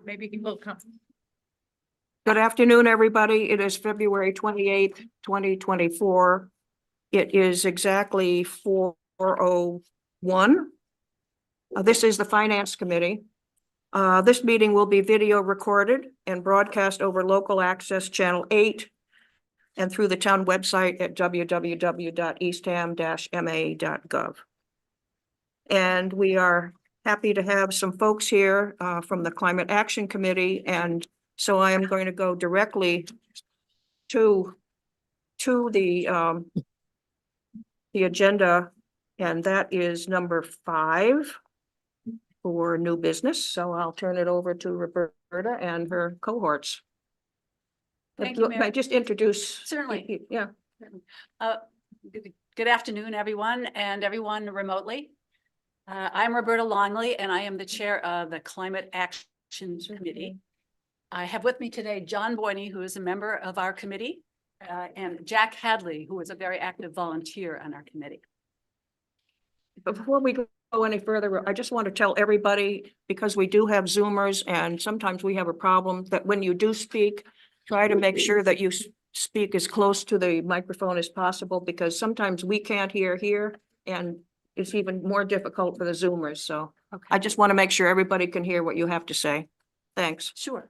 Maybe he will come. Good afternoon, everybody. It is February 28th, 2024. It is exactly 4:01. This is the Finance Committee. This meeting will be video recorded and broadcast over local access channel 8 and through the town website at www.eastham-ma.gov. And we are happy to have some folks here from the Climate Action Committee, and so I am going to go directly to the agenda, and that is number 5 for new business. So I'll turn it over to Roberta and her cohorts. Thank you, Mary. May I just introduce? Certainly. Yeah. Good afternoon, everyone, and everyone remotely. I'm Roberta Longley, and I am the chair of the Climate Action Committee. I have with me today John Boyney, who is a member of our committee, and Jack Hadley, who is a very active volunteer on our committee. Before we go any further, I just want to tell everybody, because we do have Zoomers and sometimes we have a problem, that when you do speak, try to make sure that you speak as close to the microphone as possible, because sometimes we can't hear here and it's even more difficult for the Zoomers. So I just want to make sure everybody can hear what you have to say. Thanks. Sure.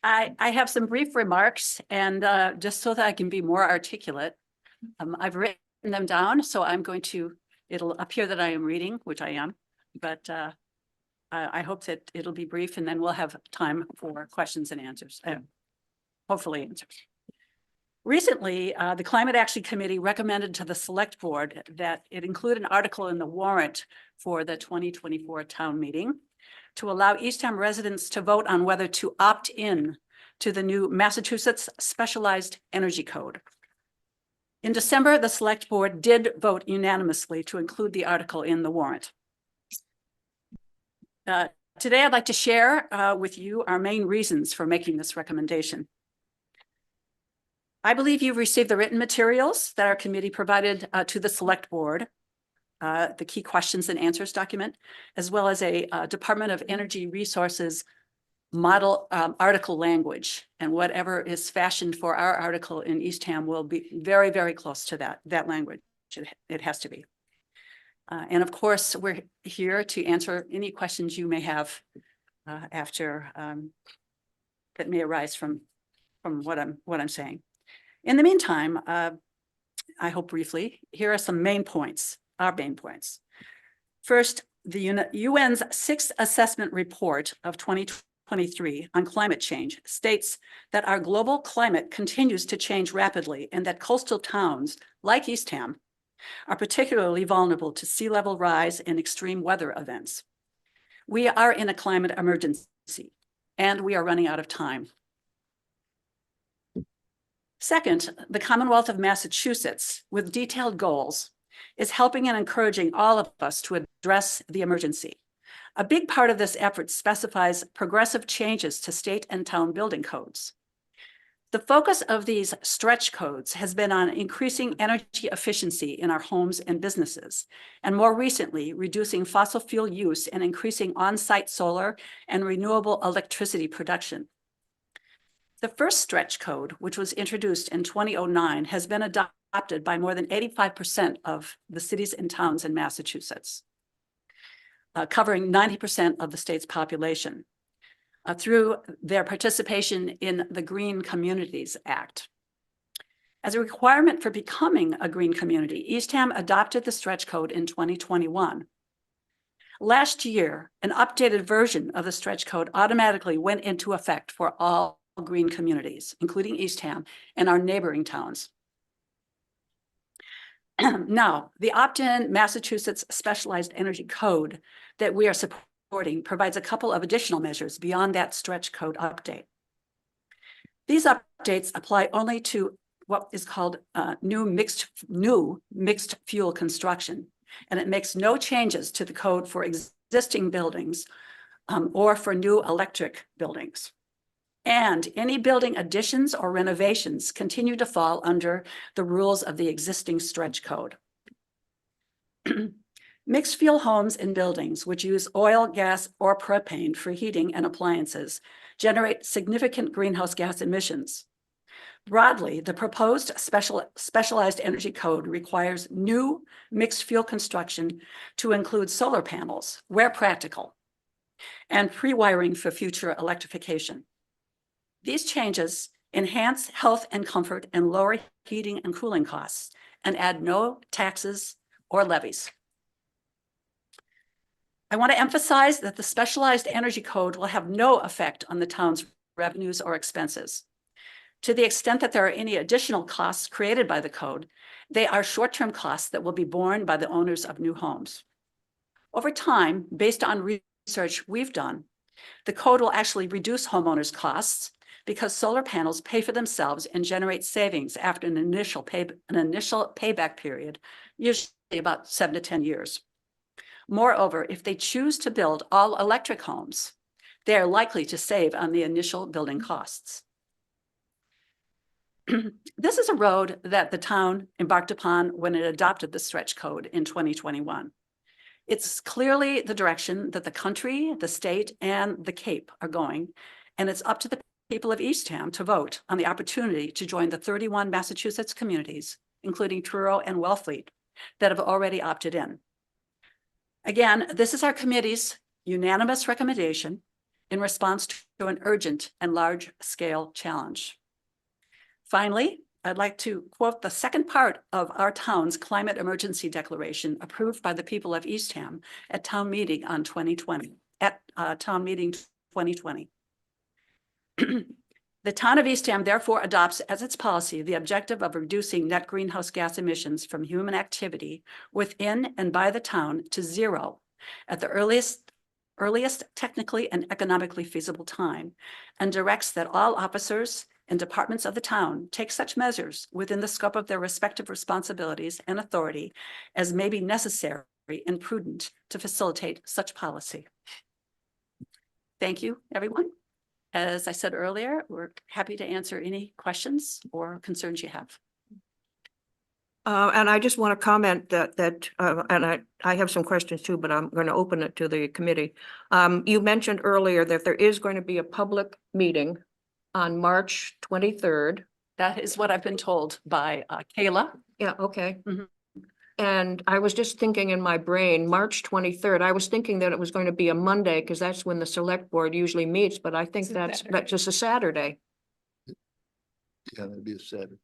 I have some brief remarks, and just so that I can be more articulate, I've written them down, so I'm going to, it'll appear that I am reading, which I am, but I hope that it'll be brief, and then we'll have time for questions and answers, hopefully answers. Recently, the Climate Action Committee recommended to the Select Board that it include an article in the warrant for the 2024 town meeting to allow Eastham residents to vote on whether to opt in to the new Massachusetts Specialized Energy Code. In December, the Select Board did vote unanimously to include the article in the warrant. Today, I'd like to share with you our main reasons for making this recommendation. I believe you've received the written materials that our committee provided to the Select Board, the key questions and answers document, as well as a Department of Energy Resources model article language, and whatever is fashioned for our article in Eastham will be very, very close to that language. It has to be. And of course, we're here to answer any questions you may have after that may arise from what I'm saying. In the meantime, I hope briefly, here are some main points, our main points. First, the UN's 6th assessment report of 2023 on climate change states that our global climate continues to change rapidly and that coastal towns like Eastham are particularly vulnerable to sea level rise and extreme weather events. We are in a climate emergency and we are running out of time. Second, the Commonwealth of Massachusetts, with detailed goals, is helping and encouraging all of us to address the emergency. A big part of this effort specifies progressive changes to state and town building codes. The focus of these stretch codes has been on increasing energy efficiency in our homes and businesses, and more recently, reducing fossil fuel use and increasing on-site solar and renewable electricity production. The first stretch code, which was introduced in 2009, has been adopted by more than 85% of the cities and towns in Massachusetts, covering 90% of the state's population through their participation in the Green Communities Act. As a requirement for becoming a green community, Eastham adopted the stretch code in 2021. Last year, an updated version of the stretch code automatically went into effect for all green communities, including Eastham and our neighboring towns. Now, the opt-in Massachusetts Specialized Energy Code that we are supporting provides a couple of additional measures beyond that stretch code update. These updates apply only to what is called new mixed fuel construction, and it makes no changes to the code for existing buildings or for new electric buildings. And any building additions or renovations continue to fall under the rules of the existing stretch code. Mixed fuel homes and buildings which use oil, gas, or propane for heating and appliances generate significant greenhouse gas emissions. Broadly, the proposed specialized energy code requires new mixed fuel construction to include solar panels where practical and pre-wiring for future electrification. These changes enhance health and comfort and lower heating and cooling costs and add no taxes or levies. I want to emphasize that the specialized energy code will have no effect on the town's revenues or expenses. To the extent that there are any additional costs created by the code, they are short-term costs that will be borne by the owners of new homes. Over time, based on research we've done, the code will actually reduce homeowners' costs because solar panels pay for themselves and generate savings after an initial payback period, usually about 7 to 10 years. Moreover, if they choose to build all electric homes, they are likely to save on the initial building costs. This is a road that the town embarked upon when it adopted the stretch code in 2021. It's clearly the direction that the country, the state, and the Cape are going, and it's up to the people of Eastham to vote on the opportunity to join the 31 Massachusetts communities, including Truro and Wellfleet, that have already opted in. Again, this is our committee's unanimous recommendation in response to an urgent and large-scale challenge. Finally, I'd like to quote the second part of our town's climate emergency declaration approved by the people of Eastham at town meeting 2020. The town of Eastham therefore adopts as its policy the objective of reducing net greenhouse gas emissions from human activity within and by the town to zero at the earliest technically and economically feasible time, and directs that all officers and departments of the town take such measures within the scope of their respective responsibilities and authority as may be necessary and prudent to facilitate such policy. Thank you, everyone. As I said earlier, we're happy to answer any questions or concerns you have. And I just want to comment and I have some questions too, but I'm going to open it to the committee. You mentioned earlier that there is going to be a public meeting on March 23rd. That is what I've been told by Kayla. Yeah, okay. Mhm. And I was just thinking in my brain, March 23rd, I was thinking that it was going to be a Monday because that's when the select board usually meets, but I think that's just a Saturday. Yeah, that'd be a Saturday.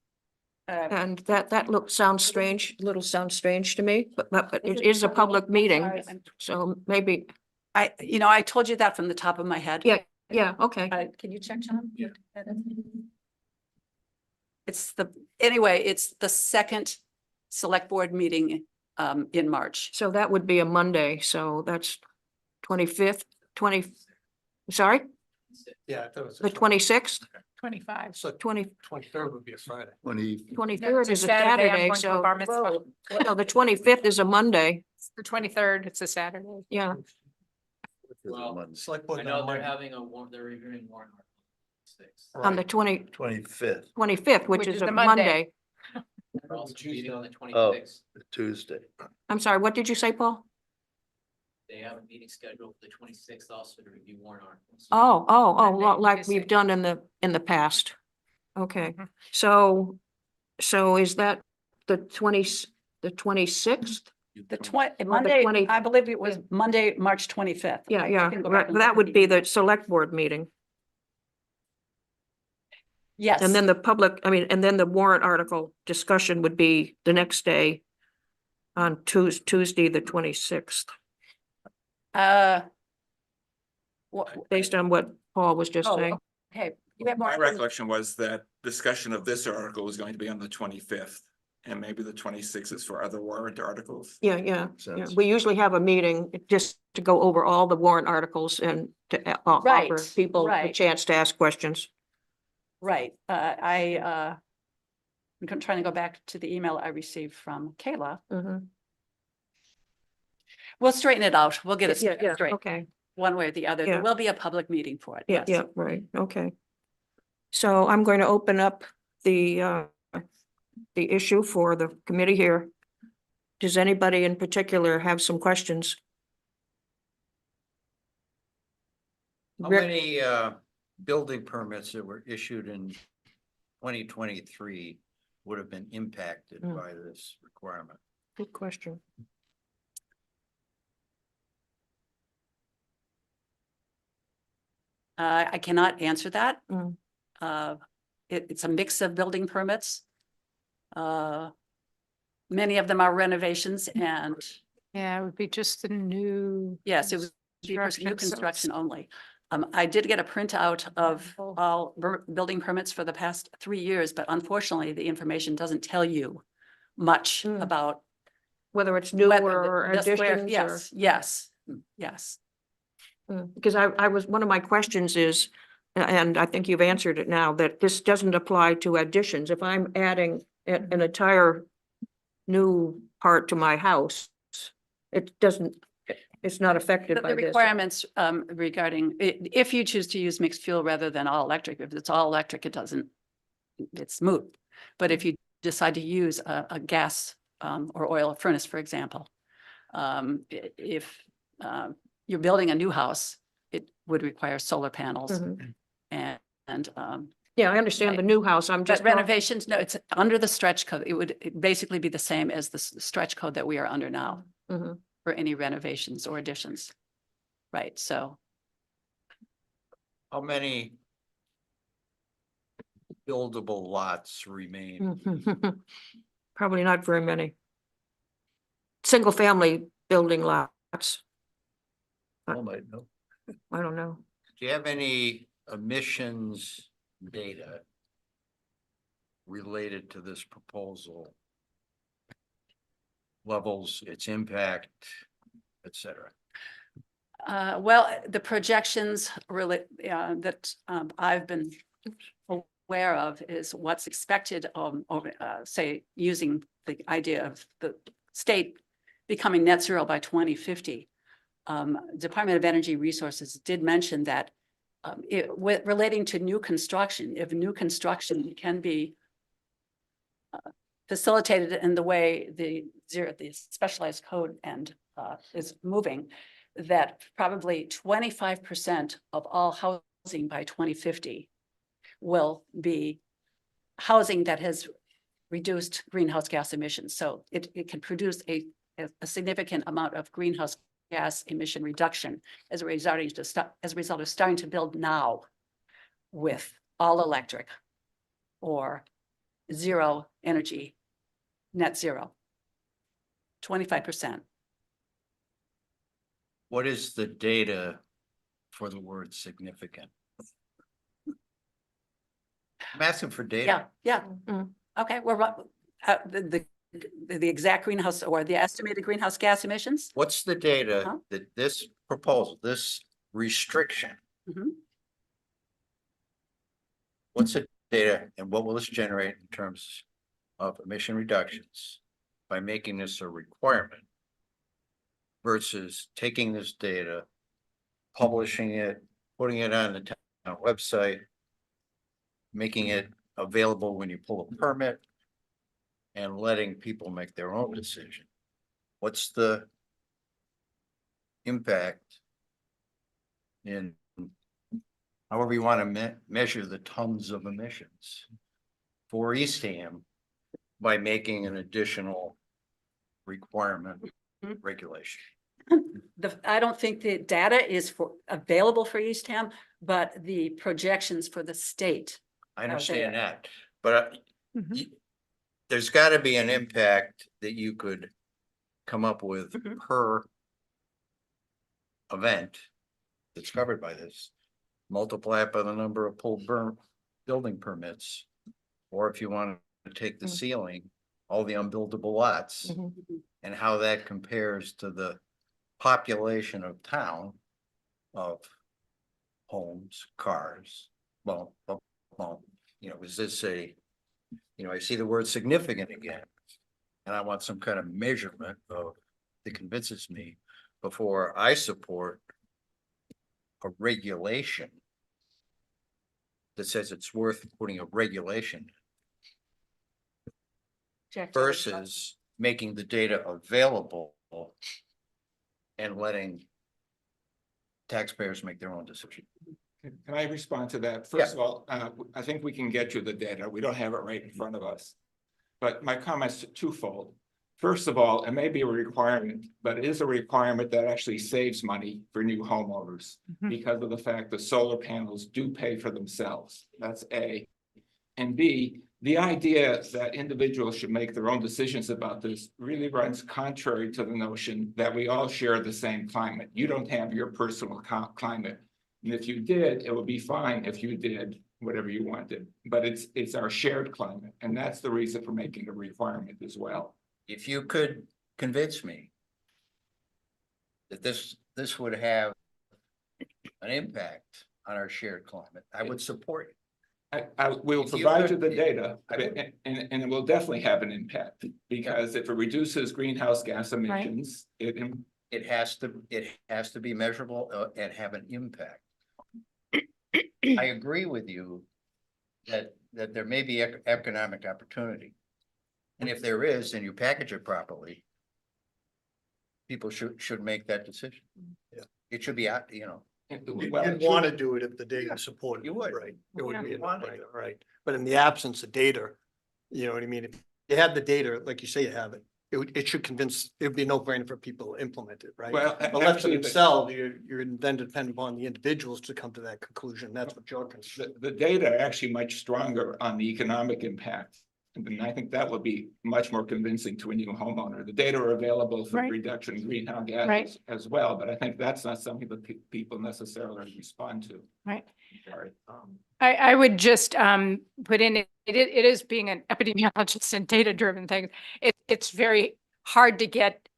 And that sounds strange to me, but it is a public meeting, so maybe, I told you that from the top of my head. yeah, okay. Can you check, John? Yeah. It's the second select board meeting in March. So that would be a Monday, so that's 25th, sorry, Yeah, I thought it was the 26th, 25. So 23rd would be a Friday. 23rd It's a is a Saturday, I'm Saturday, going to a so, bar mitzvah. no, the 25th is a Monday, It's the 23rd, it's a Saturday. yeah. Well, Select I board. know they're having they're reviewing warrant article On the 25th, 25th, which is a Monday. They're also meeting on the Oh. 26th. Tuesday. I'm sorry, what did you say, Paul? They have a meeting scheduled for the 26th also to review warrant articles. Oh, Monday, like we've 26th. done in the past. Okay, Mhm. so is that the 26th? Monday, 20 I believe it was Monday, March 25th. Yeah, I yeah, can go back right, and that look would at be the select board meeting. Yes. And then and then the warrant article discussion would be the next day on Tuesday, the 26th, based on what Paul was just Oh, saying. okay. You have more My recollection was that discussion of this article was going to be on the 25th, and maybe the 26th is for other warrant articles. Yeah. Sense. We usually have a meeting just to go over all the warrant articles and to offer Right, people a right. chance to ask questions. Right. I'm trying to go back to the email I received from Kayla. Mhm. We'll straighten it out. We'll get it Yeah, straight, okay. one way or the other. Yeah. There will be a public meeting for it. Yeah, yes. right, okay. So I'm going to open up the issue for the committee here. Does anybody in particular have some questions? How Rick? many building permits that were issued in 2023 would have been impacted Mm. by this requirement? Good question. I cannot answer that. Mm. It's a mix of building permits. Many of them are renovations and Yeah, it would be just the new. yes, it would be for construction, new so it's- construction only. I did get a printout of all building permits for the past 3 years, but unfortunately, the information doesn't tell you much Mm. about Whether it's new whether or the square- additions or. Yes, yes, yes. Because I was, one of my questions is, and I think you've answered it now, that this doesn't apply to additions. If I'm adding an entire new part to my house, it doesn't, it's not affected The by this. requirements regarding, if you choose to use mixed fuel rather than all electric, if it's all electric, it doesn't, it's moot. But if you decide to use a gas or oil furnace, for example, if you're building a new house, it would require solar panels Mhm. and Yeah, I understand the new house. I'm but just. renovations, no, it's under the stretch code. It would basically be the same as the stretch code that we are under now Mhm. for any renovations or additions. Right, so How many buildable lots remain? Probably not very many. Single family building lots. I might know. I don't know. Do you have any emissions data related to this proposal? Levels, its impact, et cetera. well, the projections really that I've been aware of is what's expected over, say, using the idea of the state becoming net zero by 2050. Department of Energy Resources did mention that relating to new construction, if new construction can be facilitated in the way the specialized code and is moving, that probably 25% of all housing by 2050 will be housing that has reduced greenhouse gas emissions. So it can produce a significant amount of greenhouse gas emission reduction as a result of starting to build now with all electric or zero energy, net zero, 25%. What is the data for the word significant? I'm asking for data. Yeah. Mm. Okay, well, the exact greenhouse or the estimated greenhouse gas emissions? What's the data Huh? that this proposal, this restriction? Mhm. What's the data and what will this generate in terms of emission reductions by making this a requirement? Versus taking this data, publishing it, putting it on the town website. Making it available when you pull a permit. And letting people make their own decision. What's the impact? In however you want to measure the tons of emissions. For Eastham. By making an additional requirement Mhm. regulation. I don't think the data is available for Eastham, but the projections for the state. I there. understand that, but Mhm. there's gotta be an impact that you could come up with Mhm. per event that's covered by this. Multiply it by the number of building permits. Or if you want to take the Mm. ceiling, all the unbuildable lots, Mhm. and how that compares to the population of town of homes, cars, well, is this I see the word significant again. And I want some kind of measurement that convinces me before I support a regulation that says it's worth putting a regulation Jack, versus making the data available and letting taxpayers make their own decision. Can I respond to that? First of all, I think we can get you the data. We don't have it right in front of us. But my comments are twofold. First of all, it may be a requirement, but it is a requirement that actually saves money for new homeowners Mhm. because of the fact that solar panels do pay for themselves. That's A. And B, the idea that individuals should make their own decisions about this really runs contrary to the notion that we all share the same climate. You don't have your personal climate. And if you did, it would be fine if you did whatever you wanted, but it's our shared climate, and that's the reason for making a requirement as well. If you could convince me that this would have an impact on our shared climate, I would support it. I will If you provide you could- the data, I would- and it will definitely have an impact, because if it reduces greenhouse gas emissions, It has to be measurable and have an impact. I agree with you that there may be economic opportunity. And if there is, and you package it properly, people should make that decision. Yeah. It should be out, you know. You'd well, want to do it if the data supported. You it, would. Right. It would Yeah. be, You'd wanna right, do it. right. But in the absence of data, you know what I mean? If you had the data, like you say you have it, it should convince, it'd be a no-brainer for people to implement it, right? Well, But left to actually, themselves, you're then dependent upon the individuals to come to that conclusion. That's what you're concerned. the data are actually much stronger on the economic impact. And I think that would be much more convincing to a new homeowner. The data are available for Right. reduction in greenhouse Right. gases as well, but I think that's not something that people necessarily respond to. Right. Sorry. I would just put in, it is being an epidemiologist and data-driven thing. It's very hard to get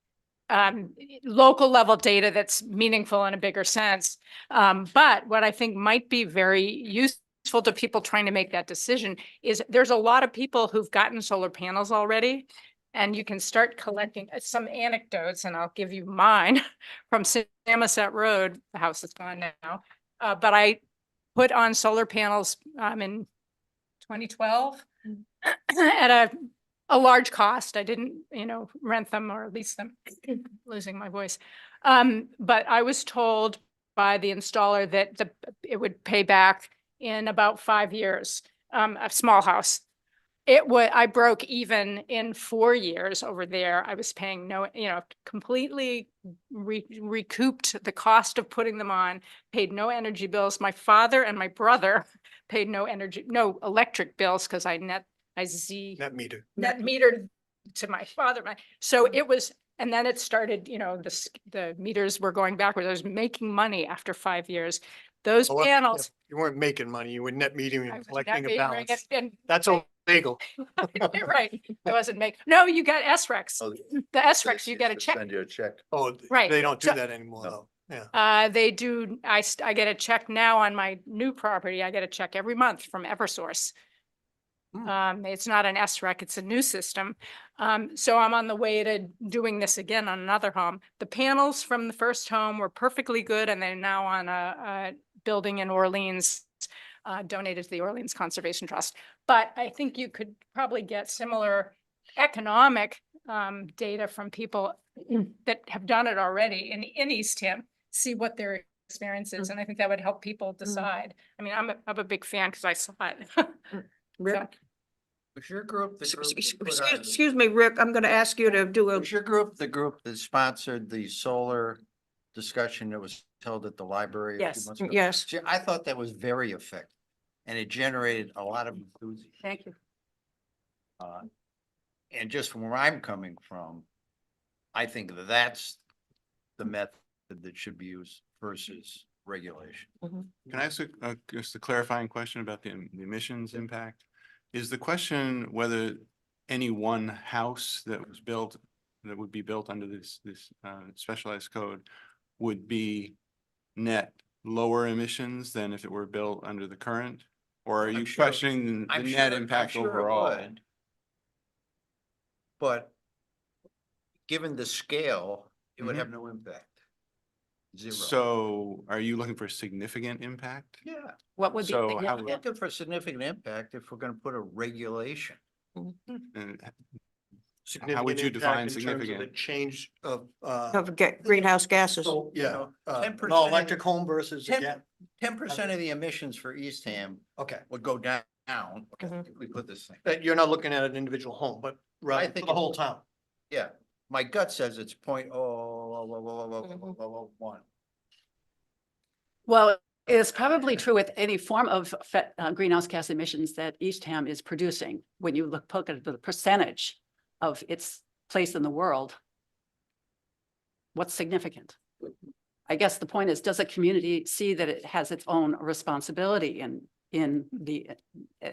local level data that's meaningful in a bigger sense. But what I think might be very useful to people trying to make that decision is there's a lot of people who've gotten solar panels already. And you can start collecting some anecdotes, and I'll give you mine from Samoset Road. The house is gone now. But I put on solar panels in 2012 at a large cost. I didn't, rent them or lease them, losing my voice. But I was told by the installer that it would pay back in about 5 years, a small house. I broke even in 4 years over there. I was paying completely recouped the cost of putting them on, paid no energy bills. My father and my brother paid no electric bills because I net metered to my father. So it was, and then it started, the meters were going backwards. I was making money after 5 years. Those Well, panels. You weren't making money, you were net metering I and was collecting net a metering balance. and That's illegal. right. It wasn't no, you got SRECs. Oh, The SRECs, you get a check. Send you a check. Oh, Right. they don't do So- that anymore No. though. Yeah. They do, I get a check now on my new property. I get a check every month from Eversource. It's not an SREC, it's a new system. So I'm on the way to doing this again on another home. The panels from the first home were perfectly good, and they're now on a building in Orleans, donated to the Orleans Conservation Trust. But I think you could probably get similar economic data from people that have done it already in Eastham, see what their experience is. And I think that would help people decide. I mean, I'm a big fan because I saw it. Rick, Was your group? excuse me, Rick, I'm gonna ask you to do a, Was your group the group that sponsored the solar discussion that was held at the library a few Yes. months ago? yes. See, I thought that was very effective, and it generated a lot of enthusiasm. Thank you. And just from where I'm coming from, I think that's the method that should be used versus regulation. Can I ask just a clarifying question about the emissions impact? Is the question whether any one house that would be built under this specialized code would be net lower emissions than if it were built under the current? Or are I'm you sure- questioning the I'm net sure- I'm impact sure it overall? would. But given the scale, it would have no impact. Zero. So are you looking for significant impact? Yeah, What would be, So yeah, how- looking for significant impact if we're gonna put a regulation. And significant you define impact in terms of the significant? change of, Of greenhouse gases. so, yeah, know, no 10% electric home versus, 10 again, 10% of the emissions for Eastham okay. would go down, Mhm. if we put this thing. You're not looking at an individual home, but rather for think the it's- whole town. Yeah, my gut says it's 0.001. Well, it's probably true with any form of greenhouse gas emissions that Eastham is producing. When you look at the percentage of its place in the world, what's significant? I guess the point is, does a community see that it has its own responsibility in the,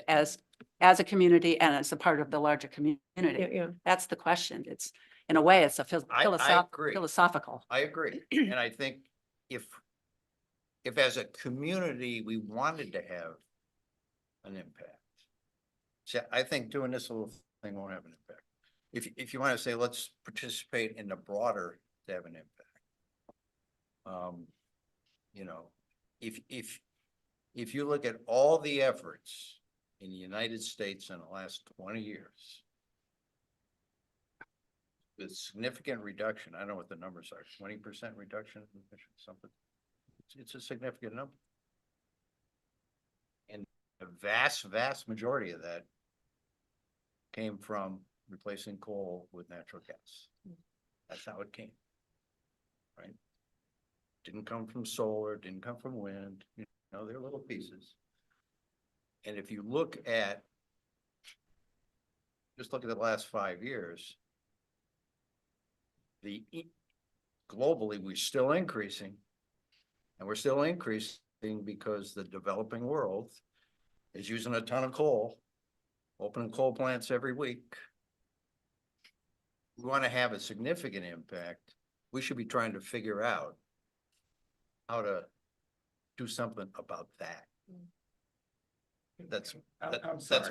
as a community and as a part of the larger community? Yeah. That's the question. It's, in a way, it's a I agree. philosophical. I agree, and I think if as a community, we wanted to have an impact. See, I think doing this little thing won't have an impact. If you want to say, let's participate in the broader to have an impact. You know, if you look at all the efforts in the United States in the last 20 years, with significant reduction, I don't know what the numbers are, 20% reduction in emissions, something. It's a significant number. And the vast majority of that came from replacing coal with natural gas. That's how it came. Right? Didn't come from solar, didn't come from wind, you know, they're little pieces. And if you look at, just look at the last 5 years, globally, we're still increasing. And we're still increasing because the developing world is using a ton of coal, opening coal plants every week. We want to have a significant impact. We should be trying to figure out how to do something about that. I'm sorry,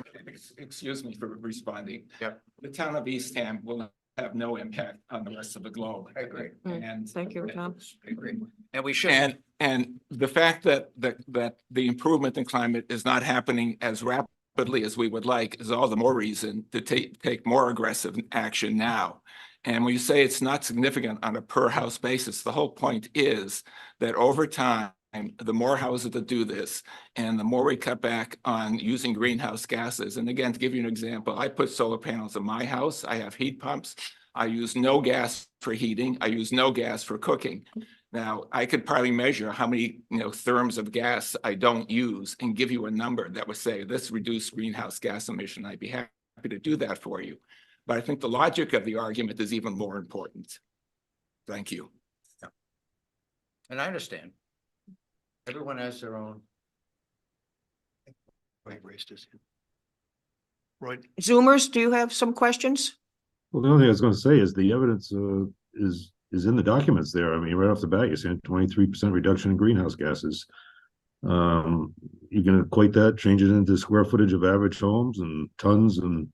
excuse me for responding. Yep. The town of Eastham will have no impact on the rest of the globe. I agree. And. Thank you, Tom. I agree. And we should. And the fact that the improvement in climate is not happening as rapidly as we would like is all the more reason to take more aggressive action now. And when you say it's not significant on a per house basis, the whole point is that over time, the more houses that do this and the more we cut back on using greenhouse gases. And again, to give you an example, I put solar panels in my house. I have heat pumps. I use no gas for heating. I use no gas for cooking. Now, I could probably measure how many, therms of gas I don't use and give you a number that would say this reduced greenhouse gas emission. I'd be happy to do that for you. But I think the logic of the argument is even more important. Thank you. Yeah. And I understand. Everyone has their own. Right, raised his hand. Right, Zoomers, do you have some questions? Well, the only thing I was going to say is the evidence is in the documents there. I mean, right off the bat, you're saying 23% reduction in greenhouse gases. You can equate that, change it into square footage of average homes and tons and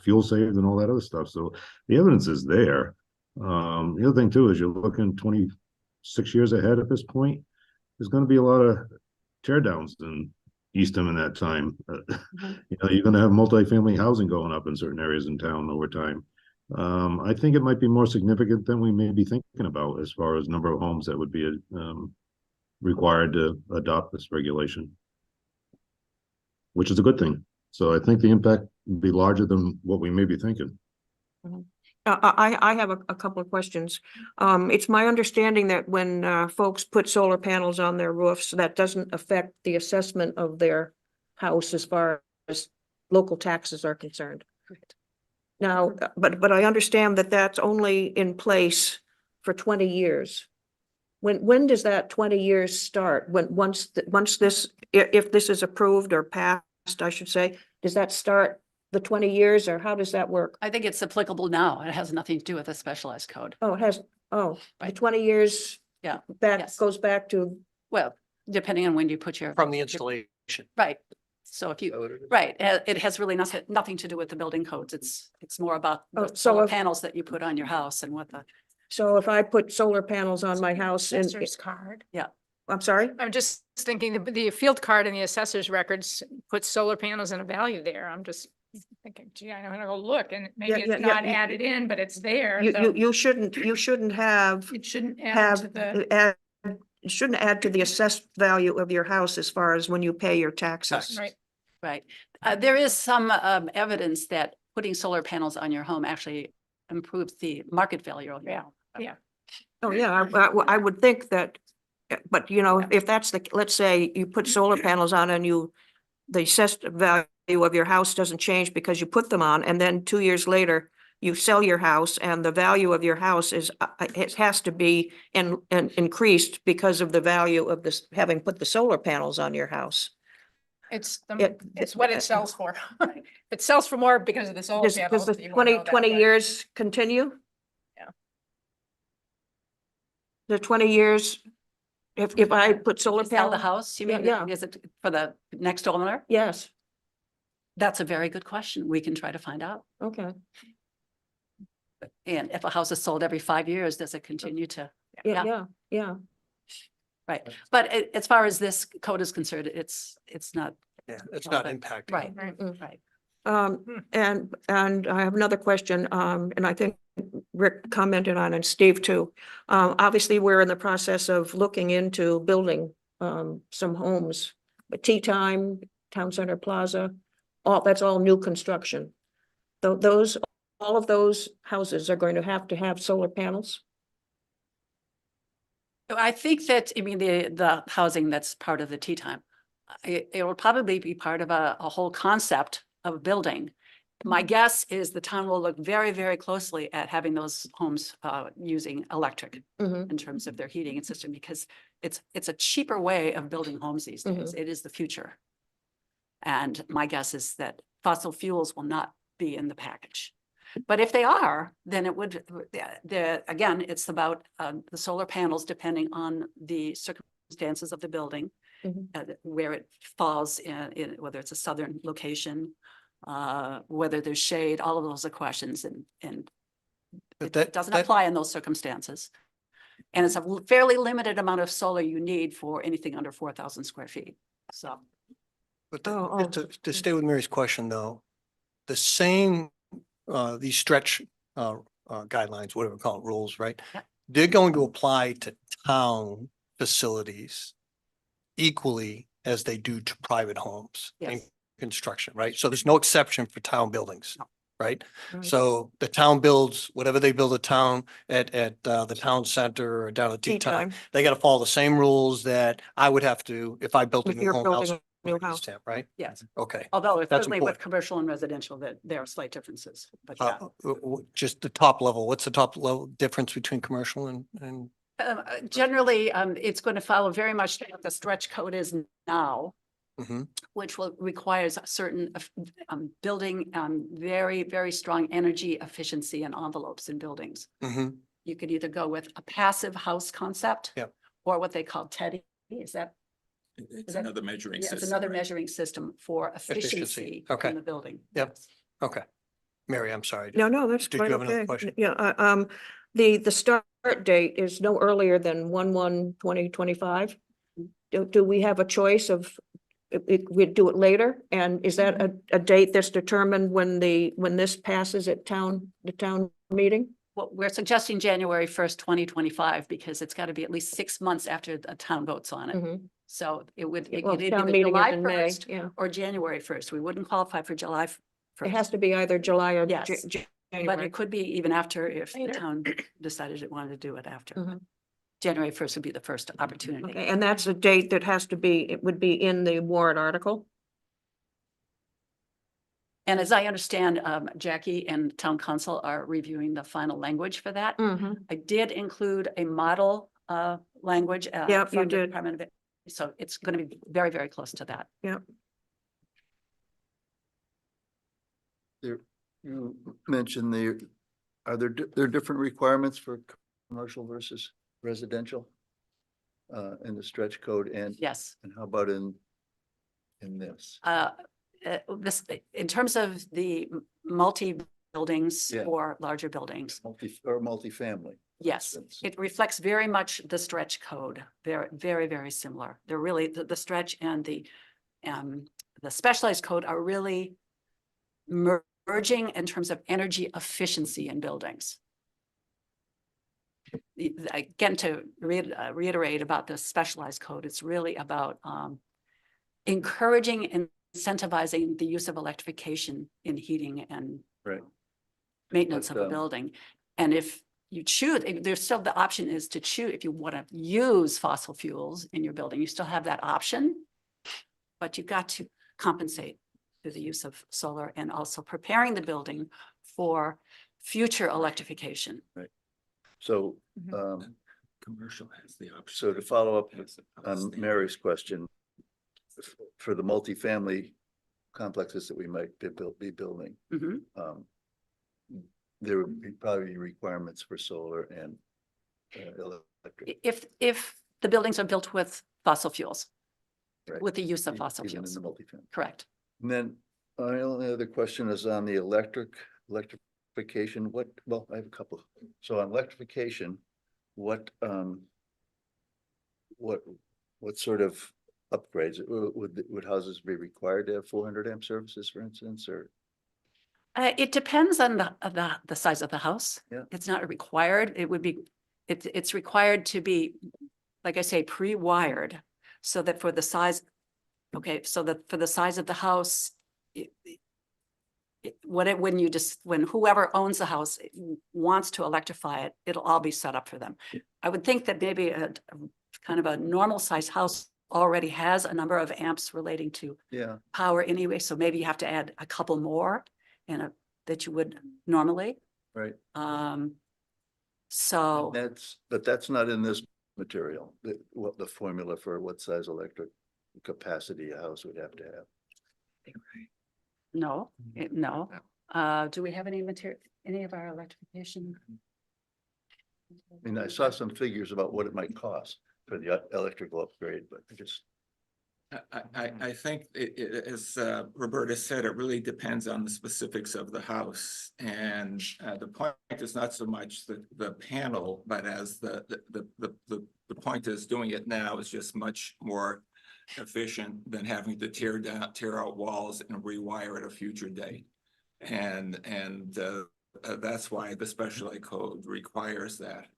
fuel saved and all that other stuff. So the evidence is there. The other thing too is you're looking 26 years ahead at this point. There's going to be a lot of teardowns in Eastham in that time. You're going to have multifamily housing going up in certain areas in town over time. I think it might be more significant than we may be thinking about as far as number of homes that would be required to adopt this regulation, which is a good thing. So I think the impact would be larger than what we may be thinking. I have a couple of questions. It's my understanding that when folks put solar panels on their roofs, that doesn't affect the assessment of their house as far as local taxes are concerned. Now, but I understand that that's only in place for 20 years. When does that 20 years start? Once this, if this is approved or passed, I should say, does that start the 20 years or how does that work? I think it's applicable now. It has nothing to do with a specialized code. Oh, it has, the Right. 20 years. Yeah, That yes. goes back to, Well, depending on when you put your. from the installation. Right. So if you, right, it has really nothing to do with the building codes. It's more about Oh, the so solar if- panels that you put on your house and what the, so if I put solar panels on my house and, Assessor's card. I'm sorry? I'm just thinking the field card in the assessor's records puts solar panels and a value there. I'm just thinking, gee, I'm gonna go look and maybe yeah, it's yeah, not you- added in, but it's there. You, So you shouldn't have, it shouldn't add have, to the, add, it shouldn't add to the assessed value of your house as far as when you pay your taxes. right. Right. There is some evidence that putting solar panels on your home actually improves the market value of your Yeah, home. yeah. Oh, yeah, I would think that, but you know, if that's the, let's say you put solar panels on and the assessed value of your house doesn't change because you put them on, and then 2 years later, you sell your house and the value of your house is, it has to be increased because of the value of this, having put the solar panels on your house. It's It- it's what it sells for. It sells for more because of the solar Does panels. the you wanna know that, 20 right? years continue? Yeah. The 20 years, if I put solar Sell the panels, house, you Yeah, mean? yeah. Is it for the next owner? yes, That's a very good question. We can try to find out. okay, And if a house is sold every 5 years, does it continue to? yeah. Right. But as far as this code is concerned, it's not, Yeah, it's Oh, not but- impacting. right, Mm. right. And I have another question, and I think Rick commented on it, Steve too. Obviously, we're in the process of looking into building, some homes, but Tea Time, Town Center Plaza, that's all new construction. All of those houses are going to have solar panels? I think that, I mean, the housing that's part of the tea time, it will probably be part of a whole concept of building. My guess is the town will look very, very closely at having those homes using electric Mhm. in terms of their heating and system, because it's a cheaper way of building homes these days. It is the future. And my guess is that fossil fuels will not be in the package. But if they are, then it would, again, it's about the solar panels, depending on the circumstances of the building, Mhm. where it falls in, whether it's a southern location, whether there's shade, all of those are questions, and But it that- doesn't that- apply in those circumstances. And it's a fairly limited amount of solar you need for anything under 4,000 square feet. So, But Oh, just to stay with Mary's question, though, the same, these stretch guidelines, whatever we call it, rules, right? Yep. They're going to apply to town facilities equally as they do to private homes and yes. construction, right? So there's no exception for town buildings, No. right? Right. So the town builds, whatever they build a town at the town center or down at Tea Tea Time, Time, they got to follow the same rules that I would have to if I built a if new you're home building house. a new in house. East Hampton, right? Yes, Okay. although That's certainly with important. commercial and residential, that there are slight differences, but yeah. Just the top level. What's the top level difference between commercial and? Generally, it's going to follow very much what the stretch code is now, Mhm. which will requires a certain building, very, very strong energy efficiency and envelopes in buildings. Mhm. You could either go with a passive house concept. Yep. Or what they call TEDI. Is that? It's that- another measuring Yeah, system. it's another right? measuring system for Efficiency. efficiency Okay. in the building. Yep. Yes. Okay. Mary, I'm sorry. no, that's Did you quite have another okay. question? Yeah, the start date is no earlier than 1/1/2025. Do we have a choice of, we'd do it later? And is that a date that's determined when this passes at the town meeting? Well, we're suggesting January 1st, 2025, because it's got to be at least 6 months after the town votes on it. Mhm. So it would Well, either town be meeting is July in May, 1st yeah. or January 1st. We wouldn't qualify for July It 1st. has to be either July or Yes. But January. it could be even after if the Later. town decided it wanted to do it after. Mhm. January 1st would be the first opportunity. Okay, and that's a date that has to be, it would be in the warrant article? And as I understand, Jackie and town council are reviewing the final language for that. Mm-hmm. I did include a model language. Yep, you from the did. Department of Ed- So it's going to be very, very close to that. You mentioned are there different requirements for commercial versus residential? In the stretch code and Yes. how about in this? This, in terms of the multi-buildings Yeah. or larger buildings, Multifamily. yes, instance. it reflects very much the stretch code. They're very, very similar. They're really, the stretch and the specialized code are really merging in terms of energy efficiency in buildings. Again, to reiterate about the specialized code, it's really about encouraging and incentivizing the use of electrification in heating and Right. maintenance But, of a building. And if you choose, there's still the option is to choose, if you want to use fossil fuels in your building, you still have that option. But you've got to compensate through the use of solar and also preparing the building for future electrification. So, Commercial has the option. so to follow up on Mary's question, for the multifamily complexes that we might be building, Mhm. there would be probably requirements for solar and electric. If the buildings are built with fossil fuels, Right. with the use of fossil Even in fuels, the multifamily. correct. And then my only other question is on the electrification, well, I have a couple. So on electrification, what sort of upgrades, would houses be required to have 400 amp services, for instance, or? It depends on the size of the house. Yeah. It's not required. It would be, it's required to be, like I say, pre-wired so that for the size, okay, so that for the size of the house, when whoever owns the house wants to electrify it, it'll all be set up for them. I would think that maybe a kind of a normal size house already has a number of amps relating to Yeah, power anyway, so maybe you have to add a couple more that you would normally. right. So, But that's not in this material, what the formula for what size electric capacity a house would have to have. no, no. Do we have any any of our electrification? I mean, I saw some figures about what it might cost for the electrical upgrade, but I just, I think as Roberta said, it really depends on the specifics of the house. And the point is not so much the panel, but as the point is doing it now is just much more efficient than having to tear out walls and rewire at a future date. And that's why the special ed code requires that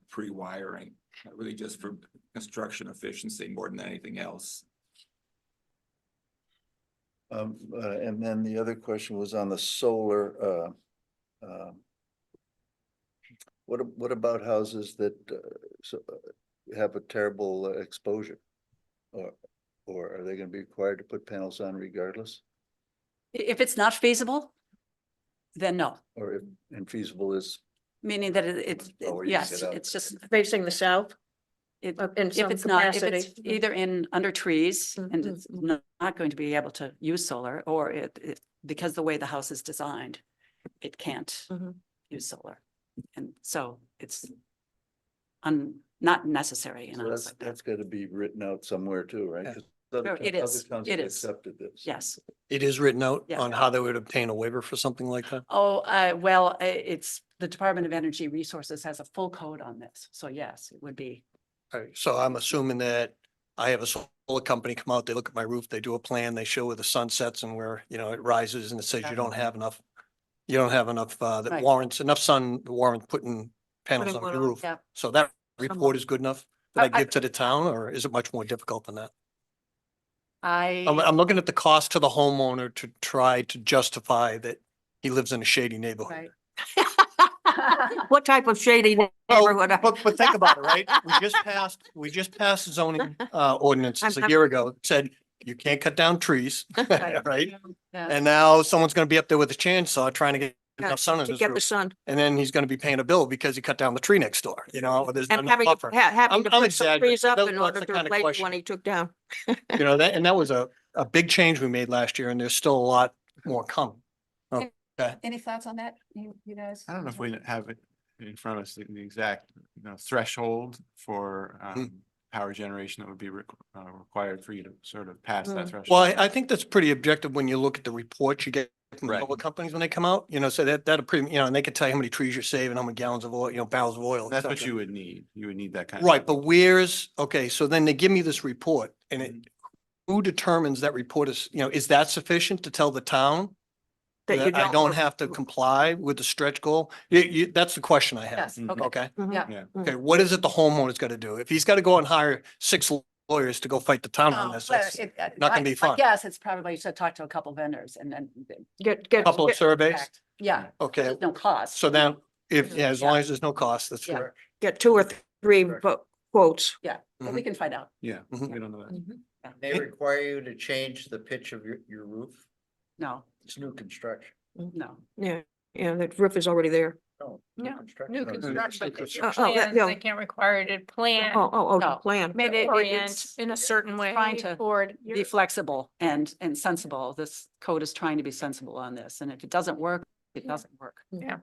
pre-wiring, really just for construction efficiency more than anything else. and then the other question was on the solar, what about houses that have a terrible exposure? Or are they gonna be required to put panels on regardless? If it's not feasible, then no, Or if infeasible is, meaning that it's, Oh, where you yes, get out. it's just, Facing the south, it, in if some it's not, if capacity. it's either in under trees and it's Mhm. not going to be able to use solar, or it because the way the house is designed, it can't Mhm. use solar. And so it's not necessary in a so house like that. that's gotta be written out somewhere too, right? Yeah. 'Cause other It other is, towns it have is. accepted this. Yes. It is written out Yeah. on how they would obtain a waiver for something like that. Oh, well, it's the Department of Energy Resources has a full code on this. So yes, it would be. All right, so I'm assuming that I have a solar company come out, they look at my roof, they do a plan, they show where the sun sets and where, it rises and it says you don't have enough. You don't have enough, that Right. warrants, enough sun to warrant putting panels Putting on one your on, roof. yeah. So that Somewhat. report is good enough that I I- give to the town, or is it much more difficult than that? I'm I, looking at the cost to the homeowner to try to justify that he lives in a shady neighborhood. right. What type of shady Well, neighborhood? but think about it, right? We just passed zoning ordinances a I'm- year ago, said you can't cut down trees, right? Yeah. And now someone's gonna be up there with a chainsaw trying to get Yeah, enough sun on To his get the roof. sun And then he's gonna be paying a bill because he cut down the tree next door, or there's and enough having, buffer. having I'm to put some exaggerating. trees up That's in the order to kind of replace the question. one he took down. And that was a big change we made last year, and there's still a lot more coming. Any thoughts on that, you guys? I don't know if we have it in front of us, the exact, threshold for power generation that would be required for you to sort of pass that threshold. Well, I think that's pretty objective when you look at the reports you get from the Right. solar companies when they come out, so that'll pretty, and they can tell you how many trees you're saving, how many gallons of oil, barrels of oil. et That's what cetera. you would need. You would need that kind of. Right, but okay, so then they give me this report and who determines that report is that sufficient to tell the town That you That I don't don't re- have to comply with the stretch goal? that's the question I have. Yes, Mhm. okay. Okay, Mhm. Yeah. Yeah. okay, what is it the homeowner's gotta do? If he's gotta go and hire 6 lawyers to go fight the town on No, this, well, that's I- not gonna be I fun. guess it's probably to talk to a couple vendors and then. Get, Couple of surveys, Yeah, okay, there's no cost. so then, if, yeah, as Yeah. long as there's no cost, that's Yeah. correct. get 2 or 3 quotes. Yeah, but we can find out. Yeah, Mhm. we don't know that. They require you to change the pitch of your roof. No, It's new construction. no. Yeah, yeah, that roof is already there. No. Yeah, construction. New No, it's construction, construction. Oh, that- plans, yeah. they can't require it to plan, Oh, No. the plan. Maybe it- orient it's in a certain way, trying to or be you're- flexible and sensible. This code is trying to be sensible on this, and if it doesn't work, it doesn't work.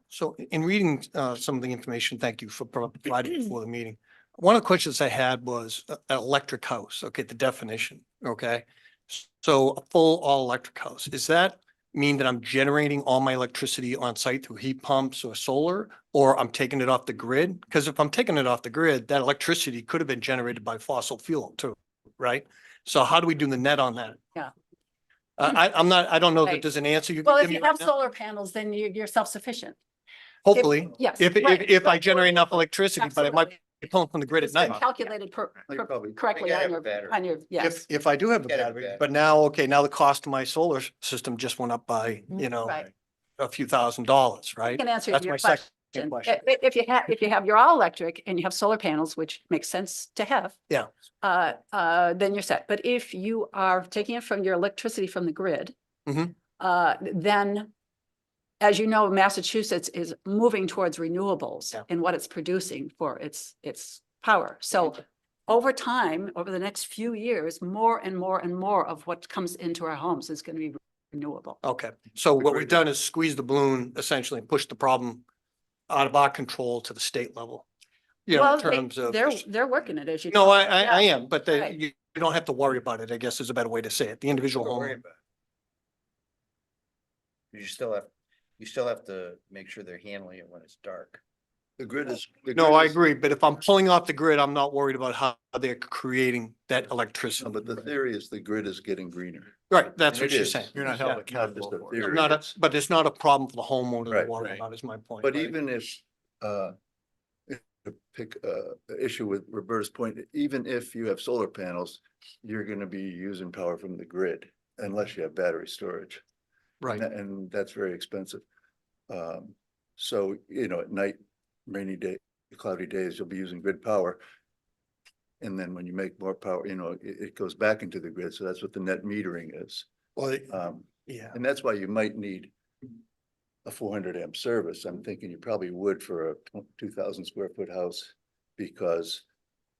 So in reading some of the information, thank you for providing it for the meeting. One of the questions I had was an electric house, okay, the definition, okay? So a full all electric house, does that mean that I'm generating all my electricity on site through heat pumps or solar? Or I'm taking it off the grid? Because if I'm taking it off the grid, that electricity could have been generated by fossil fuel too, right? So how do we do the net on that? Yeah. I don't know that Right. there's an answer you Well, can if give you me have right now. solar panels, then you're self-sufficient. Hopefully, Yes. if right, if I right. generate enough electricity, but it might Absolutely. be pulling from the grid at It's been night. calculated You probably- correctly You gotta on have a battery. yes. If I do have a Get it battery, back. but now, okay, now the cost of my solar system just went up by, you know, Right. a few $1,000s, I right? can answer That's your my second question. question. If you have your all electric and you have solar panels, which makes sense to have. Yeah. Then you're set. But if you are taking it from your electricity from the grid. Mhm. Then, as you know, Massachusetts is moving towards renewables Yeah. in what it's producing for its power. So over time, over the next few years, more and more and more of what comes into our homes is going to be renewable. Okay, so what Agreed. we've done is squeeze the balloon essentially and push the problem out of our control to the state level. You know, Well, in terms of. they're working it as you. No, know. I Yeah. am, but Right. you don't have to worry about it, I guess is a better way to say it. The individual Don't worry home. about it. You still have to make sure they're handling it when it's dark. The grid is. the No, grid I is- agree, but if I'm pulling off the grid, I'm not worried about how they're creating that No, electricity. but the theory is the grid is getting greener. Right, that's And what it you're is. saying. You're not It's held not accountable just a for it. theory, Not a, it's- but it's not a problem for the homeowner to Right, worry right. about is my point. But right? even if, to pick a issue with Roberta's point, even if you have solar panels, you're gonna be using power from the grid unless you have battery storage. Right, And that's very expensive. So, you know, at night, rainy day, cloudy days, you'll be using grid power. And then when you make more power, you know, it goes back into the grid. So that's what the net metering is. well, Yeah, and that's why you might need a 400 amp service. I'm thinking you probably would for a 2,000 square foot house. Because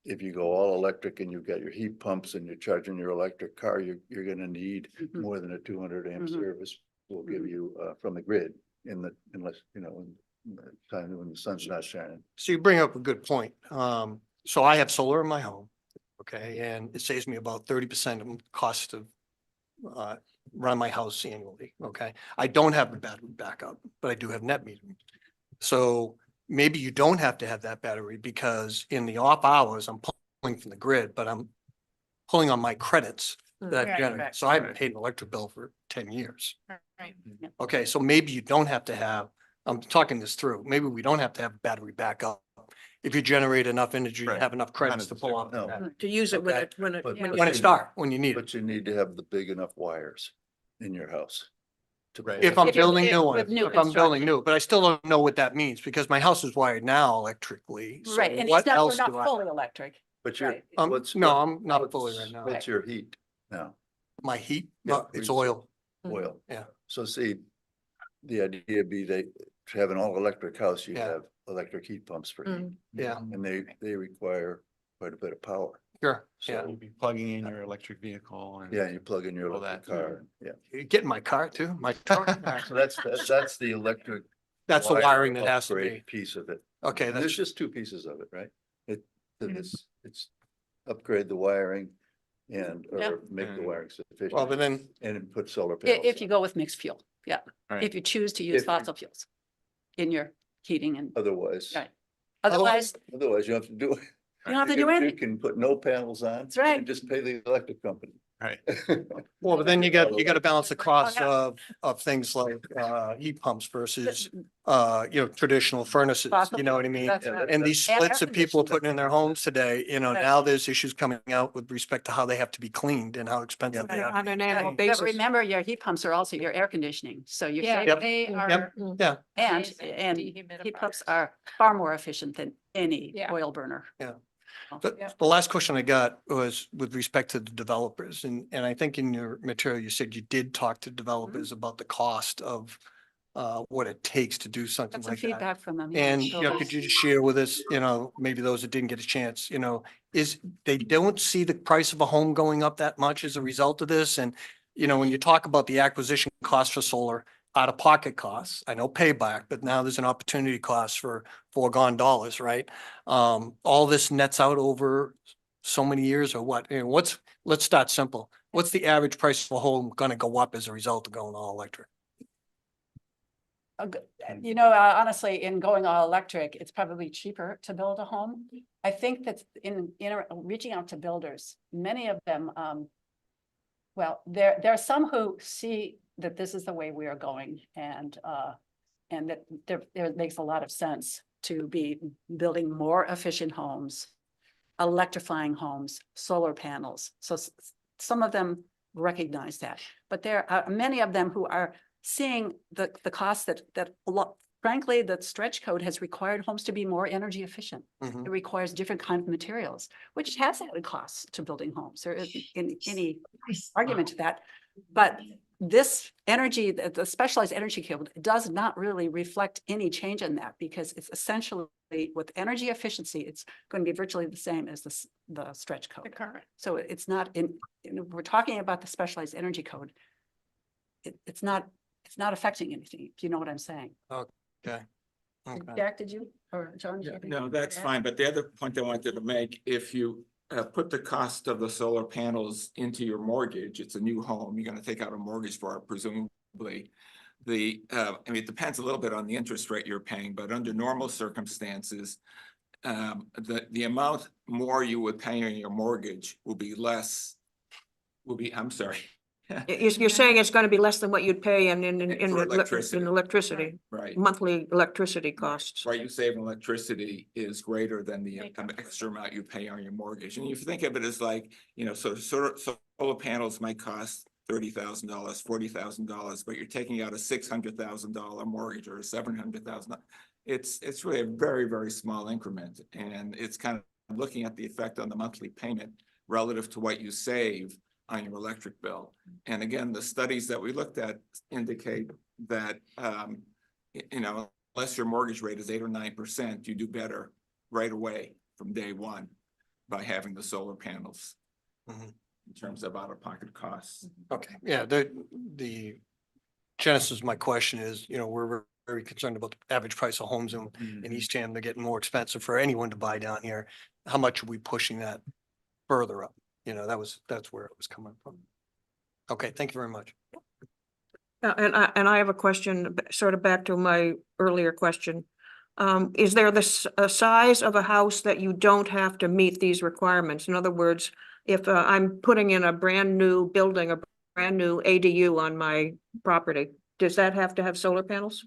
if you go all electric and you've got your heat pumps and you're charging your electric car, you're gonna need Mhm. more than a 200 amp Mhm. service will give you from the grid unless, you know, in the time when the sun's not shining. so you bring up a good point. So I have solar in my home, okay, and it saves me about 30% of the cost of run my house annually, okay? I don't have the battery backup, but I do have net metering. So maybe you don't have to have that battery because in the off hours, I'm pulling from the grid, but I'm pulling on my credits that Right, generate. right, So I haven't paid an electric bill for 10 years. Right. Okay, so maybe you don't have to have, I'm talking this through, maybe we don't have to have battery backup. If you generate enough energy, you Right. have enough credits to pull off. No. that. To use it when Okay. it, when it. But- when When it's dark, when you need it. But you need to have the big enough wires in your house. To Right. pull If I'm If you- building if- new with ones, new if I'm building construction. new, but I still don't know what that means because my house is wired now electrically. So Right, and what it's not, we're else not do I? fully electric. But you're, Right. what's? No, what- I'm not what's- fully right now. What's your heat now? My heat, Yeah, no, it's we- oil. Oil. Yeah. So see, the idea be they, to have an all electric house, you Yeah. have electric heat pumps for heat. Mm. Yeah, And they require quite a bit of power. sure. So, Yeah. You'll be plugging in your electric vehicle and. yeah, you plug in your All electric that. car, yeah. You get in my car too, my truck. So that's the electric. That's the wire wiring that has to upgrade be. Piece of it. Okay, And there's that's, just two pieces of it, right? Mhm. It's upgrade the wiring and, Yeah. or make the And- wiring sufficient. well, but then, And then put solar panels. If you on. go with mixed fuel, yeah. Right. If you choose to use If- fossil fuels in your heating and Otherwise, Right. otherwise, otherwise you have to do it. you don't have to You do can- anything. You can put no panels on. That's right. And just pay the electric company. Right. Well, but then you got to balance the cost yeah. of things like, heat pumps versus, traditional furnaces, you know what I mean? That's right. And these And air splits that people are conditioners. putting in their homes today, Right. now there's issues coming out with respect to how they have to be cleaned and how expensive they are. On an annual But basis. remember, your heat pumps are also your air conditioning, so you're Yeah, saving. they Yep. are. Yeah, And, Amazing and heat pumps dehumidifiers. are far more efficient than any Yeah. oil burner. the last question I got was with respect to the developers, and I think in your material, you said you did talk to developers about the cost of what it takes to do something Got some like that. feedback from them. yeah, And, so- could you just share with us, maybe those that didn't get a chance, is they don't see the price of a home going up that much as a result of this? And, when you talk about the acquisition cost for solar, out-of-pocket costs, I know payback, but now there's an opportunity cost for foregone dollars, right? All this nets out over so many years or what? And let's start simple. What's the average price of a home gonna go up as a result of going all electric? Honestly, in going all electric, it's probably cheaper to build a home. I think that in reaching out to builders, many of them, well, there are some who see that this is the way we are going and that there it makes a lot of sense to be building more efficient homes, electrifying homes, solar panels. So some of them recognize that, but there are many of them who are seeing the cost frankly, the stretch code has required homes to be more energy efficient. Mhm. It requires different kind of materials, which has added costs to building homes. There isn't any argument to that. But this energy, the specialized energy code does not really reflect any change in that because it's essentially with energy efficiency, it's going to be virtually the same as the stretch The code. current. So it's not we're talking about the specialized energy code. It's not affecting anything. Do you know what I'm saying? Okay. Jack, did you, or John? did you have anything No, to that's add? fine, but the other point I wanted to make, if you put the cost of the solar panels into your mortgage, it's a new home, you're gonna take out a mortgage for it presumably. It depends a little bit on the interest rate you're paying, but under normal circumstances, the amount more you would pay on your mortgage I'm sorry. You're saying it's gonna be less than what you'd pay in For electricity. electricity, Right. monthly electricity costs. What you save in electricity is greater than the extra amount you pay on your mortgage. And if you think of it as like, so solar panels might cost $30,000, $40,000, but you're taking out a $600,000 mortgage or a $700,000. It's really a very, very small increment. And it's kind of looking at the effect on the monthly payment relative to what you save on your electric bill. And again, the studies that we looked at indicate that, unless your mortgage rate is 8 or 9%, you do better right away from day one by having the solar panels Mhm. in terms of out-of-pocket costs. Okay, yeah, the genesis of my question is, we're very concerned about the average price of homes in Eastham. They're getting more expensive for anyone to buy down here. How much are we pushing that further up? That's where it was coming from. Okay, thank you very much. And I have a question, sort of back to my earlier question. Is there a size of a house that you don't have to meet these requirements? In other words, if I'm putting in a brand new building, a brand new ADU on my property, does that have to have solar panels?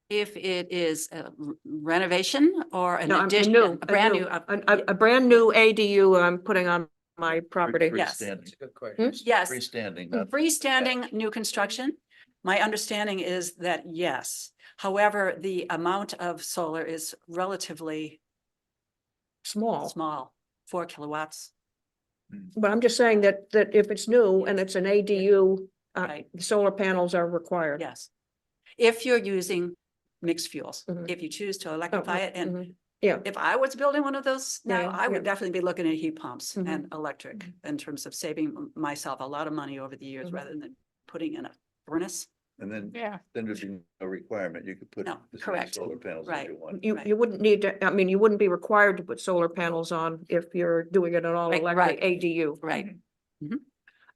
If it is a renovation or an No, I'm addition, new, a brand new. a brand new ADU I'm putting on my property. Yes. Freestanding. Good question. Yes. Freestanding, not Freestanding new construction, my understanding is that yes. However, the amount of solar is relatively Small, small, 4 kilowatts. but I'm just saying that if it's new and it's an ADU, Right. solar panels are required. Yes. If you're using mixed fuels, Mhm. if you choose to Oh, electrify it, and mhm. Yeah, if I was building one of those now, Yeah, I would yeah. definitely be looking at heat pumps Mhm. and electric in terms of saving myself a lot of money over the years Mhm. rather than putting in a furnace. And then Yeah. there'd be no requirement. You could put No, as many correct. solar panels as Right. you want. you, Right. you wouldn't need to, I mean, you wouldn't be required to put solar panels on if you're doing it an all electric right. ADU. Right.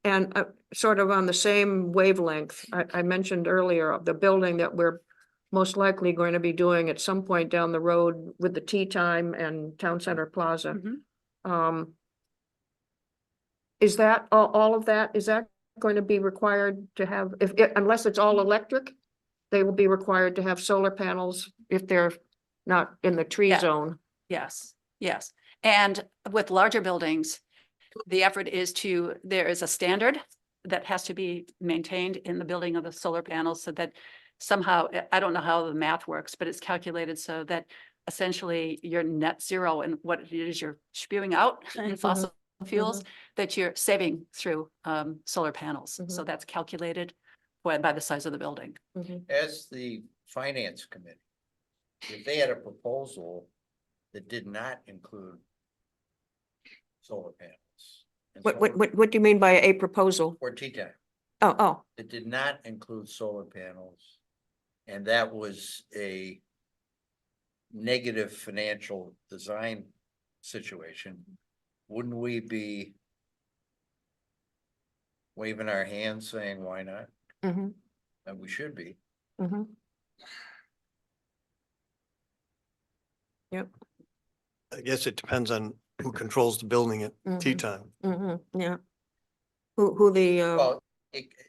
And sort of on the same wavelength, I mentioned earlier of the building that we're most likely going to be doing at some point down the road with the Tea Time and Town Center Plaza. Mhm. Um, is that, all of that, is that going to be required to have, unless it's all electric? They will be required to have solar panels if they're not in the tree Yeah. zone. Yes, yes. And with larger buildings, the effort is there is a standard that has to be maintained in the building of the solar panels so that somehow, I don't know how the math works, but it's calculated so that essentially you're net zero in what it is you're spewing out in fossil fuels that you're saving through solar panels. So that's calculated by the size of the building. As the finance committee, if they had a proposal that did not include solar panels. and What do you mean by a proposal? Or T-TAC, Oh, it did not include solar panels. And that was a negative financial design situation. Wouldn't we be waving our hands saying, why not? mhm, And we should be. mhm. I guess it depends on who controls the building at tea Mhm. time. Yeah. Who the, Well,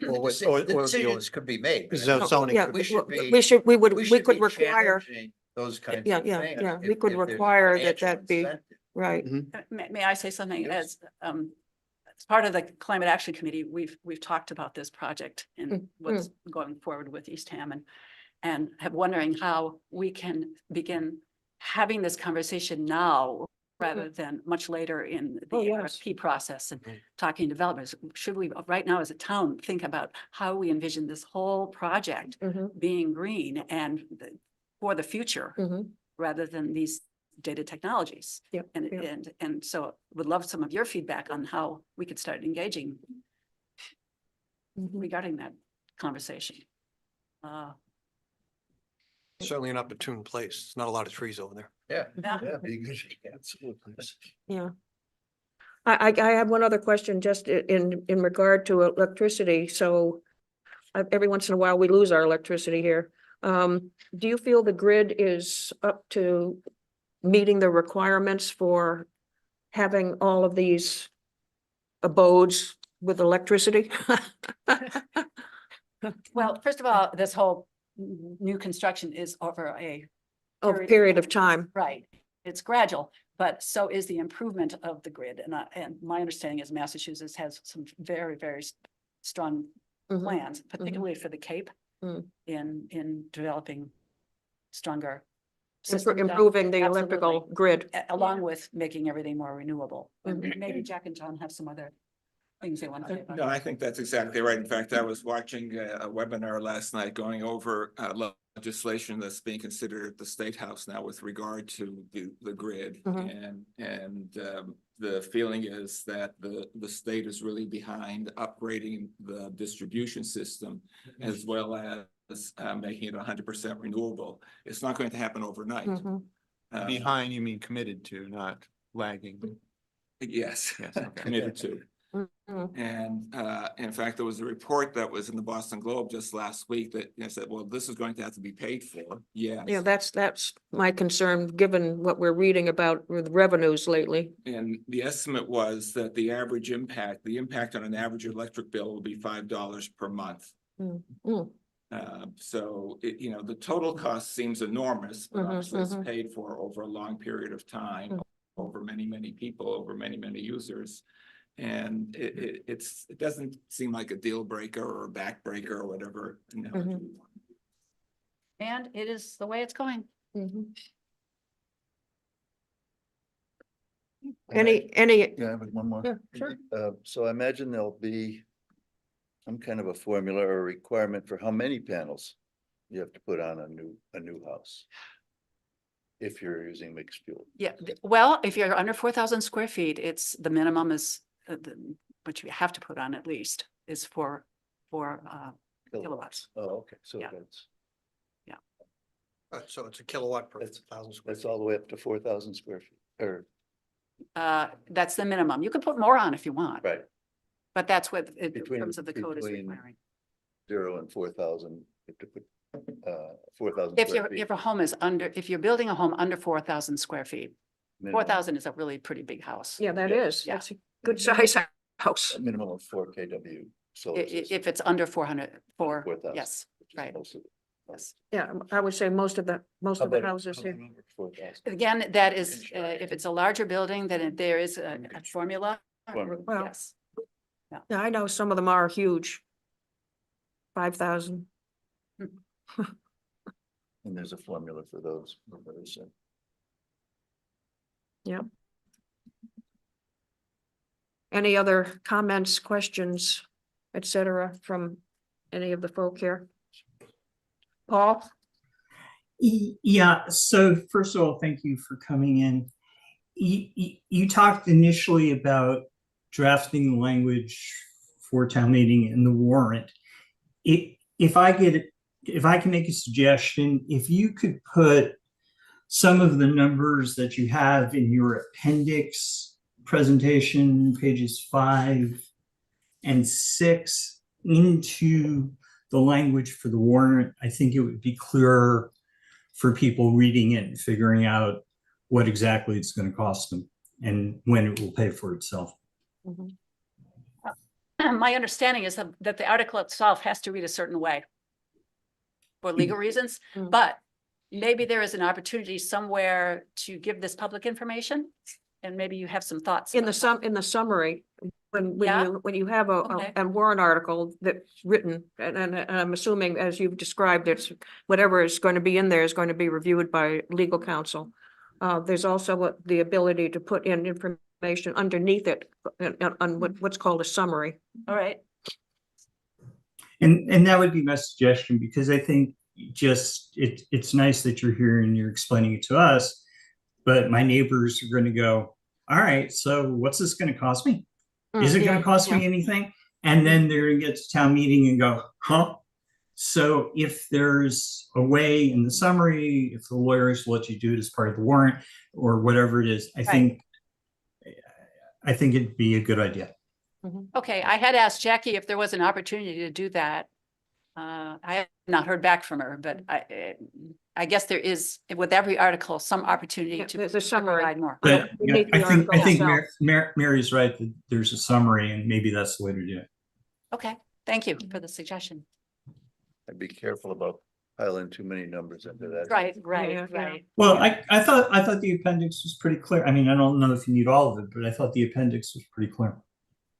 Or what- the or- or the decisions could be made. Is I that mean, zoning? yeah, we should be- we should could be require, challenging Those kinds Yeah, of yeah, things. yeah, we if- could if there's require that financial be- incentive. right, May I say something? Yes. As part of the Climate Action Committee, we've talked about this project and Mm, what's going forward with East Hammond. And have wondering how we can begin having this conversation now rather than much later in the Oh, yes. RFP process and Mhm. talking to developers. Should we, right now as a town, think about how we envision this whole project mhm, being green and for the future mhm. rather than these data technologies? Yep, And, yep. and so would love some of your feedback on how we could start engaging Mhm. regarding that conversation. Certainly an opportune place. There's not a lot of trees over there. Yeah. Yeah. Yeah, be good. Absolutely. Yeah. I have one other question just in regard to electricity. So every once in a while, we lose our electricity here. Do you feel the grid is up to meeting the requirements for having all of these abodes with electricity? Well, first of all, this whole new construction is over a Oh, period of time. right. It's gradual, but so is the improvement of the grid. And my understanding is Massachusetts has some very, very strong Mhm. plans, particularly for the Cape Mm. in developing stronger Impro- systems. Improving the Absolutely. electrical grid. Along with making everything more renewable. And Mhm. maybe Jack and John have some other things they want to say about No, it. I think that's exactly right. In fact, I was watching a webinar last night going over legislation that's being considered at the State House now with regard to the grid. Mhm. And the feeling is that the state is really behind upgrading the distribution system as well as making it 100% renewable. It's not going to happen overnight. Mhm. Behind, you mean committed to, not lagging. Yes, Yes, okay. committed to. Mhm. And in fact, there was a report that was in the Boston Globe just last week that said, well, this is going to have to be paid for. Yes. Yeah, that's my concern, given what we're reading about with revenues lately. And the estimate was that the impact on an average electric bill will be $5 per month. Mm. So the total cost seems enormous, but Mhm, obviously it's mhm. paid for over a long period of time, Mm. over many, many people, over many, many users. And it doesn't seem like a deal breaker or a backbreaker or whatever. Mhm. And it is the way it's going. Mhm. And I- Any, Yeah, I have one more. yeah, sure. So I imagine there'll be some kind of a formula or requirement for how many panels you have to put on a new house. If you're using mixed fuel. Yeah, well, if you're under 4,000 square feet, it's the minimum is, which you have to put on at least, is for kilowatts. Oh, okay, so Yeah. So it's a kilowatt per That's- 1,000 square that's feet. all the way up to 4,000 square feet, or, That's the minimum. You can put more on if you want, right, but that's what, in Between- terms of the code is between- requiring. 0 and 4,000, you have to put 4,000 If square feet. if a home is under, if you're building a home under 4,000 square feet, minimum. 4,000 is a really pretty big house. Yeah, that Yeah. is. Yeah. That's a good size house. A minimum of 4 kW solar system. If it's under 4,000. yes, right, Most of it. yes. Yeah, I would say most of the How about it? houses How here. about 4,000? Again, that is, if it's a larger building, then there is a formula. Formula. Well, Yes, Yeah, I know some of them are huge. 5,000. And there's a formula for those. So Any other comments, questions, et cetera, from any of the folk here? Paul? Yeah, so first of all, thank you for coming in. You talked initially about drafting the language for town meeting in the warrant. If I can make a suggestion, if you could put some of the numbers that you have in your appendix presentation, pages 5 and 6, into the language for the warrant, I think it would be clearer for people reading it and figuring out what exactly it's going to cost them and when it will pay for itself. my understanding is that the article itself has to read a certain way for legal reasons, Mm. but maybe there is an opportunity somewhere to give this public information, and maybe you have some thoughts. In about the summary, Yeah? when you have Okay. a warrant article that's written, and I'm assuming, as you've described, it's whatever is going to be in there is going to be reviewed by legal counsel. There's also the ability to put in information underneath it on what's called a summary. All right, And that would be my suggestion, because I think just it's nice that you're here and you're explaining it to us, but my neighbors are going to go, all right, so what's this going to cost me? Is it going to cost me anything? And then they're going to get to town meeting and go, huh? So if there's a way in the summary, if the lawyers let you do it as part of the warrant or whatever it is, I think it'd be a good idea. okay, I had asked Jackie if there was an opportunity to do that. I have not heard back from her, but I guess there is, with every article, some opportunity Yeah, to there's a summary. provide more. But We yeah, need the I think article itself. Mary's right that there's a summary, and maybe that's the way to do it. Okay, thank you for the suggestion. I'd be careful about piling too many numbers into that. Right, Yeah, right, yeah. right. Well, I thought the appendix was pretty clear. I mean, I don't know if you need all of it, but I thought the appendix was pretty clear.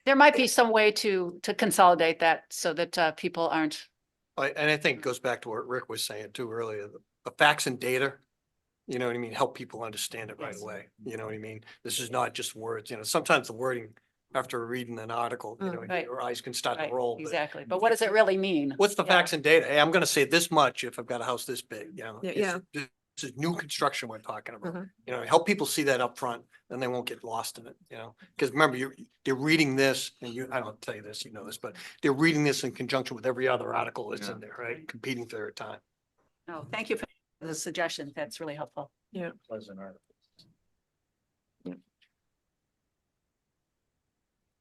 There might be some way to consolidate that so that people aren't. And I think it goes back to what Rick was saying too earlier, the facts and data, you know what I mean, help people understand it right Yes. away. You know what I mean? This is not just words, sometimes the wording after reading an article, Right. your eyes can start Right, to roll. but exactly. But what does it really mean? What's the Yeah. facts and data? Hey, I'm gonna say this much if I've got a house this big, Yeah. This is new construction we're talking about, Mhm. help people see that up front, then they won't get lost in it, Because remember, they're reading this and I don't tell you this, you know this, but they're reading this in conjunction with every other article that's in there, right? Competing for their time. No, thank you for the suggestion. That's really helpful. Pleasant article.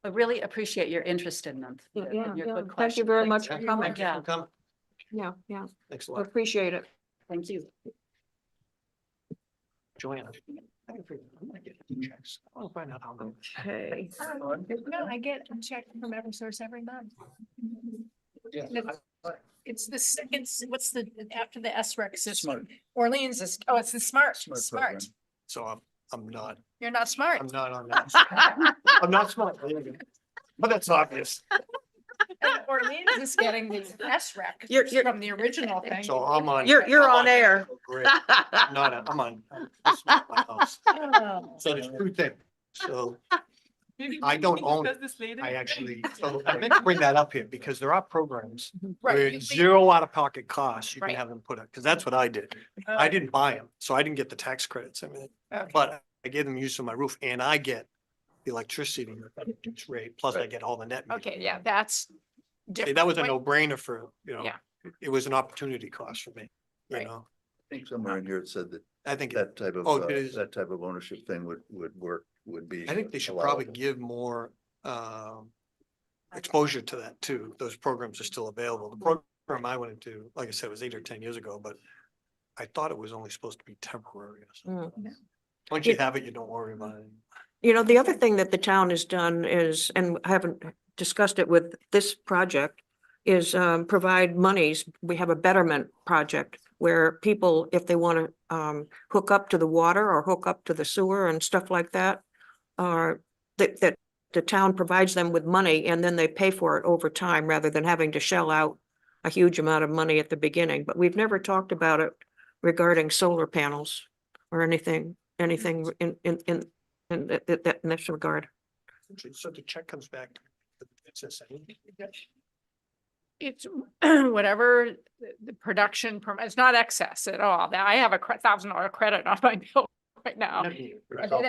I really appreciate your interest in them. Yeah, and yeah, your yeah. good Thank you questions. very Thanks. much for coming. Thank you for coming. Yeah. Thanks a I lot. appreciate it. Thank you. Joanna. I'm gonna get the checks. I want to find out how many. Okay. No, I get a check from Eversource every month. It's the second, what's the, after the SREC system? Orleans is, it's the smart, Smart smart. program. So I'm not, You're not smart. I'm not on that. I'm not smart. There you go. But that's obvious. And Orleans is getting the You're- SREC from the original thing. So I'm on. You're on air. Great. I'm on. This is my house. Oh. So there's two things. So I don't own it. I actually, so I meant to bring that up here because there are programs where Right. it's zero out of pocket costs, you can Right. have them put up, because that's what I did. I didn't buy them, so I didn't get the tax credits, everything, Okay. but I gave them use for my roof and I get the electricity rate, plus I get all the net. metering. Okay, yeah, that's See, different. that was a Wait, no brainer for, Yeah. it was an opportunity cost for me, Right. I think somewhere in here it said that I think, that type of, Oh, it is. that type of ownership thing would work, would be. I think they should probably allowable. give more, exposure to that too. Those programs are still available. The program I went into, like I said, was 8 or 10 years ago, but I thought it was only supposed to be temporary. or something. Once you have it, you don't worry about it. You know, the other thing that the town has done is, and I haven't discussed it with this project, is provide monies. We have a betterment project where people, if they want to hook up to the water or hook up to the sewer and stuff like that, that the town provides them with money and then they pay for it over time rather than having to shell out a huge amount of money at the beginning. But we've never talked about it regarding solar panels or anything in this regard. So the check comes back. It says, It's whatever the production from, it's not excess at all. Now I have a $1,000 credit on my bill right now.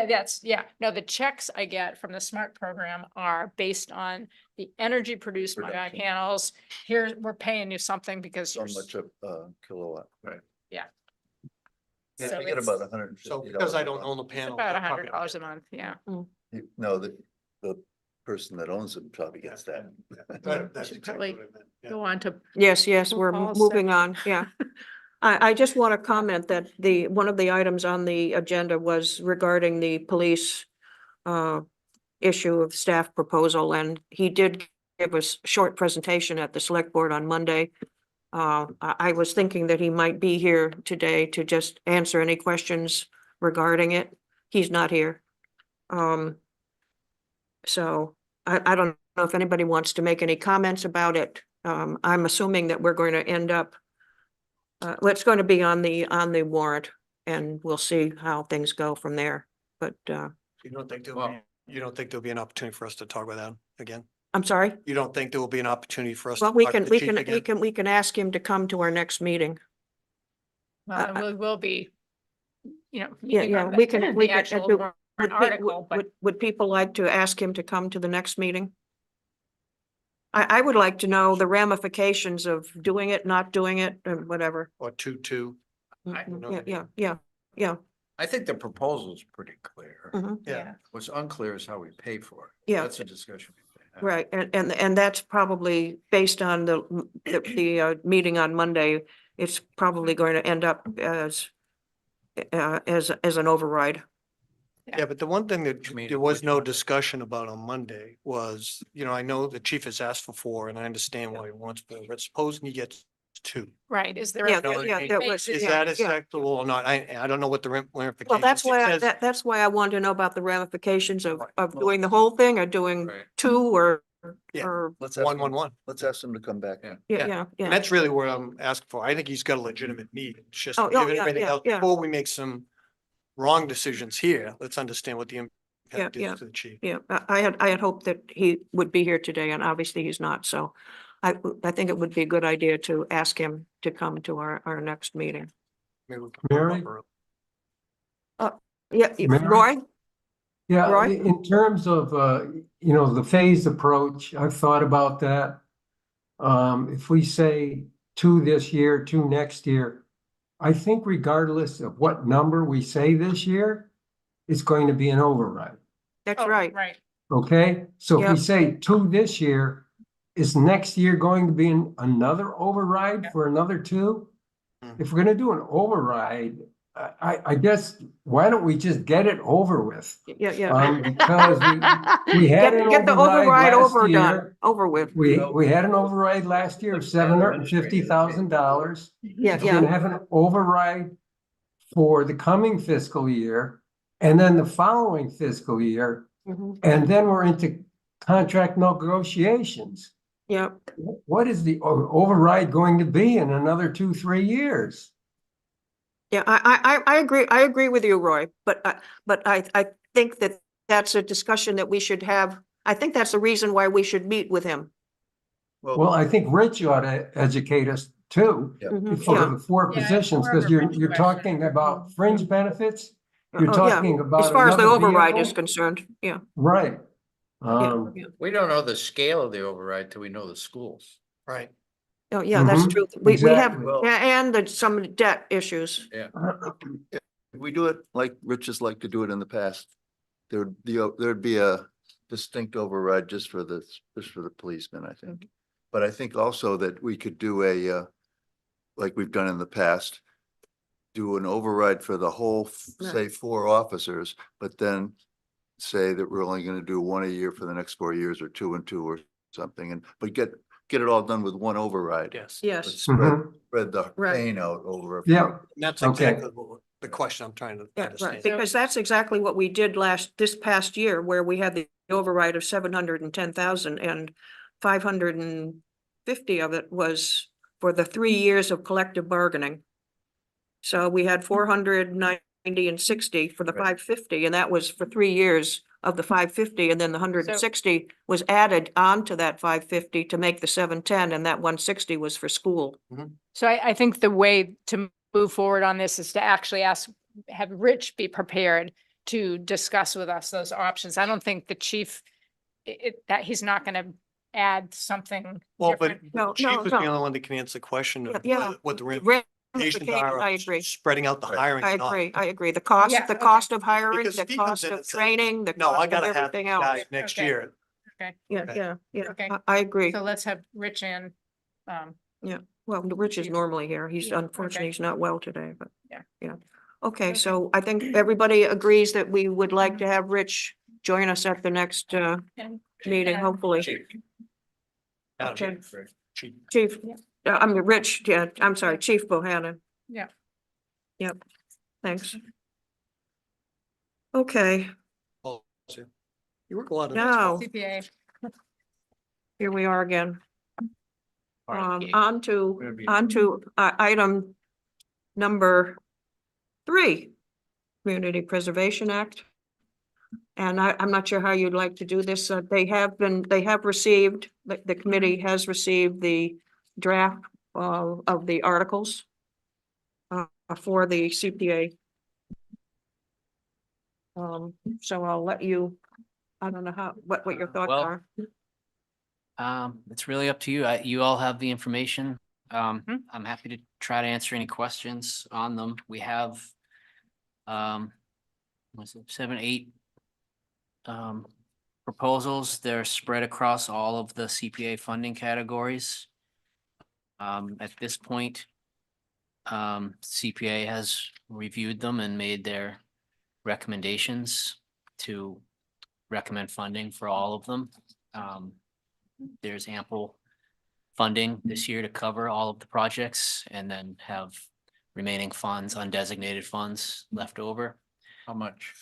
That's, yeah, no, the checks I get from the SMART program are based on the energy produced by my Production. panels. Here, we're paying you something because So you're, much a kilowatt, right? yeah. Yeah, So I get it's about $150. So because I don't a own the month. panel. about I probably $100 a don't. month, yeah. No, the person that owns them probably gets that. That's Should exactly probably what I meant. Yeah. Go on to, Yes, Well, we're Paul moving said- on, yeah. I just want to comment that one of the items on the agenda was regarding the police issue of staff proposal, and he did give us a short presentation at the select board on Monday. I was thinking that he might be here today to just answer any questions regarding it. He's not here. So I don't know if anybody wants to make any comments about it. I'm assuming that we're going to end up, it's going to be on the warrant, and we'll see how things go from there. But, You don't think you don't think there'll be an opportunity for us to talk with them again? I'm sorry. You don't think there will be an opportunity for us? Well, to we talk to can, the we chief can, again? we can ask him to come to our next meeting. well, it will be, you know. Yeah, meeting yeah, on we the- can, we The can. actual warrant Would pe- article, but would people like to ask him to come to the next meeting? I would like to know the ramifications of doing it, not doing it, and whatever. Or two? I don't know. Yeah. I think the proposal is pretty clear. Mhm. Yeah. What's unclear is how we pay for it. Yeah. That's a discussion. we can have. Right, and that's probably based on the meeting on Monday. It's probably going to end up as an override. Yeah, but the one thing that Which means- there was which no one? discussion about on Monday was, I know the chief has asked for 4 and I understand why he wants 4, but supposing he gets 2. right, is there? Yeah, a- know what I yeah, mean? that was, Is yeah, that yeah. acceptable or not? I don't know what the ramifications. Well, that's It why, says- that's why I wanted to know about the ramifications of Right. of doing the whole thing or doing Right. 2 or, Yeah. or, Let's ask him, 111. let's ask him to come back. Yeah. yeah, Yeah. yeah, And yeah. that's really what I'm asking for. I think he's got a legitimate need. It's just Oh, given yeah, everything yeah, else, yeah. before we make some wrong decisions here, let's understand what the impact yeah. is to the chief. Yeah, I had hoped that he would be here today, and obviously he's not, so I think it would be a good idea to ask him to come to our next meeting. Maybe we can Mary? bump her up. Yeah, Mary? Roy? Yeah, Roy? in terms of, the phased approach, I've thought about that. If we say 2 this year, 2 next year, I think regardless of what number we say this year, it's going to be an override, That's Oh, right. Right, okay? So if we Yep. say 2 this year, is next year going to be another override for another 2? Mhm. If we're gonna do an override, I guess, why don't we just get it over with? Yeah, yeah. Because we had an Get the override override last overdone, year. over with. We had an override last year of $750,000. Yeah, We're gonna yeah. have an override for the coming fiscal year and then the following fiscal year, Mhm. and then we're into contract negotiations. Yeah, What is the override going to be in another 2-3 years? yeah, I agree with you, Roy, but I think that that's a discussion that we should have. I think that's the reason why we should meet with him. Well, I think Rich ought to educate us too. Mhm, For yeah. the 4 Yeah, positions, more of because a Rich you're question. talking about fringe benefits. You're Oh, yeah. talking about As far as the another override is vehicle. concerned, yeah. Right. Yeah, yeah. We don't know the scale of the override till we know the schools. Right. Oh, yeah, that's Mhm, true. We have, exactly. and some debt issues. If we do it like Rich has liked to do it in the past, there'd be a distinct override just for the policemen, I think. But I think also that we could do like we've done in the past, do an override for the whole, say, 4 officers, but then say that we're only gonna do one a year for the next 4 years, or 2 and 2 or something, and, but get it all done with one override. Yes. But Yes, spread the Right. pain out over. Yeah. And that's Okay. exactly the question I'm trying to yeah, right, understand. because that's exactly what we did this past year, where we had the override of 710,000 and 550 of it was for the 3 years of collective bargaining. So we had 490 and 60 for the Right. 550, and that was for 3 years of the 550, and then the 160 was added onto that 550 to make the 710, and that 160 was for school. So I think the way to move forward on this is to actually have Rich be prepared to discuss with us those options. I don't think the chief, that he's not gonna add something Well, but different. No, Chief no, is the no. only one that can answer the question of Yeah, what the Ramifications, ramifications are I of agree. spreading out the Right. hiring. I and not. agree, I agree. The Yeah, okay. cost of hiring, Because the if he comes cost in of and says, training, the No, I cost of gotta have everything these else. guys next Okay. year. Yeah, Okay. yeah, Okay. I agree. So let's have Rich and, Well, Rich is normally here. He's Yeah, unfortunately, okay. he's not well today, but. Yeah. Yeah. Okay, Okay. so I think everybody agrees that we would like to have Rich join us at the next and meeting, and- hopefully. Adam, Okay. Chief. Chief, Yeah. I'm Rich, yeah, I'm sorry, Chief Bohannon. Yeah. Yep, thanks. Okay, Policy. You work a lot of. now, CPA. here we are again. RFP. On to item number 3, Community Preservation Act. And I'm not sure how you'd like to do this. They have received, the committee has received the draft of the articles for the CPA. So I'll let you, I don't know what your thoughts Well, are. It's really up to you. You all have the information. Hmm. I'm happy to try to answer any questions on them. We have, what's it, 7, 8 proposals. They're spread across all of the CPA funding categories. At this point, CPA has reviewed them and made their recommendations to recommend funding for all of them. There's ample funding this year to cover all of the projects and then have remaining funds, undesignated funds left over. How much?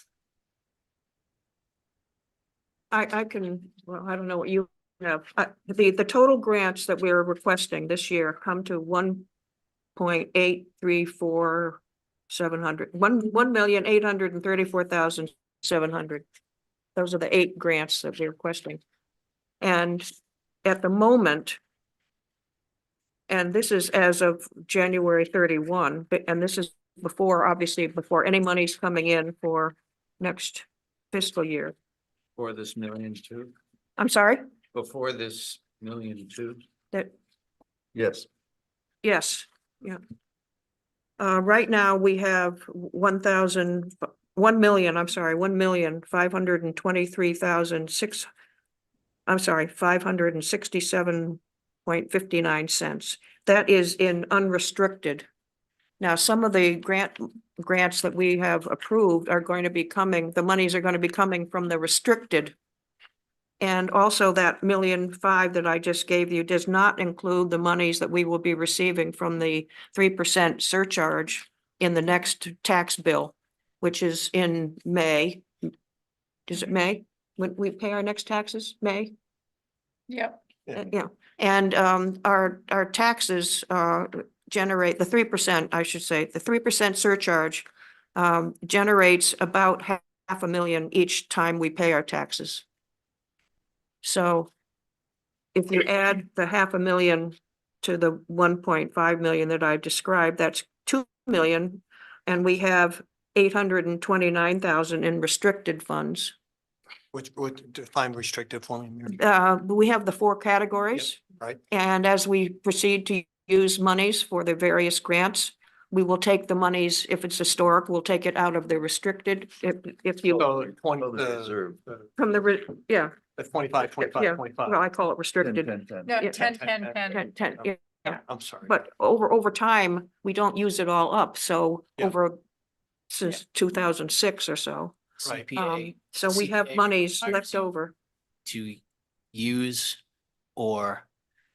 I can, well, I don't know what you have. The total grants that we're requesting this year come to 1,834,700. Those are the 8 grants that we're requesting. And at the moment, and this is as of January 31, and this is obviously before any money's coming in for next fiscal year. For this 1,000,002? I'm sorry, Before this 1,000,002? that, Yes, yes, yeah. Right now, we have 567.59 cents. That is in unrestricted. Now, some of the grants that we have approved are going to be coming, the monies are going to be coming from the restricted. And also that 1,000,005 that I just gave you does not include the monies that we will be receiving from the 3% surcharge in the next tax bill, which is in May. Is it May? When we pay our next taxes? May? Yep. Yeah, and our taxes generate the 3%, I should say, the 3% surcharge generates about $500,000 each time we pay our taxes. So if you add the $500,000 to the 1.5 million that I described, that's 2 million, and we have 829,000 in restricted funds. Which would define restrictive for me. Mary. We have the 4 categories. right. And as we proceed to use monies for the various grants, we will take the monies, if it's historic, we'll take it out of the restricted, if you, So 20, Oh, the reserve. from the, yeah, the 25, 25, yeah, 25. well, I call it 10, restricted. 10, 10. No, Yeah. 10, 10, 10. 10, yeah. I'm sorry. But over time, we don't use it all up, so Yeah. over since 2006 or so. Right. CPA So we have CPA monies requires left you over. to use or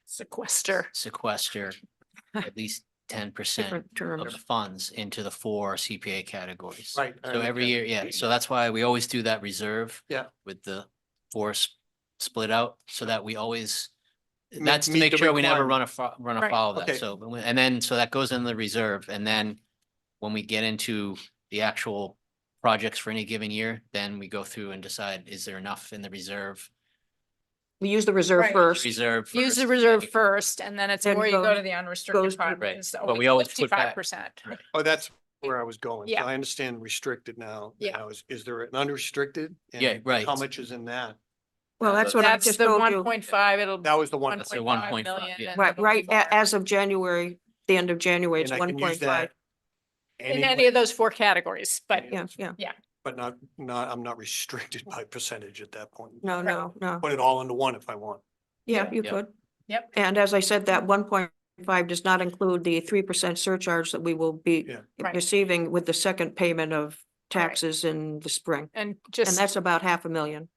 Sequester. sequester at least 10% Different of terms. the funds into the 4 CPA categories. Right, I So every understand. year, yeah, so that's why we always do that reserve. Yeah. With the 4 split out, so that we always, Meet- that's to meet make the sure we never requirement. run Right. afoul of Okay. that. So, and then, so that goes in the reserve, and then when we get into the actual projects for any given year, then we go through and decide, is there enough in the reserve? We use the reserve Right. first. Reserve. Use the first, reserve first, and then it's Then where you go goes- to the unrestricted goes to- fund. Right. It's But we always put back- 55%. Right. Oh, that's where I was going. So Yeah. I understand restricted now. Yeah. Now, is there an unrestricted? Yeah, And right. How much is in that? Well, that's what I That's just the told one you. point five, it'll. That was the one. That's the 1.5 1.5, million, yeah. and Right, it'll be right, more. as of January, the end of January, it's And I one can use point five. that. In any anyway, of those 4 categories, but Yeah, But not, I'm not restricted by percentage at that point. no. Put it all into one if I want. Yeah, you Yep. could. Yep. And as I said, that 1.5 does not include the 3% surcharge that we will be Yeah. Right. receiving with the second payment of Right. taxes in the spring. and And just. that's about 500,000.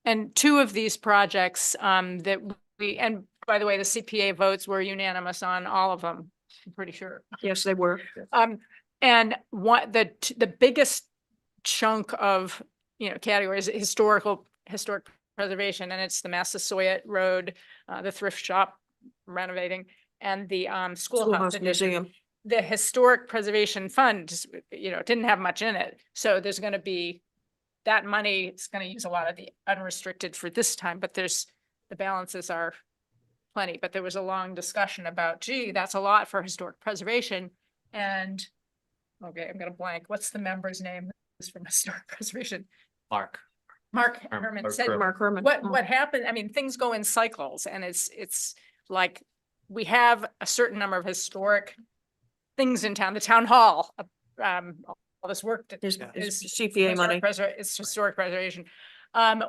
And 2 of these projects that we, and by the way, the CPA votes were unanimous on all of them, I'm pretty sure. Yes, they were. And what the biggest chunk of, categories, historic preservation, and it's the Massasoit Road, the thrift shop renovating, and the schoolhouse Schoolhouse addition. Museum. The Historic Preservation Fund, didn't have much in it, so there's gonna be, that money is gonna use a lot of the unrestricted for this time, but the balances are plenty, but there was a long discussion about, gee, that's a lot for historic preservation, and, okay, I'm gonna blank, what's the member's name who's from Historic Preservation? Mark. Mark Herman. Herman Mark said, Herman. Mark Herman. what happened, I mean, things go in cycles, and it's like, we have a certain number of historic things in town, the town hall, all this work that Is Yeah. is CPA money. It's historic preservation.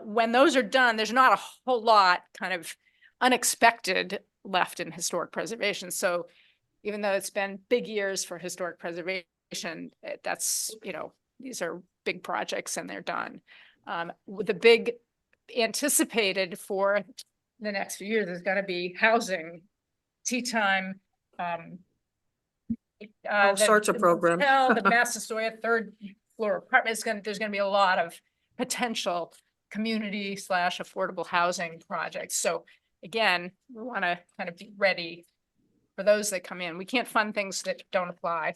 When those are done, there's not a whole lot kind of unexpected left in historic preservation. So even though it's been big years for historic preservation, that's, these are big projects and they're done. With the big anticipated for the next few years, there's gonna be housing, tea time, All sorts of programs. The Massasoit third floor apartment there's gonna be a lot of potential community / affordable housing projects. So again, we wanna kind of be ready for those that come in. We can't fund things that don't apply.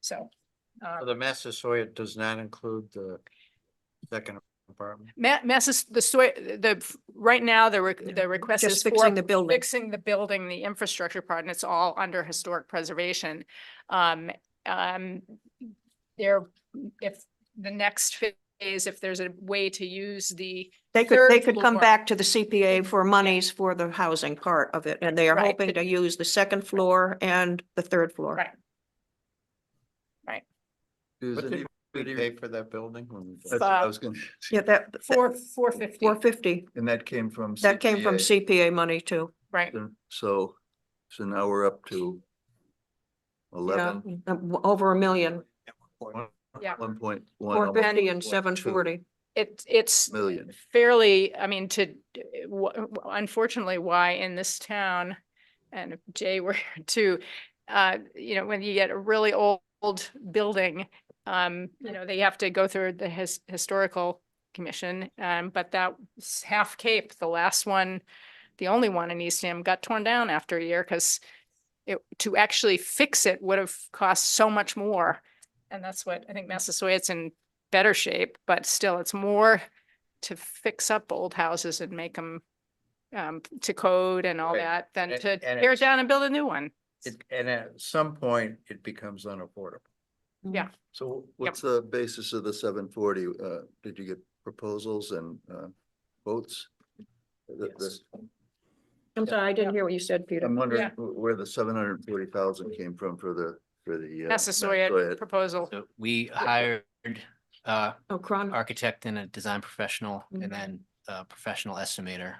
So. The Massasoit does not include the second apartment. Right now, the request is Just for fixing the building. fixing the building, the infrastructure part, and it's all under historic preservation. If the next phase, if there's a way to use the They third could come floor. back to the CPA for monies for the housing part of it, and they are Right, hoping but- to use the second floor and the third floor. Right. Does What did we anybody- pay for that building? when we bought That's it? what I was gonna, Yeah, that, 450, 450, and that came from. that came from CPA. CPA money too. right? So now we're up to Yeah, 11, over 1 million, Yeah. 1.1. 450 and 740. It's Million. fairly, I mean, unfortunately, why in this town, and if Jay were here too, when you get a really old building, they have to go through the historical commission, but that Half Cape, the last one, the only one in Eastham, got torn down after a year because to actually fix it would have cost so much more. And that's what I think Massasoit's in better shape, but still it's more to fix up old houses and make them to code and all Right. that than And- to and tear it it's- down and build a new one. And at some point, it becomes unaffordable. Yeah. So what's the basis of the 740? Did you get proposals and votes? Yes. I'm sorry, I didn't hear what you said, Peter. I'm wondering Yeah. where the 740,000 came from for the Massasoit proposal. So we hired Oh, Cron, architect and a design professional, Mhm. and then a professional estimator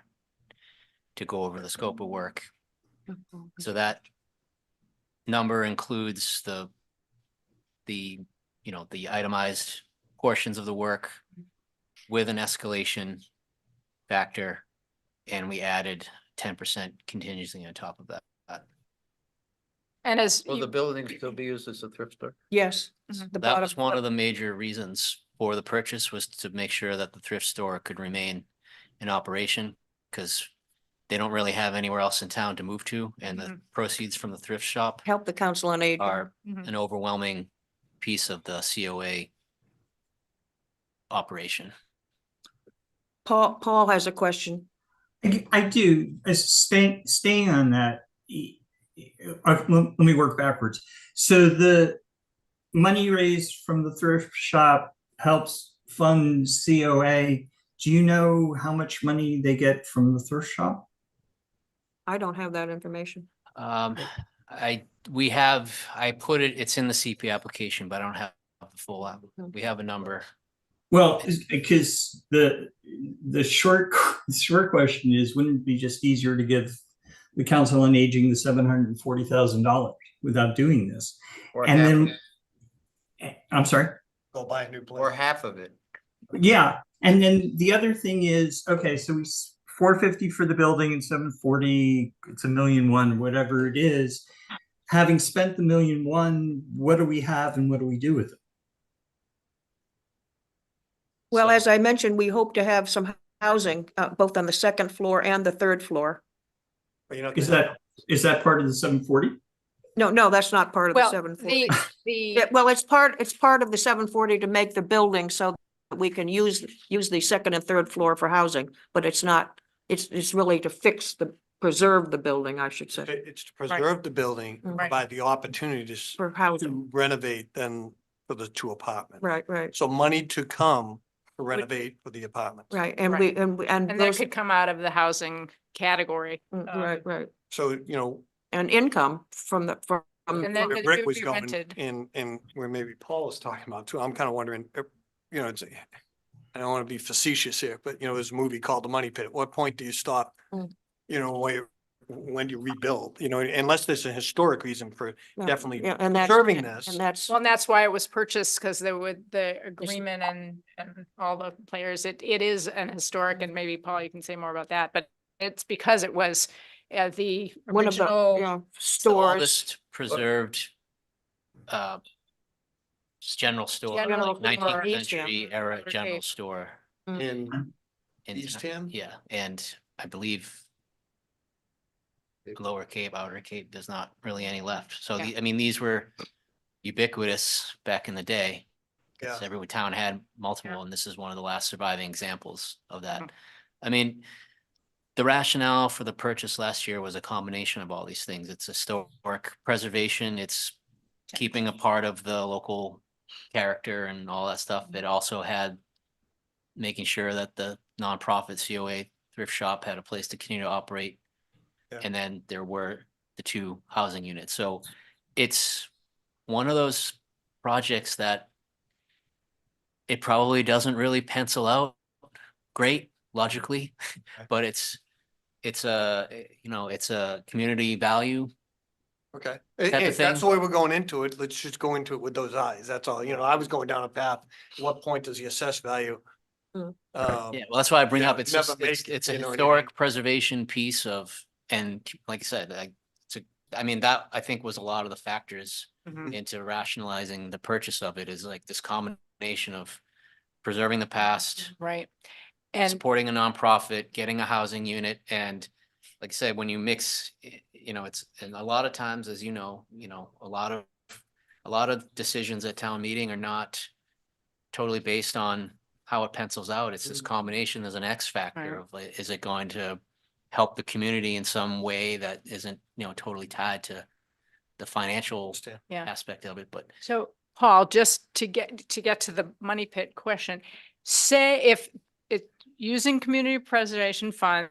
to go over the scope of work. So that number includes the itemized portions of the work with an escalation factor, and we added 10% contingency on top of that. And as Will you- the building still be used as a thrift store? Yes. Mhm. The That bottom was one floor. of the major reasons for the purchase, was to make sure that the thrift store could remain in operation, because they don't really have anywhere else in town to move to, and the proceeds from the thrift shop Help the Council on Aging. are Mhm. an overwhelming piece of the COA operation. Paul has a question. I do, staying on that. Let me work backwards. So the money raised from the thrift shop helps fund COA. Do you know how much money they get from the thrift shop? I don't have that information. I put it, it's in the CP application, but I don't have the full, we have a number. Well, because the short question is, wouldn't it be just easier to give the Council on Aging the $740,000 without doing this? Or And half of then, it, I'm sorry? Go buy a new or place. half of it. Yeah, and then the other thing is, okay, so 450 for the building and 740, it's $1.1 million, whatever it is. Having spent the $1.1 million, what do we have and what do we do with it? Well, So- as I mentioned, we hope to have some housing, both on the second floor and the third floor. But you know, Is that part of the 740? No, that's not part of the well, 740. the, Well, it's part of the 740 to make the building so that we can use the second and third floor for housing, but it's not, it's really to preserve the building, I should say, it's to preserve the building, and Right. provide the opportunity to for housing. to renovate then for the two apartments. Right, So money to come to renovate for the apartments. right. And Right. and and that those, could come out of the housing category. right. So, you know, And income from the, from. And then where it Rick would was be going rented. and where maybe Paul was talking about too, I'm kind of wondering, you know, I don't want to be facetious here, but you know, there's a movie called The Money Pit. At what point do you stop? Mm. You know, when you rebuild, you know, unless there's a historic reason for definitely Yeah, and that's, preserving and this. that's, Well, and that's why it was purchased, because there would, the agreement and all the players, it is an historic, and maybe Paul, you can say more about that, but it's because it was the one of the, original. yeah, The stores. oldest preserved general store, General store. 19th East century era Okay. general store. In in East town. Ham? Yeah, and I believe Lower Cape, Outer Cape, there's not really any left. So Yeah. I mean, these were ubiquitous back in the day. 'Cause Yeah. every town had multiple, and this is one of the last surviving examples of that. Mhm. I mean, the rationale for the purchase last year was a combination of all these things. It's historic preservation, it's keeping a part of the local character and all that stuff. It also had making sure that the nonprofit COA thrift shop had a place to continue to operate. Yeah. And then there were the two housing units. So it's one of those projects that it probably doesn't really pencil out great logically, but it's a community value. Okay, of if that's the thing. way we're going into it, let's just go into it with those eyes. That's all. You know, I was going down a path. At what point does the assessed value? Mm. Yeah, well, that's why I bring up, never- it's just, never make it, it's a you know what I historic mean? preservation piece of, and like I said, I mean, that I think was a lot of the factors Mhm. into rationalizing the purchase of it, is like this combination of preserving the past, Right. And supporting a nonprofit, getting a housing unit, and like I said, when you mix, you know, it's, and a lot of times, as you know, a lot of decisions at town meeting are not totally based on how it pencils out. It's this combination, there's an X factor Right. of like, is it going to help the community in some way that isn't, totally tied to the financial Understand. Yeah. aspect of it, but so, Paul, just to get to the money pit question, say if it, using community preservation funds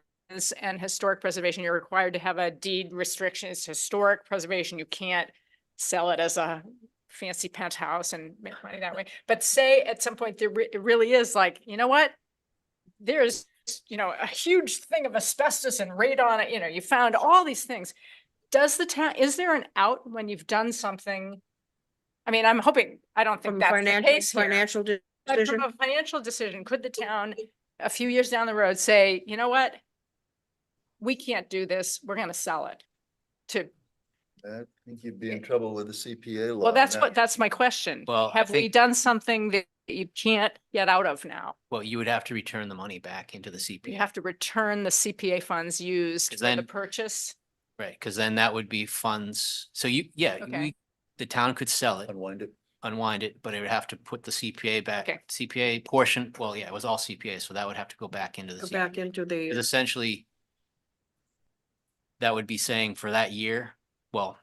and historic preservation, you're required to have a deed restriction. It's historic preservation. You can't sell it as a fancy penthouse and make money that way. But say at some point it really is like, you know what? There's, a huge thing of asbestos and radon, you found all these things. Does the town, is there an out when you've done something? I mean, I'm hoping, I don't think From that's the case here. financial But decision? from a financial decision, could the town, a few years down the road, say, you know what? We can't do this, we're gonna sell it to, I think you'd be in trouble with the CPA law. well, that's on what, that. that's my question. Well, I Have we think- done something that you can't get out of now? Well, you would have to return the money back into the You CPA, have to return the CPA funds used 'Cause for the then- purchase? right? Because then that would be funds. So you, yeah, Okay. the town could sell it, Unwind it. unwind it, but it would have to put the CPA back, Okay. CPA portion, well, yeah, it was all CPA, so that would have to go back into the Go CPA. back into Because the, essentially, that would be saying for that year, well,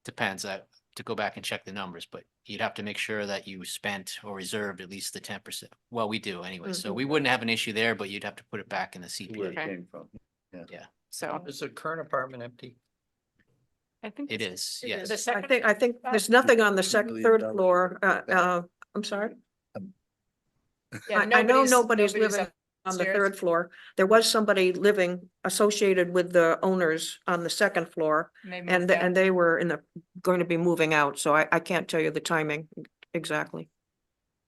depends, to go back and check the numbers, but you'd have to make sure that you spent or reserved at least the 10%. Well, we do anyway, so Mhm. we wouldn't have an issue there, but you'd have to put it back in the Where CPA. it Okay. came from. So Is the current apartment empty? I think. It it's- is, it yes. The I second, think there's nothing on the $2 second, million third dollars. floor. I'm sorry. yeah, I know nobody's living up- on the upstairs. third floor. There was somebody living associated with the owners on the second floor. they And, moved out. and they were going to be moving out, so I can't tell you the timing exactly.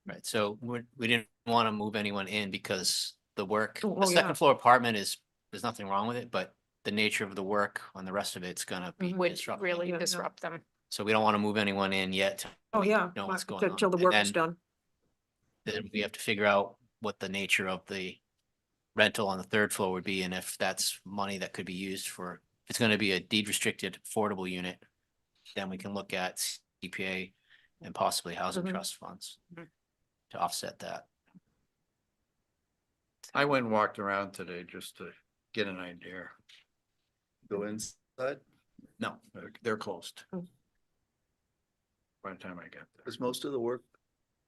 Right, so we didn't want to move anyone in because the work, Oh, the yeah. second floor apartment there's nothing wrong with it, but the nature of the work on the rest of it's gonna be Would disruptive. really Yeah, yeah. disrupt them. So we don't want to move anyone in yet. Oh, yeah. Know what's going Till the on. work And is done. Then we have to figure out what the nature of the rental on the third floor would be, and if that's money that could be used for, if it's gonna be a deed restricted affordable unit, then we can look at CPA and possibly housing Mhm. trust funds Mhm. to offset that. I went and walked around today just to get an idea. Go inside. No, they're closed. Oh. By the time I got there. Is most of the work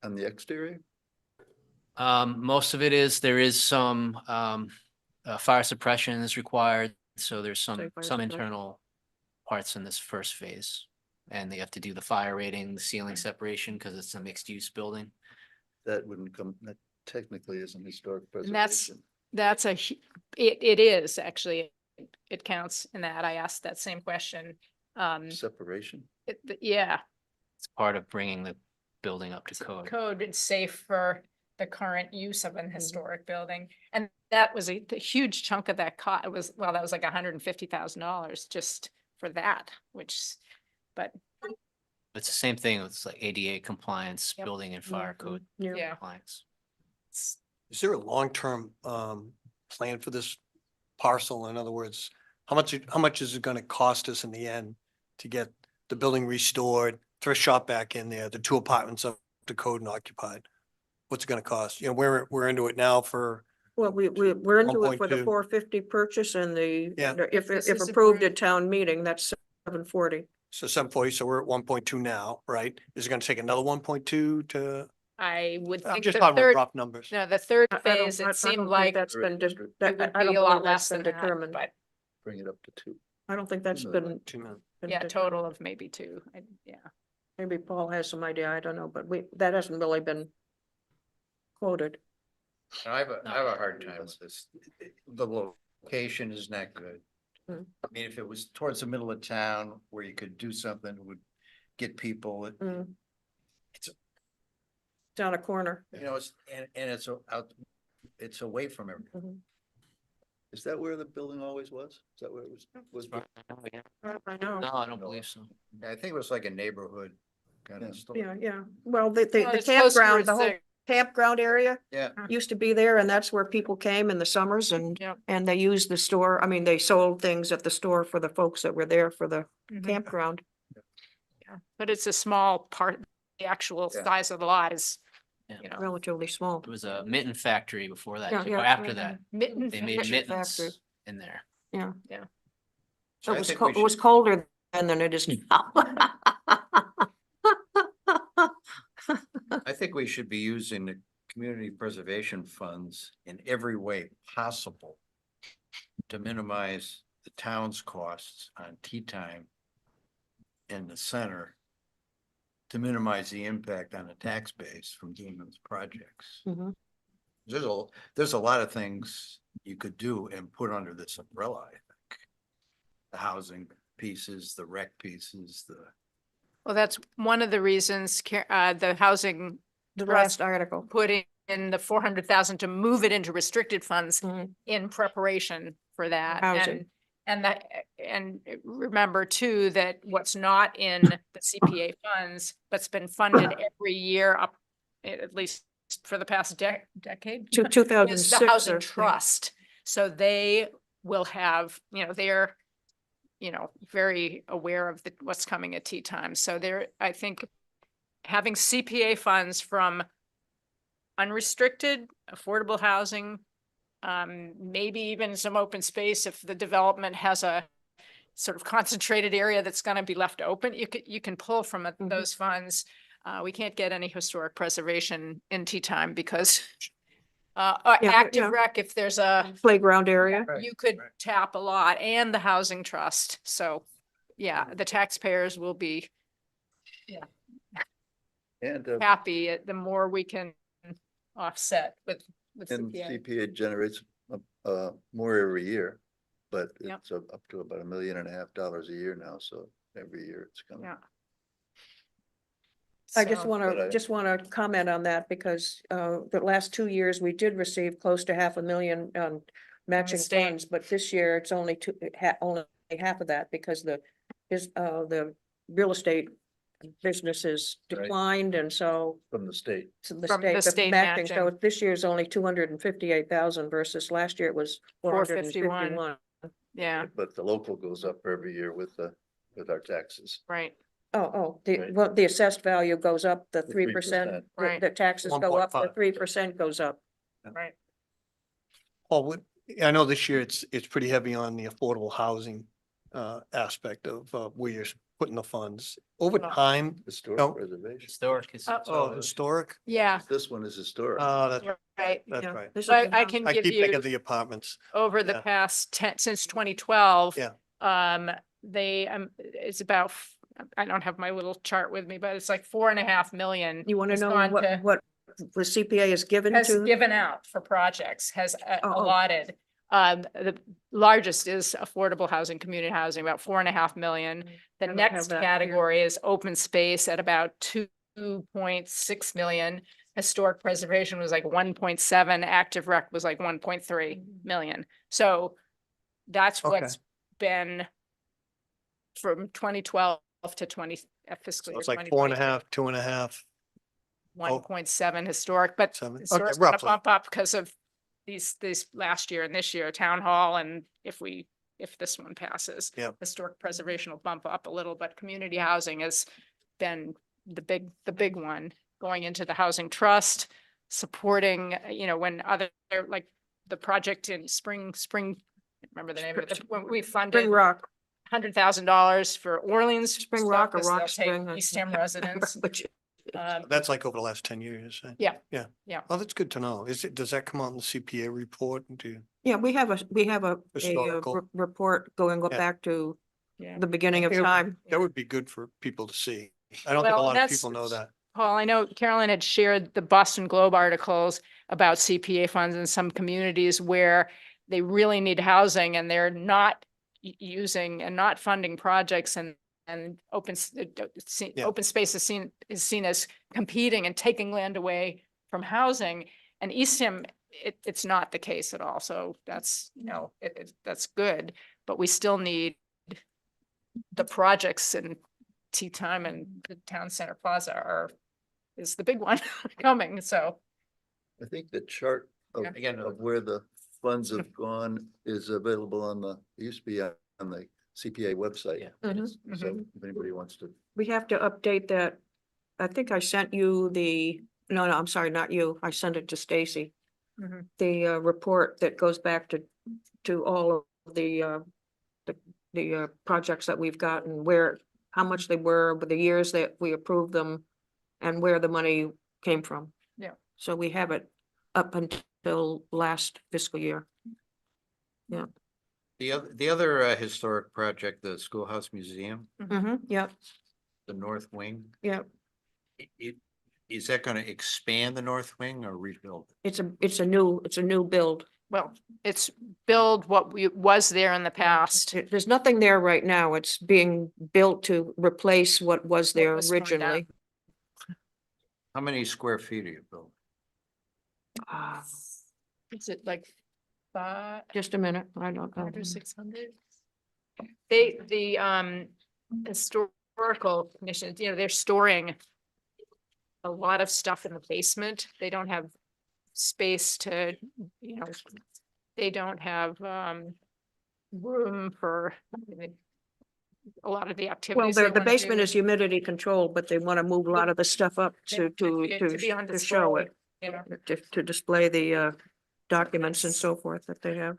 on the exterior? Most of it is, there is some, fire suppression is required, so there's Say some fire suppression. internal parts in this first phase. And they have to do the fire rating, the ceiling separation, because it's a mixed use building. That wouldn't come, that technically isn't historic And that's- preservation. That's it is actually, it counts in that. I asked that same question. Separation. Yeah, It's part of bringing the building up to code. code and safe for the current use of an historic building. And that was a huge chunk of that cost. It was, well, that was like $150,000 just for that, which, but It's the same thing, it's like ADA compliance, Yep. building and fire code yeah. compliance. it's- Is there a long-term plan for this parcel? In other words, how much is it gonna cost us in the end to get the building restored, thrift shop back in there, the 2 apartments up to code and occupied? What's it gonna cost? You know, we're into it now for, Well, we're into it for the 1.2. 450 purchase and Yeah. if This if is approved approved. at town meeting, that's 740. so 740, so we're at 1.2 now, right? Is it gonna take another 1.2 to, I would I'm think just the talking about third, rough numbers. no, the third I don't- phase, I it don't seemed think like that's been it would be I don't a lot believe that's less been than that, determined. but Bring it up to 2. I don't think that's No, been. 2 million. been yeah, determined. total of maybe 2. Yeah. Maybe Paul has some idea, I don't know, but that hasn't really been quoted. I have No. a hard time with this. The location is not good. Mm. I mean, if it was towards the middle of town where you could do something that would get people, Mm. It's- Down a corner. you know, and it's out, it's away from everything. Is that where the building always was? Is that where it was? I know. No, I don't believe so. I think it was like a neighborhood kind Yeah. of store. Yeah. Well, the Well, the it's close campground, the towards whole campground area Yeah, used to be there and that's where people came in the summers Yep. and they used the store. I mean, they sold things at the store for the folks that were there for the Mhm. campground. Yeah, but it's a small part, the actual Yeah. size of the lies, Yeah. you know. Relatively small. It was a mitten factory before that, Yeah, too, yeah, or after yeah, that, Mitten. they made Mitten mittens factory. in there. Yeah. Yeah. So I It was, think we it was should- colder then than it is now. I think we should be using the community preservation funds in every way possible to minimize the town's costs on tea time in the center, to minimize the impact on the tax base from doing those projects. Mhm. There's a lot of things you could do and put under this umbrella, I think. The housing pieces, the rec pieces, Well, that's one of the reasons the housing The Trust last article. put in the 400,000 to move it into restricted funds Mhm. in preparation for that. Housing. And remember too, that what's not in the CPA funds, but's been funded every year up, at least for the past decade. To Is 2006. the housing or- trust. So they will have, they're, very aware of what's coming at tea time. So I think having CPA funds from unrestricted, affordable housing, maybe even some open space if the development has a sort of concentrated area that's going to be left open, you can pull from those funds. We can't get any historic preservation in tea time because active yeah. rec, if there's a, Playground area. you could tap a lot, and the housing trust. So yeah, the taxpayers will be And, happy the more we can offset with and CPA. CPA generates, more every year. But Yep. it's up to about $1.5 million a year now, so every year it's coming. Yeah. I just So- want But I- to, comment on that because, the last 2 years, we did receive close to $500,000 on matching state. funds, but this year it's only only half of that because the real estate businesses Right. declined and so From the state. to the From the state, state matching, so matching. this year is only 258,000 versus last year it was 451. 451. Yeah, But the local goes up every year with our taxes. right. Right. Well, the assessed value goes up, the The 3%, 3%. Right. the taxes go up, the 1.5. 3% goes up. Right. I know this year it's pretty heavy on the affordable housing aspect of where you're putting the funds. Over Well- time, Historic No. preservation. Historic is. historic, Yeah, This one is historic. that's right. that's Yeah, right. this So is- I can I give keep thinking you of the apartments. over the yeah. past since 2012. Yeah. They, it's about, I don't have my little chart with me, but it's like 4.5 million. You want to has know gone what, to- what the CPA is given Has to? given out for projects, has Oh, oh. allotted. The largest is affordable housing, community housing, about 4.5 million. The I don't have next that here. category is open space at about 2.6 million. Historic preservation was like 1.7, active rec was like 1.3 million. So that's Okay. what's been from 2012 to fiscal So year it's like 2022. 4.5, 2.5, 1.7 historic, but 7. historic's Okay, gonna roughly. bump up because of these last year and this year, town hall, and if this one passes. Yep. Historic preservation will bump up a little, but community housing has been the big one, going into the housing trust, supporting, when other, like the project in spring, remember the name of it, when we funded Spring Rock, $100,000 for Orleans. Spring stuff, Rock or 'cause they'll Rock take Spring. Eastham residents. But That's like over the last 10 years. Yeah. Yeah. Yeah. Oh, that's good to know. Does that come out in the CPA report? yeah, we have a Historical. report going Yeah. back to Yeah. the beginning of Yeah. time. That would be good for people to see. I don't think a Well, lot of that's- people know that. Paul, I know Carolyn had shared the Boston Globe articles about CPA funds in some communities where they really need housing and they're not using and not funding projects, and open space is seen as competing and taking land away from housing. And Eastham, it's not the case at all. So that's, that's good, but we still need the projects, and Tea Time and the Town Center Plaza is the big one coming, so. I think the chart of, Yeah. Again, of where the funds have gone is available on it used to be on the CPA website. Yeah. Mhm. So if anybody wants to, We have to update that. I think I sent you no, I'm sorry, not you. I sent it to Stacy. Mhm. The report that goes back to all of the projects that we've gotten, how much they were, but the years that we approved them and where the money came from. Yeah. So we have it up until last fiscal year. The other historic project, the Schoolhouse Museum, Yep, the North Wing, yep. is that gonna expand the North Wing or rebuild? It's a new build. Well, it's build what was there in the past. There's nothing there right now. It's being built to replace what was there was torn down. originally. How many square feet are you building? Ah, Is it like 500 just a minute, I don't know. or 600? The historical commissions, they're storing a lot of stuff in the basement. They don't have space to, they don't have room for a lot of the Well, activities. the they wanna basement do. is humidity controlled, but they want to move a lot of the stuff up They- to be on to show display, it, you know. to display the documents and so forth that they have.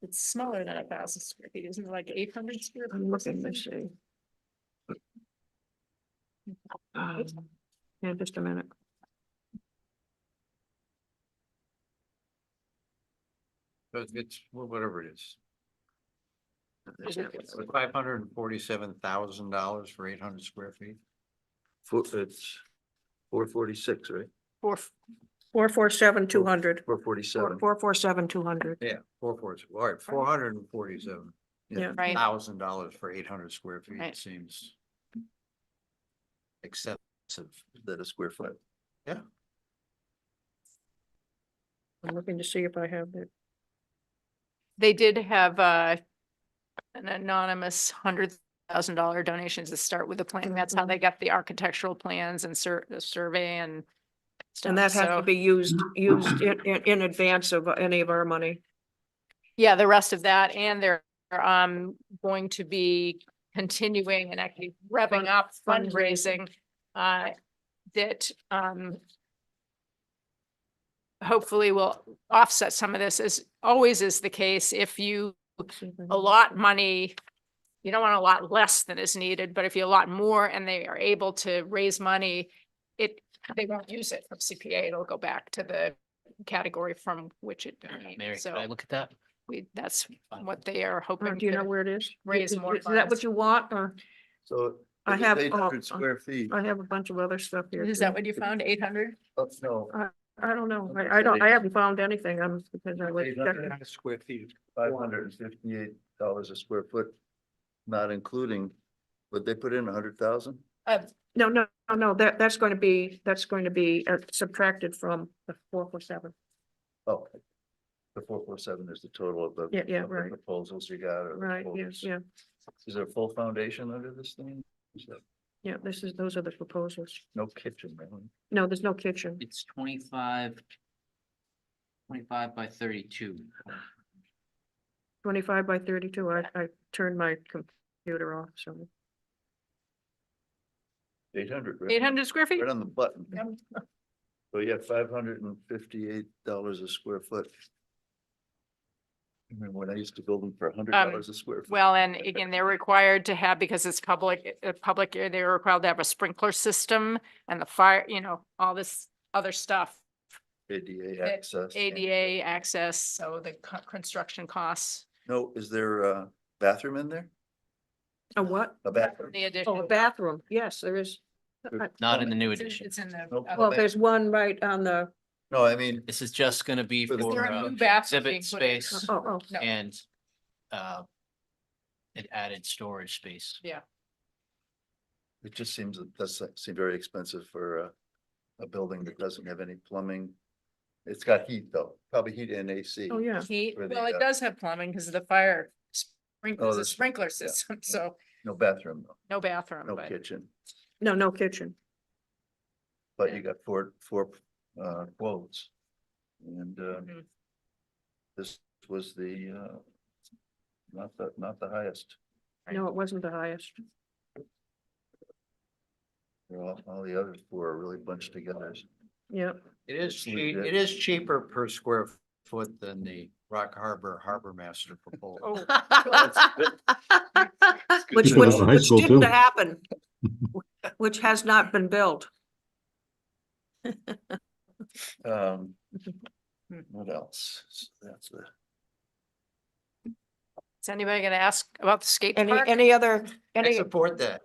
It's smaller than 1,000 square feet, isn't it like 800 square? feet I'm or looking to something? see. Yeah, just a minute. But it's whatever it is. Is it- $547,000 for 800 square feet. It's 446, right? 447,200. 447. 447,200. Yeah, all right, $447,000 Yeah. Right. for 800 square feet Right. seems excessive. Is that a square foot? I'm looking to see if I have it. They did have an anonymous $100,000 donations to start with the plan. That's how they got the architectural plans and the survey and stuff. And that has So, to be used in advance of any of our money. yeah, the rest of that, and they're going to be continuing and actually revving up fundraising that hopefully will offset some of this, as always is the case. If you allot money, you don't want a lot less than is needed, but if you allot more and they are able to raise money, they won't use it from CPA. It'll go back to the category from which it came. Mary, So could I look at that? that's what they are hoping Do you know to where it is? raise more Is that what funds. you want, or So. I if it's have, 800 square feet. I have a bunch of other stuff here. Is too. that what you found, 800? Oh, no, I don't know. Okay, I don't, so I haven't found anything. Because I was checking. 800 square feet. $558 a square foot, not including, would they put in 100,000? No, that's going to be subtracted from the 447. Oh, the 447 is the total of the. Yeah, of the right. Proposals you got. or the Right, quotes. yeah. Is there a full foundation under this thing? Is there Yeah, those are the proposals. no kitchen, right? No, there's no kitchen. It's 25 by 32. 25 by 32. I turned my computer off, so. 800, right? 800 square feet? Right on the button. Yep. So yeah, $558 a square foot. I remember when I used to build them for $100 a square foot. Well, and again, they're required to have, because it's public, they're required to have a sprinkler system and the fire, all this other stuff. ADA access. ADA access, so the construction costs. No, is there a bathroom in there? A what? A bathroom? The Oh, addition. a bathroom. Yes, there is. Not in the new It's in- edition. It's in the. Nope. Well, there's one right on the, No, I mean, This is just gonna be For the- Is there for a new bathroom being exhibit put in? space oh, No. and an added storage space. Yeah, it just seems, it does seem very expensive for a building that doesn't have any plumbing. It's got heat though, probably heat and AC. oh, yeah. heat, For the, well, it does have plumbing because of the fire sprinklers, Oh, a the- sprinkler system, so No bathroom, though, no bathroom, no but kitchen, No kitchen. but you got four quotes. And Mhm. this was the not the highest. No, it wasn't the highest. All the other four are really bunched together. Yeah. It is Actually, cheap, that- it is cheaper per square foot than the Rock Harbor Master proposal. Which Cheaper than the high school, didn't too. happen. Which has not been built. What else? So that's the. is anybody gonna ask about the skate park? Any other, I any, support that.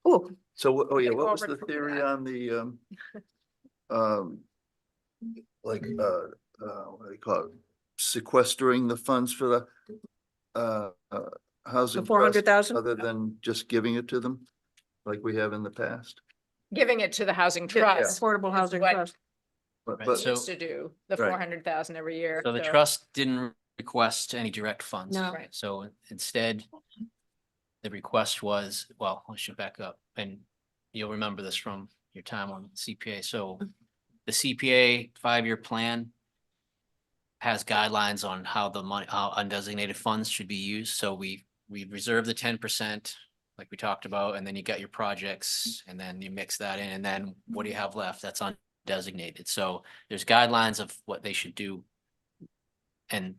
oh, So, oh yeah, Take what was over the from theory that. on the, like, what do they call it? Sequestering the funds for the housing. the trust 400,000? Other than just giving it to them? like we have in the past? Giving it to the housing Yeah, trust. Affordable is Housing what Trust. But, Right, but, so- Used to do the Right. 400,000 every year. So the trust didn't request any direct funds. No. Right. So instead, the request was, well, I should back up, and you'll remember this from your time on CPA. So the CPA 5-year plan has guidelines on how the money, how undesignated funds should be used. So we reserve the 10%, like we talked about, and then you got your projects, and then you mix that in, and then what do you have left? That's undesignated. So there's guidelines of what they should do. And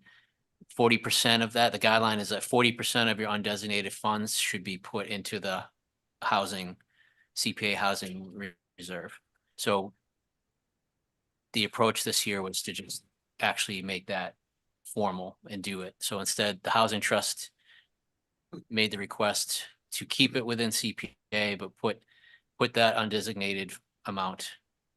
40% of that, the guideline is that 40% of your undesignated funds should be put into the housing, CPA housing reserve. So the approach this year was to just actually make that formal and do it. So instead, the housing trust made the request to keep it within CPA, but put that undesignated amount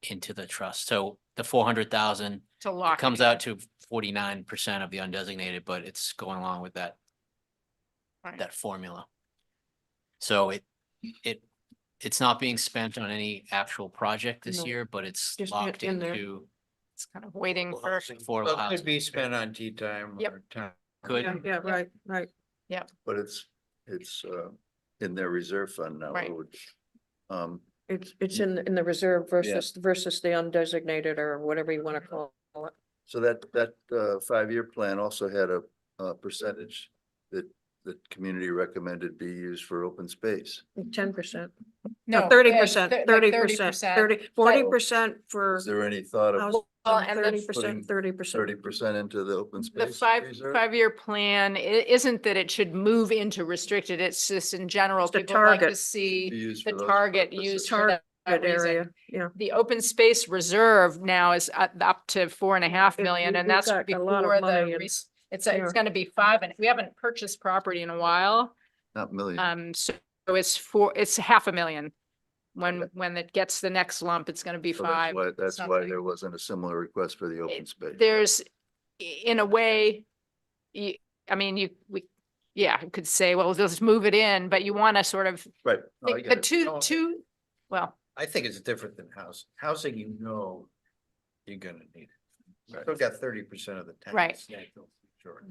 into the trust. So the 400,000 To lock. it comes in. out to 49% of the undesignated, but it's going along with that, Right. that formula. So it's not being spent on any actual project this No. year, but it's Just locked in there. into It's kind of waiting for. affordable Well, it could housing. be spent on tea time Yep. or time. Could, Yeah, right, right. but it's in their reserve fund now. Right. It would, It's in the reserve versus the undesignated or whatever you want to call it. So that 5-year plan also had a percentage that the community recommended be used for open space. 10%. No, 30%, like 30%, 40% for Is there any thought of housing, Well, and the- 30%, 30%. 30% into the open The space? five, reserve? 5-year plan, it isn't that it should move into restricted, it's just in general, It's the people like to target. Be see used the for those target purposes. used for that Target reason. area, yeah. The open space reserve now is up to 4.5 It- million, and we've that's got a lot of before money the, in it's here. gonna be 5, and we haven't purchased property in a while. Not million. So it's 500,000. When it gets the next lump, it's gonna be So 5. That's why something. there wasn't a similar request for the open space. There's, in a way, you could say, well, let's move it in, but you want to sort of Right. No, I think get the it. two, well, I think it's different than housing. Housing, you know, you're gonna need it. Right. Still got 30% of the tanks. Right. Sure.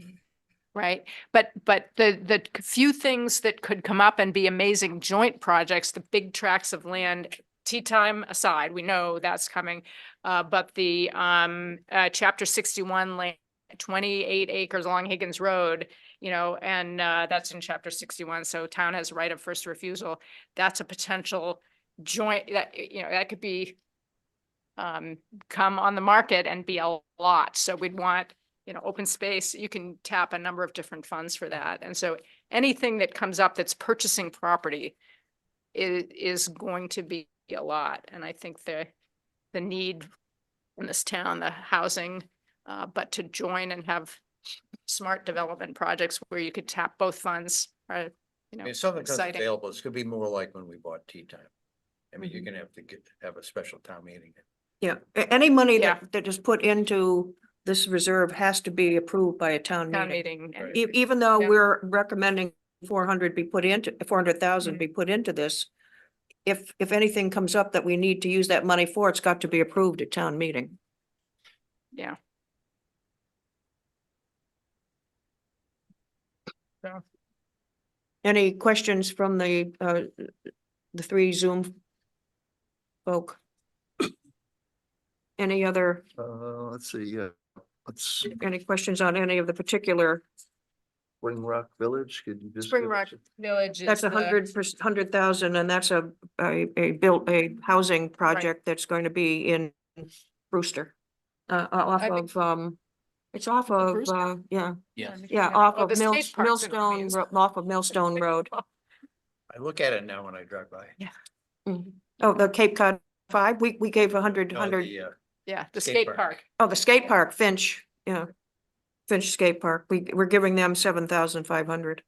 right. But the few things that could come up and be amazing joint projects, the big tracts of land, tea time aside, we know that's coming. But the chapter 61 land, 28 acres along Higgins Road, and that's in chapter 61. So town has right of first refusal. That's a potential joint that, that could be come on the market and be a lot. So we'd want, open space, you can tap a number of different funds for that. And so anything that comes up that's purchasing property is going to be a lot. And I think the need in this town, the housing, but to join and have smart development projects where you could tap both funds are, If something comes exciting. available, it's gonna be more like when we bought tea time. I mean, you're gonna have to have a special town meeting. Yeah, any money Yeah. that is put into this reserve has to be approved by a town Town meeting. meeting. and- Even though Yeah. we're recommending 400,000 be put into this, if anything comes up that we need to use that money for, it's got to be approved at town meeting. Yeah. So, Any questions from the 3 Zoom folk? Any other, Let's see, any questions on any of the particular? Spring Rock Village, could you just? Spring give Rock us Village is. That's the- 100,000, and that's a housing project that's going to be in Brewster. Off I think- of, it's off of, Brewster? yeah, yeah. off Oh, of the skate park's gonna be Millstone, in- off of Millstone Road. I look at it now when I drive by. Mhm. Oh, the Cape Cod 5, we gave 100, No, Yeah, the skate skate park. park. oh, the skate park, Finch, yeah. Finch Skate Park, we're giving them 7,500.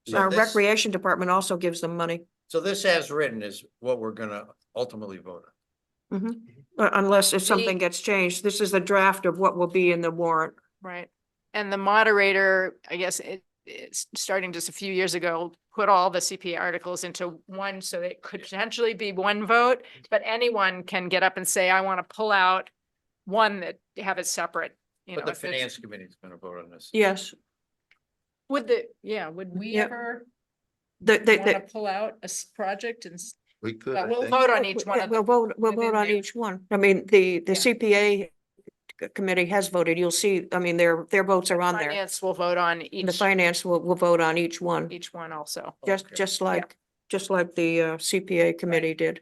So Our this- recreation department also gives them money. So this as written is what we're gonna ultimately vote on. Unless if something gets changed, this is the draft of what will be in the warrant. Right. And the moderator, I guess starting just a few years ago, put all the CPA articles into one, so it could potentially be one vote, but anyone can get up and say, I want to pull out one that have it separate, you know. But the if there's- finance committee is gonna vote on this. Yes, would we Yeah. ever the, want to pull out a project and, We could, but I we'll think. vote on each one of We'll them. vote, we'll within vote on there. each one. I mean, the Yeah. CPA committee has voted. You'll see, I mean, their votes are on there. Finance will vote on And the each, finance will vote on each one, each one also. just, just like the CPA committee did.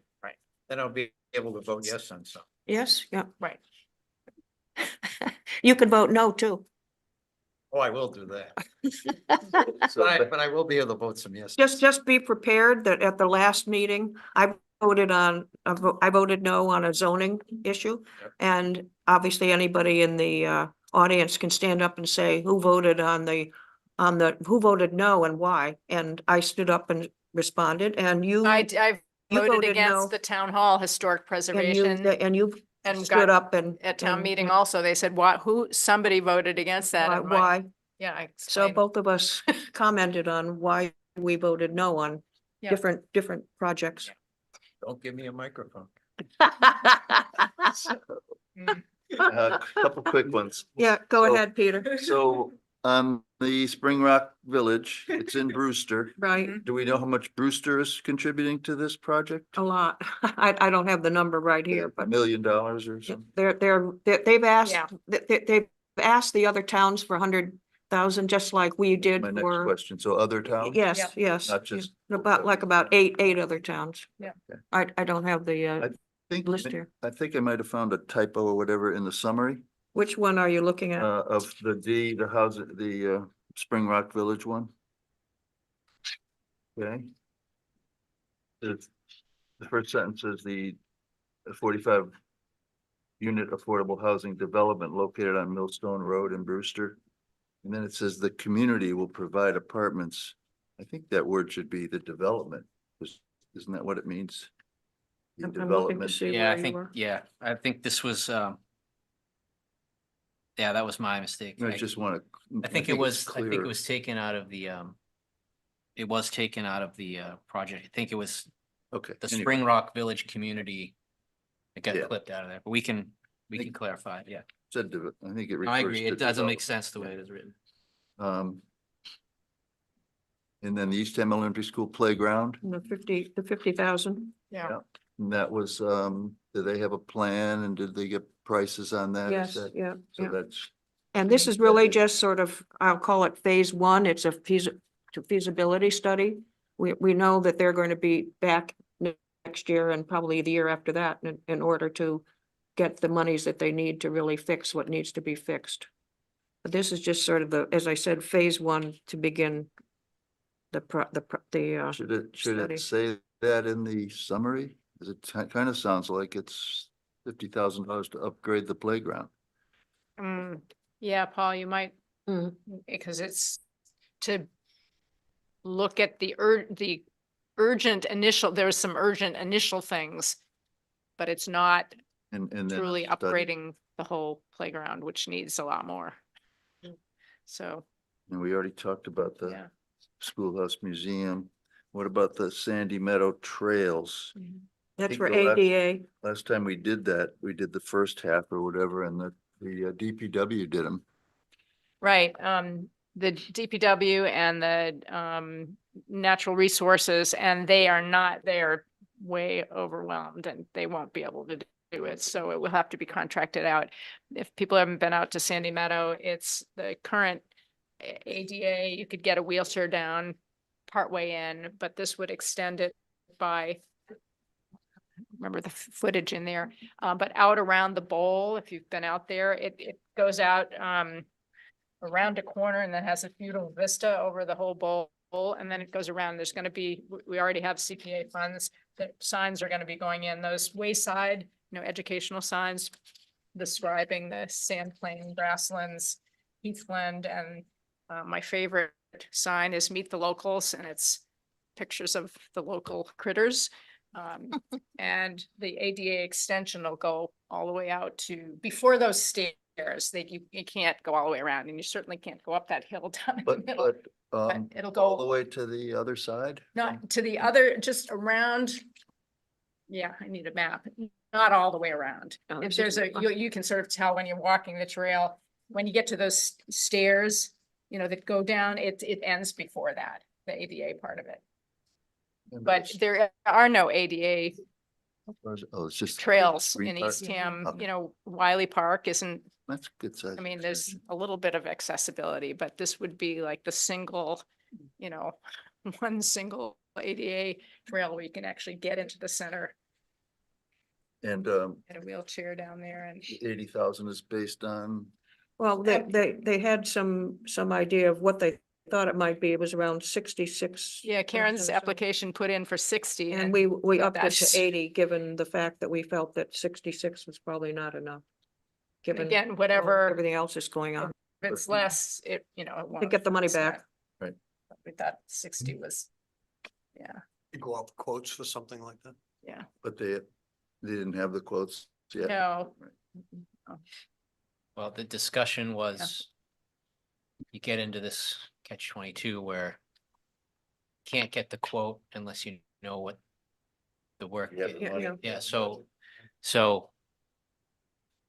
Then I'll be able to vote yes on some. Yes, yeah. Right. You could vote no too. Oh, I will do that. So, But I will be able to vote some yes. Just be prepared that at the last meeting, I voted no on a zoning issue. Yep. And obviously anybody in the audience can stand up and say who voted who voted no and why. And I stood up and responded and you, I you voted voted no. against the town hall historic preservation and you and stood got up and. at town and- meeting also. They said, what, somebody voted against that. Why, and my- why? Yeah, I So explained. both of us commented on why we voted no on Yeah. different projects. Don't give me a microphone. Mm. Couple quick ones. Yeah, go So- ahead, Peter. So on the Spring Rock Village, it's in Brewster. Right, Do we know how much Brewster is contributing to this project? a lot. I don't have the number right here, but $1 million or something? they've asked, Yeah. they've asked the other towns for 100,000, just like we did My next for. question. So other towns? Yes, Yep. yes. Not just- About eight other towns. Yeah. Okay. I don't have the list here. I think I might have found a typo or whatever in the summary Which one are you looking at? of the house, the Spring Rock Village one. Okay. The first sentence is the 45 unit affordable housing development located on Millstone Road in Brewster. And then it says the community will provide apartments. I think that word should be the development. Isn't that what it means? The I'm looking to development. see Yeah, where I you think, were. yeah, I think this was, yeah, that was my mistake. I just want to. I think it was taken out of the, it was taken out of the, project. I think it was Okay. the anyway. Spring Rock Village community. It got Yeah. clipped out of there, but we can clarify it, yeah. Said, I think it refers. I agree. to It doesn't make development. sense the way it is written. And then the East Ham Elementary School playground, The 50,000. Yeah. and that was, did they have a plan and did they get prices on that? Is Yes, that- yeah, So yeah. that's, And this is really just sort of, I'll call it phase one. It's a feasibility study. We know that they're going to be back next year and probably the year after that in order to get the monies that they need to really fix what needs to be fixed. But this is just sort of as I said, phase one to begin the should study. it say that in the summary? Cause it kind of sounds like it's $50,000 to upgrade the playground. Yeah, Paul, you might, Mm. because it's to look at the urgent initial, there's some urgent initial things, but it's not And then. truly study. upgrading the whole playground, which needs a lot more. So, And we already talked about the yeah. Schoolhouse Museum. What about the Sandy Meadow Trails? That's think for the last- ADA. Last time we did that, we did the first half or whatever, and the DPW did them. Right, the DPW and the natural resources, and they are way overwhelmed and they won't be able to do it. So it will have to be contracted out. If people haven't been out to Sandy Meadow, it's the current ADA, you could get a wheelchair down partway in, but this would extend it by, remember the footage in there, but out around the bowl, if you've been out there, it goes out around a corner and then has a beautiful vista over the whole bowl. And then it goes around. There's going to be, we already have CPA funds, that signs are going to be going in, those wayside, educational signs describing the sand plain, grasslands, heathland, and my favorite sign is Meet the Locals, and it's pictures of the local critters. And the ADA extension will go all the way out to, before those stairs You can't go all the way around, and you certainly can't go up that hill down in the But, middle. It'll go- all the way to the other side? Not to the other, just around. Yeah, I need a map, not all the way around. Oh, If this there's is- you can sort of tell when you're walking the trail, when you get to those stairs, that go down, it ends before that, the ADA part of it. And But there's- there are no ADA Oh, it's just. trails Green in Park? Eastham, Okay. Wiley Park isn't, That's good size. I mean, there's a little bit of accessibility, but this would be like the single, one single ADA trail where you can actually get into the center, And, get a wheelchair down there and. 80,000 is based on, Well, they had some idea of what they thought it might be. It was around 66. Yeah, Karen's application put in for 60 And we but upped it that's- to 80, given the fact that we felt that 66 was probably not enough. Given again, all- whatever, everything else is going on. if it's less, it won't. get the money it's not- back. Right. We thought 60 was, yeah, You go up quotes for something like that. yeah, but they didn't have the quotes yet. no. Well, the discussion was, you get into this catch-22 where you can't get the quote unless you know what the work You have the is. money. Yeah, so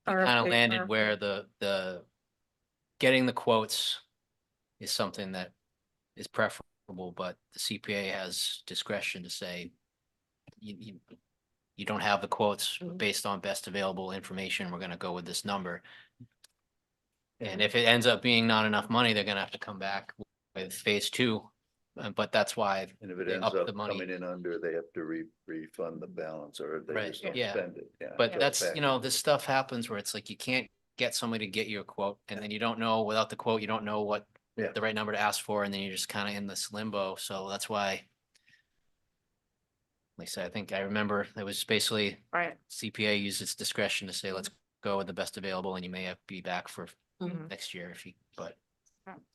kind of RFP, landed where the getting the quotes is something that is preferable, but the CPA has discretion to say you don't have the quotes Mhm. based on best available information. We're gonna go with this number. And if it ends up being not enough money, they're gonna have to come back with phase 2. But that's why And if it they ends upped up the money. coming in under, they have to refund the balance, or they Right, just don't yeah. spend it, yeah. But Go that's, back. this stuff happens where it's like you can't get somebody to get you a quote, and then you don't know, without the quote, you don't know what Yeah. the right number to ask for, and then you're just kind of in this limbo. So that's why, like I said, I think I remember it was basically Right. CPA used its discretion to say, let's go with the best available, and you may have to be back for Mhm. next year if you, but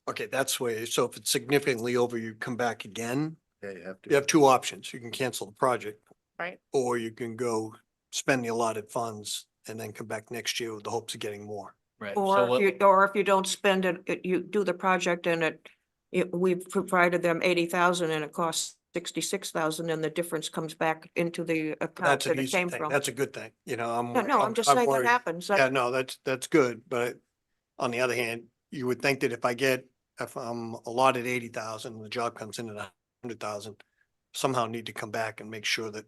Okay, that's way, so if it's significantly over, you come back again. Yeah, you have to. You have two options. You can cancel the project. Right. Or you can go spend the allotted funds and then come back next year with the hopes of getting more. right. So Or what, if you don't spend it, you do the project and we've provided them 80,000 and it costs 66,000, and the difference comes back into the account That's an that it easy came thing. from. That's a good thing, I'm. No, I'm just saying that worried. happens. Yeah, no, that's good, but on the other hand, you would think that if I'm allotted 80,000, and the job comes in at 100,000, somehow need to come back and make sure that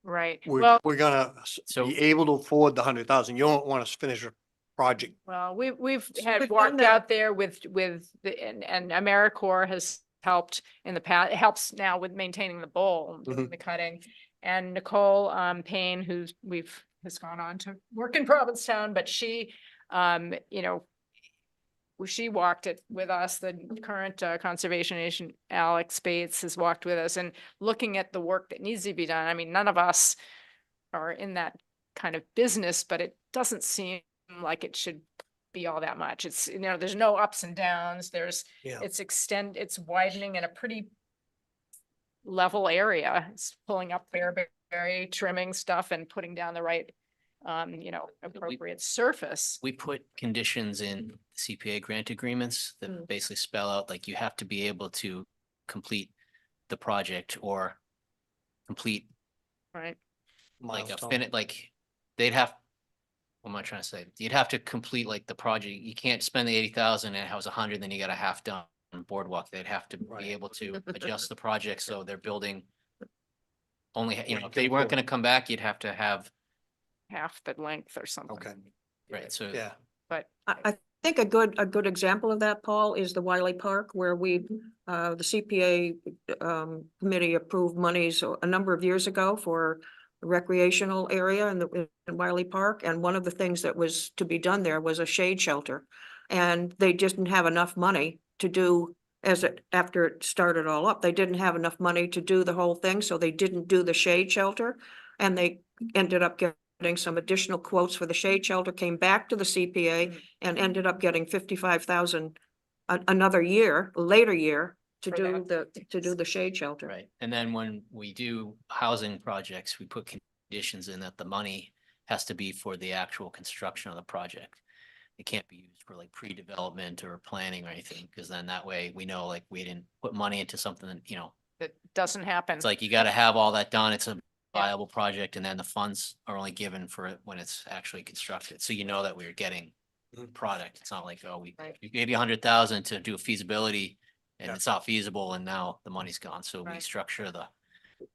Right. we're, Well, we're gonna So- be able to afford the 100,000. You don't want to finish a project. we've So had we've done worked that. out there with and AmeriCorps has helped in the past, it helps now with maintaining the bowl, doing Mhm. the cutting. And Nicole Payne, has gone on to work in Provincetown, but she, she walked it with us, the current conservation agent, Alex Bates, has walked with us and looking at the work that needs to be done. I mean, none of us are in that kind of business, but it doesn't seem like it should be all that much. It's, there's no ups and downs. Yeah. It's widening in a pretty level area. It's pulling up Fairbury, trimming stuff and putting down the right, appropriate surface. we put conditions in CPA grant agreements that Mm. basically spell out, like, you have to be able to complete the project or complete Right. like a Milestone. fin, like, they'd have, what am I trying to say? You'd have to complete like the project. You can't spend the 80,000 and it has 100, then you got a half done boardwalk. They'd have to Right. be able to adjust the project, so they're building only, Well, if they weren't cool. gonna come back, you'd have to have, Half the length or something. Okay, right, so. yeah. But I think a good example of that, Paul, is the Wiley Park, where the CPA committee approved monies a number of years ago for a recreational area in Wiley Park. And one of the things that was to be done there was a shade shelter. And they didn't have enough money to do, after it started all up, they didn't have enough money to do the whole thing, so they didn't do the shade shelter. And they ended up getting some additional quotes for the shade shelter, came back to the CPA and ended up getting 55,000 another later year to For do that. to do the shade shelter. Right, and then when we do housing projects, we put conditions in that the money has to be for the actual construction of the project. it can't be used for like pre-development or planning or anything, because then that way we know like we didn't put money into something that, That doesn't happen. it's like you gotta have all that done. It's a viable project and then the funds are only given for it when it's actually constructed. So you know that we're getting product. It's not like, oh, we Right. gave you 100,000 to do a feasibility and Yeah. it's not feasible and now the money's gone. So we Right. structure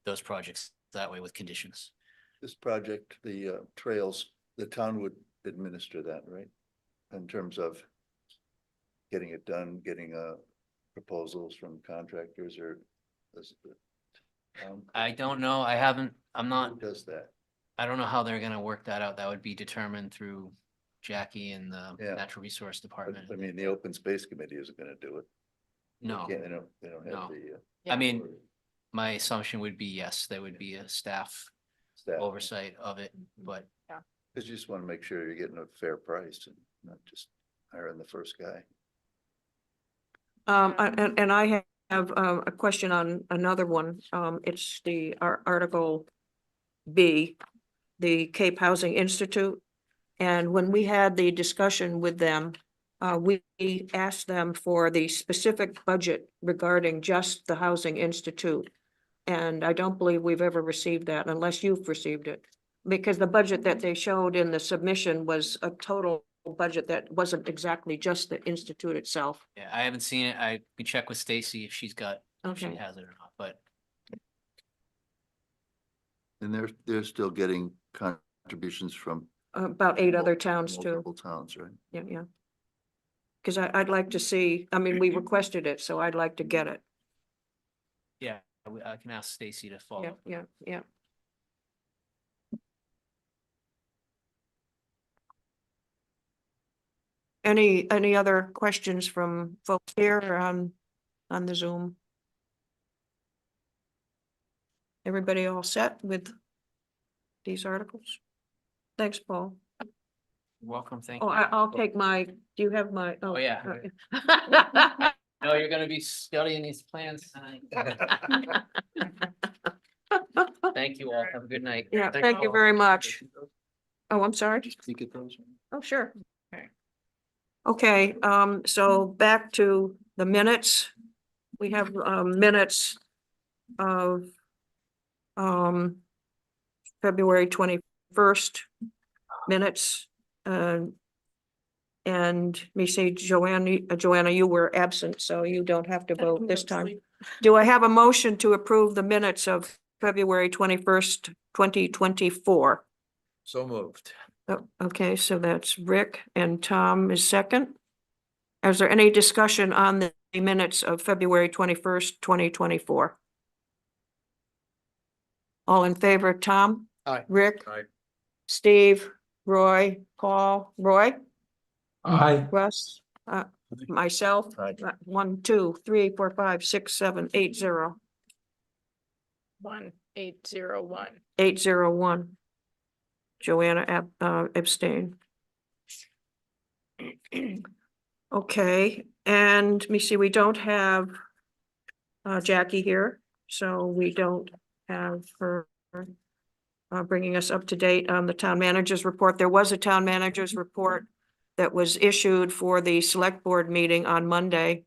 those projects that way with conditions. This project, the trails, the town would administer that, right? In terms of getting it done, getting proposals from contractors or does the town- I don't know. I'm Who not, does that? I don't know how they're gonna work that out. That would be determined through Jackie and the Yeah. Natural Resource But, Department. I mean, the open space committee isn't gonna do it. No, They don't No. have the I mean, my assumption would be yes, there would be a staff staff. oversight of it, but Cause you just wanna make sure you're getting a fair price and not just hiring the first guy. And I have a question on another one. It's the Article B, the Cape Housing Institute. And when we had the discussion with them, we asked them for the specific budget regarding just the Housing Institute. And I don't believe we've ever received that unless you've received it. Because the budget that they showed in the submission was a total budget that wasn't exactly just the institute itself. yeah, I haven't seen it. I can check with Stacy if if she Okay. has it or not, but And they're still getting contributions from About 8 other towns too. multiple towns, right? Yeah, yeah. Because I'd like to see, I mean, we requested it, so I'd like to get it. yeah, I can ask Stacy to follow Yeah, up. yeah, yeah. Any other questions from folks here or on the Zoom? Everybody all set with these articles? Thanks, Paul. You're welcome, thank Oh, you. I'll take my, do you have my? Oh, yeah. uh, No, you're gonna be studying these plans tonight. Thank you all. Have a good night. Yeah, thank you very much. Oh, I'm sorry. You get those? Oh, sure. Okay. Okay, so back to the minutes. We have minutes of February 21st minutes. And me say, Joanna, you were absent, so you don't have to vote this time. Do I have a motion to approve the minutes of February 21st, 2024? So moved. Oh, okay, so that's Rick and Tom is second. Is there any discussion on the minutes of February 21st, 2024? All in favor, Tom? Aye. Rick? Aye. Steve? Roy? Paul? Roy? Aye. Russ? Myself? Aye. 1, 2, 3, 4, 5, 6, 7, 8, 0. 1801. 801. Joanna abstain. Okay, and let me see, we don't have Jackie here, so we don't have her bringing us up to date on the town manager's report. There was a town manager's report that was issued for the select board meeting on Monday.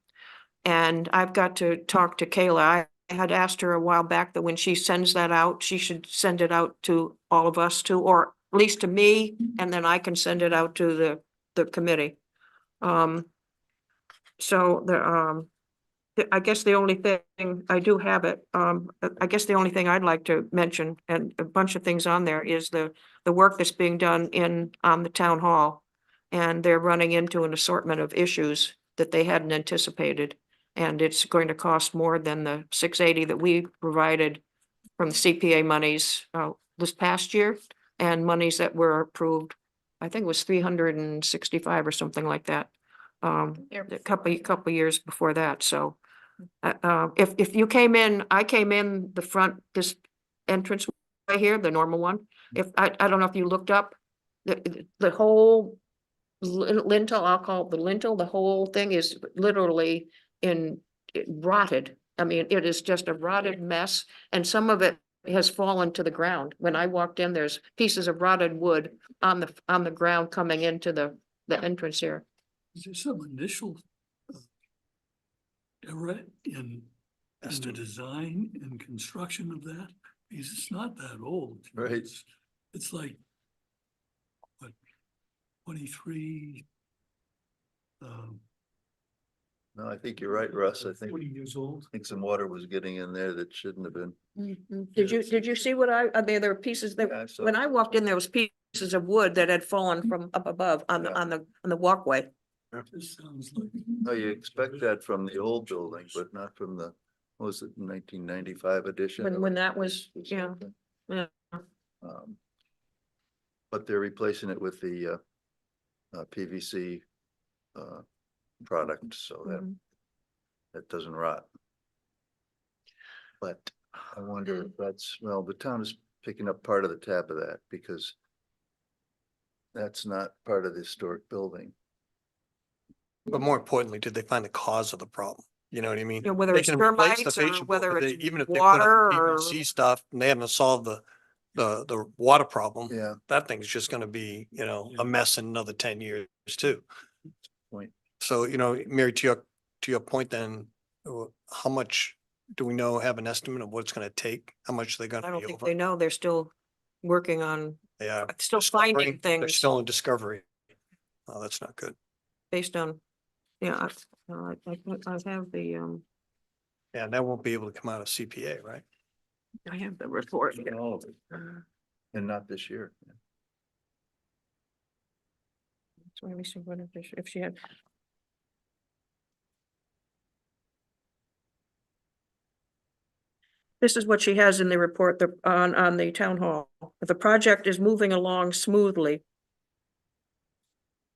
And I've got to talk to Kayla. I had asked her a while back that when she sends that out, she should send it out to all of us too, or at least to me, and then I can send it out to the committee. So I guess the only thing, I do have it, I guess the only thing I'd like to mention, and a bunch of things on there, is the work that's being done on the town hall. And they're running into an assortment of issues that they hadn't anticipated. And it's going to cost more than the 680 that we provided from the CPA monies this past year, and monies that were approved, I think it was 365 or something like that. A couple years before that, so. If you came in, I came in the front, this entrance right here, the normal one. If, I don't know if you looked up, the whole lintel, I'll call it the lintel, the whole thing is literally rotted. I mean, it is just a rotted mess, and some of it has fallen to the ground. When I walked in, there's pieces of rotted wood on the ground coming into the the entrance here. Is there some initial error in the design and construction of that? Because it's not that old. Right. It's like, what, 23, No, I think you're right, Russ. I think, 40 years old. some water was getting in there that shouldn't have been. Did you see what I mean, there were pieces that, Yeah, I saw when it. I walked in, there was pieces of wood that had fallen from up above on Yeah. the walkway. This sounds like. No, you expect that from the old building, but not from the, what was it, 1995 edition? When that was, yeah, yeah. Um, But they're replacing it with the PVC product, so that Mhm. that doesn't rot. But I wonder if that's, well, the town is picking up part of the tab of that because that's not part of the historic building. But more importantly, did they find the cause of the problem? You know what I mean? Yeah, whether They it's can replace the termites or fascia board, whether but they- it's even if they put water up or- PVC stuff and they haven't solved the water problem, Yeah, that thing's just gonna be, you know, a mess in another 10 years too. point. So, you know, Mary, to your point then, how much do we know, have an estimate of what it's gonna take? How much they're I gonna don't be think over? they know. They're still working on, They are still finding They're things still in discovery. Oh, that's not good. based on, yeah, I have the, Yeah, that won't be able to come out of CPA, right? I have the report. here. All of it, and not this year. So let me see what if she had. This is what she has in the report, on the town hall. The project is moving along smoothly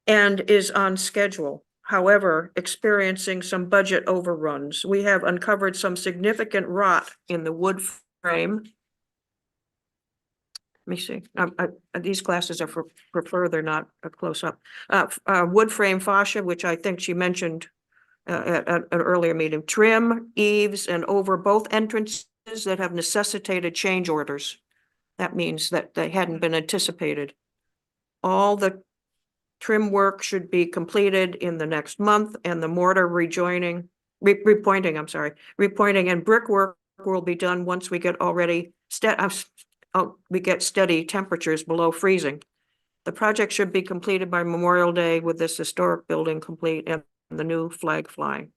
and is on schedule. However, experiencing some budget overruns. We have uncovered some significant rot in the wood frame. Let me see, these glasses are for further, not a close-up. Wood frame fascia, which I think she mentioned at an earlier meeting, trim, eaves, and over both entrances that have necessitated change orders. That means that they hadn't been anticipated. All the trim work should be completed in the next month, and the mortar repointing and brickwork will be done once we get we get steady temperatures below freezing. The project should be completed by Memorial Day with this historic building complete and the new flag flying.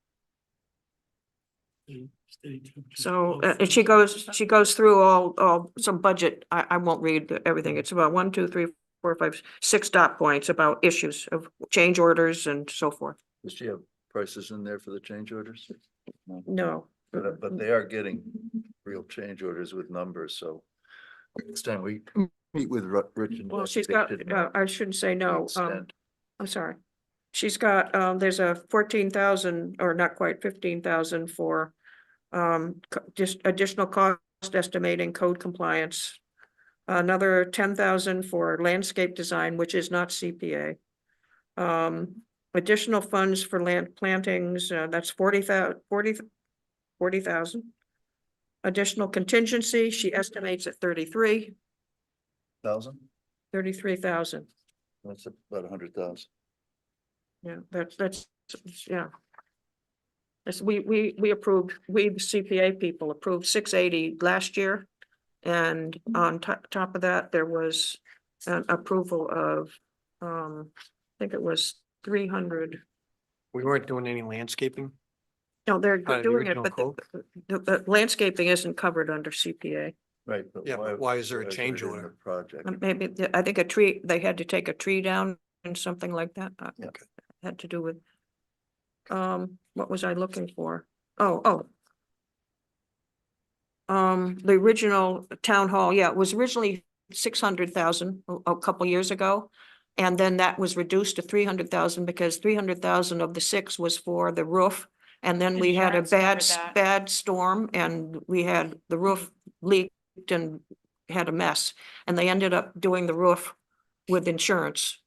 So, and she goes through all some budget. I won't read everything. It's about 1, 2, 3, 4, 5, 6 dot points about issues of change orders and so forth. Does she have prices in there for the change orders? No. But they are getting real change orders with numbers, so next time we meet with Rich and. Well, Jeff, she's they got, should I shouldn't say no, extend. I'm sorry. She's got, there's a 14,000 or not quite 15,000 for just additional cost estimating code compliance. Another 10,000 for landscape design, which is not CPA. Additional funds for land plantings, that's 40,000. Additional contingency, she estimates at 1,000? 33,000. That's about 100,000. Yeah, that's, yeah. That's, we approved, we the CPA people approved 680 last year. And on top of that, there was an approval of, I think it was 300. We weren't doing any landscaping. No, they're Out of the doing it, original but code? the landscaping isn't covered under CPA. Right. Yeah, but why is there a it change in the order? Project. Maybe, I think a tree, they had to take a tree down and something like that. Yeah. Had to do with. What was I looking for? Oh. The original town hall, yeah, it was originally 600,000 a couple years ago. And then that was reduced to 300,000 because 300,000 of the 6 was for the roof. And then we had a Insurance covered that. bad storm and we had the roof leaked and had a mess. And they ended up doing the roof with insurance.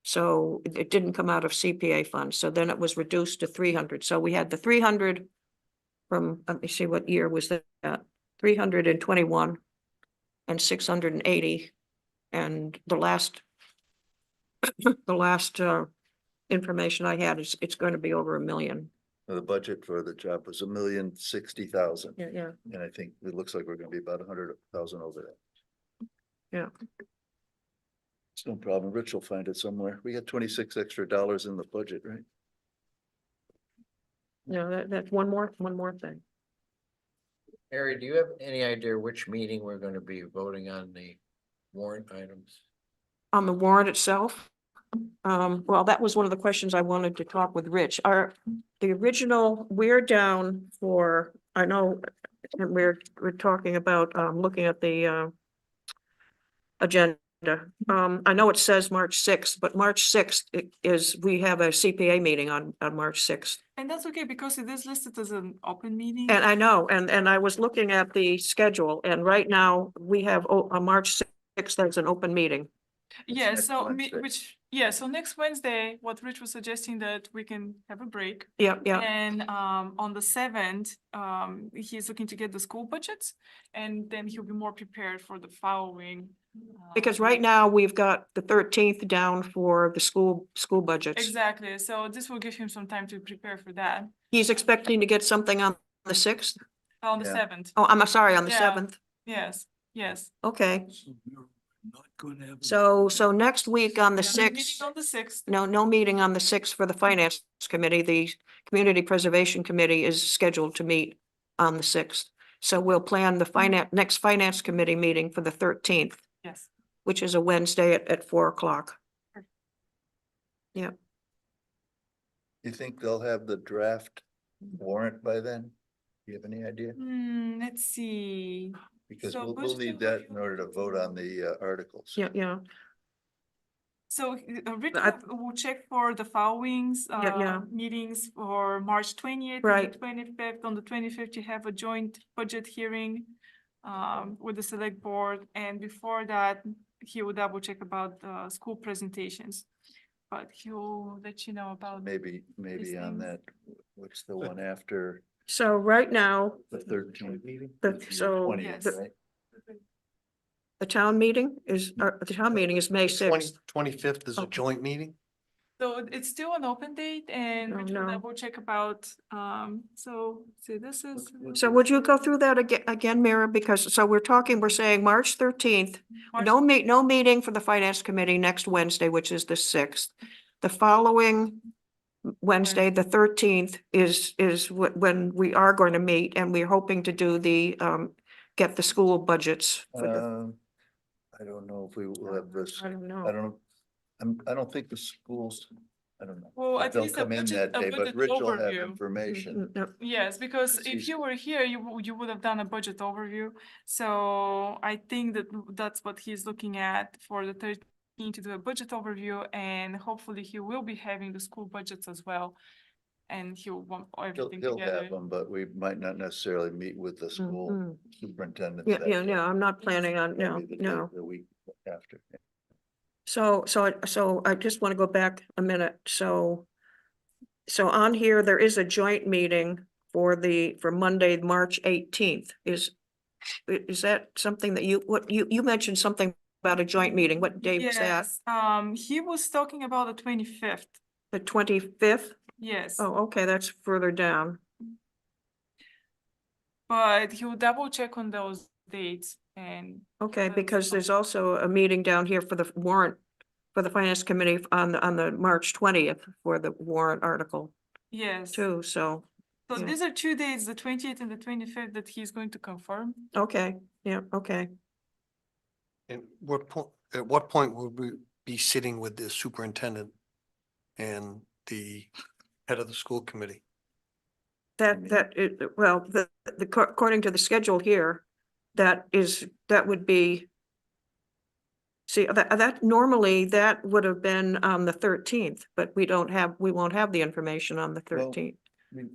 So it didn't come out of CPA funds. So then it was reduced to 300. So we had the 300 from, let me see, what year was that? 321 and 680. And the last information I had, it's going to be over $1 million. The budget for the job was $1,060,000. Yeah, yeah, And I think it looks like we're gonna be about 100,000 over that. yeah. It's no problem. Rich will find it somewhere. We got 26 extra dollars in the budget, right? No, that's one more thing. Harry, do you have any idea which meeting we're gonna be voting on the warrant items? On the warrant itself, well, that was one of the questions I wanted to talk with Rich. The original, we're down for, I know, and we're talking about, looking at the, agenda. I know it says March 6th, but March 6th we have a CPA meeting on March 6th. And that's okay because it is listed as an open meeting. And I know, and I was looking at the schedule, and right now we have, on March 6th, there's an open meeting. Yeah, next so Wednesday. so next Wednesday, what Rich was suggesting that we can have a break. Yeah, yeah. And on the 7th, he's looking to get the school budgets and then he'll be more prepared for the following. Because right now we've got the 13th down for the school budgets. Exactly, so this will give him some time to prepare for that. He's expecting to get something on the 6th? On the Yeah. 7th, Oh, I'm sorry, on the Yeah. 7th. yes. Okay, So we're not going to have. so next week on the Yeah, meeting 6th, on the 6th. no meeting on the 6th for the finance committee. The Community Preservation Committee is scheduled to meet on the 6th. So we'll plan the next finance committee meeting for the 13th, Yes. which is a Wednesday at 4 o'clock. You think they'll have the draft warrant by then? Do you have any idea? Let's see. Because So we'll budget need that in order to vote on the articles. Yeah, yeah. So Rich I- will check for the followings, yeah. meetings for March 20th. Right. And the 25th. On the 25th, you have a joint budget hearing with the select board. And before that, he will double check about the school presentations. But he'll let you know about. Maybe on things. that, what's the one after So right now, the 13th meeting? so 20th, Yes. right? the town meeting is May 6th. 25th is a Okay. joint meeting? So it's still an open date and Oh, Rich will no. double check about, so see, this is. So would you go through that again, Mira? Because, so we're saying March 13th, March- no meeting for the finance committee next Wednesday, which is the 6th. The following Wednesday, the 13th is when we are going to meet, and we're hoping to do get the school budgets. For the, I don't know if we will have this, I don't I know. don't know. I don't think the schools, I don't know. Well, if at they'll least a come in budget- that a day, but budget Rich will have overview. information. No, Yes, because It's if easy. you were here, you would have done a budget overview. So I think that's what he's looking at for the 13th to do a budget overview, and hopefully he will be having the school budgets as well. And he'll want everything He'll have together. them, but we might not necessarily meet with the school Mhm. superintendent. Yeah, that yeah, day. yeah, I'm not planning on, no, Maybe the day- no. The week after. So I just want to go back a minute. So on here, there is a joint meeting for Monday, March 18th. Is that something that you mentioned something about a joint meeting? What date was that? Yes, he was talking about the 25th. The 25th? Yes, Oh, okay, that's further down. but he will double check on those dates and. Okay, That's because there's fine. also a meeting down here for the warrant, for the finance committee on the March 20th for the warrant article Yes, too, so, so yeah. these are 2 dates, the 20th and the 25th, that he's going to confirm. okay, yeah, okay. And at what point would we be sitting with the superintendent and the head of the school committee? Well, according to the schedule here, that would be. See, that normally that would have been on the 13th, but we won't have the information on the Well, 13th. We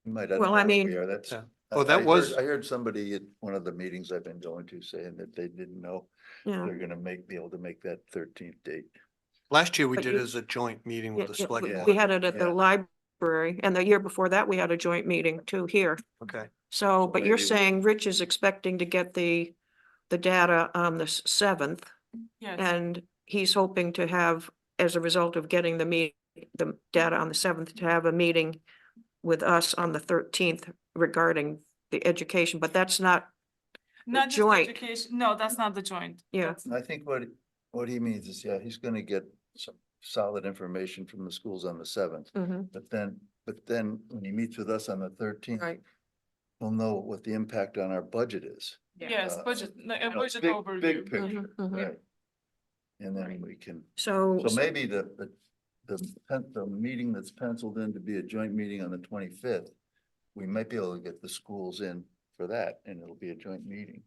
might. don't Well, know I what mean- we are. That's. Yeah. I- Well, that I heard- was- I heard somebody at one of the meetings I've been going to saying that they didn't know Yeah, they're gonna be able to make that 13th date. Last year we But did you- as a joint meeting yeah, with the yeah, select we board. had it at the Yeah. library, and the year before that, we had a joint meeting too here. Okay, So, but you're maybe- saying Rich is expecting to get the data on the 7th, Yes, and he's hoping to have, as a result of getting the meeting the data on the 7th, to have a meeting with us on the 13th regarding the education, but that's not, Not just joint. education, no, that's not the joint. Yeah. That's- I think what he means is, yeah, he's gonna get some solid information from the schools on the 7th. Mhm, But then when he meets with us on the 13th, right, we'll know what the impact on our budget is. Yes, budget, like a You know, budget big overview. picture, mhm, mhm. right? And then we can, So, so maybe the meeting that's penciled in to be a joint meeting on the 25th, we might be able to get the schools in for that, and it'll be a joint meeting.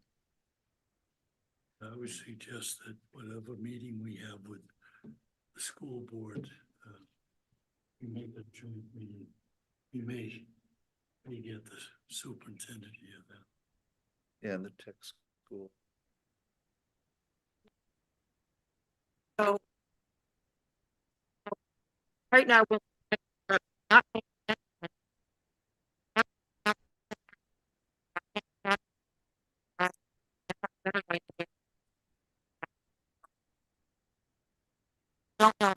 I would suggest that whatever meeting we have with the school board, we make a joint meeting. We may get the superintendent here then. And the tech school. right now, we'll not don't know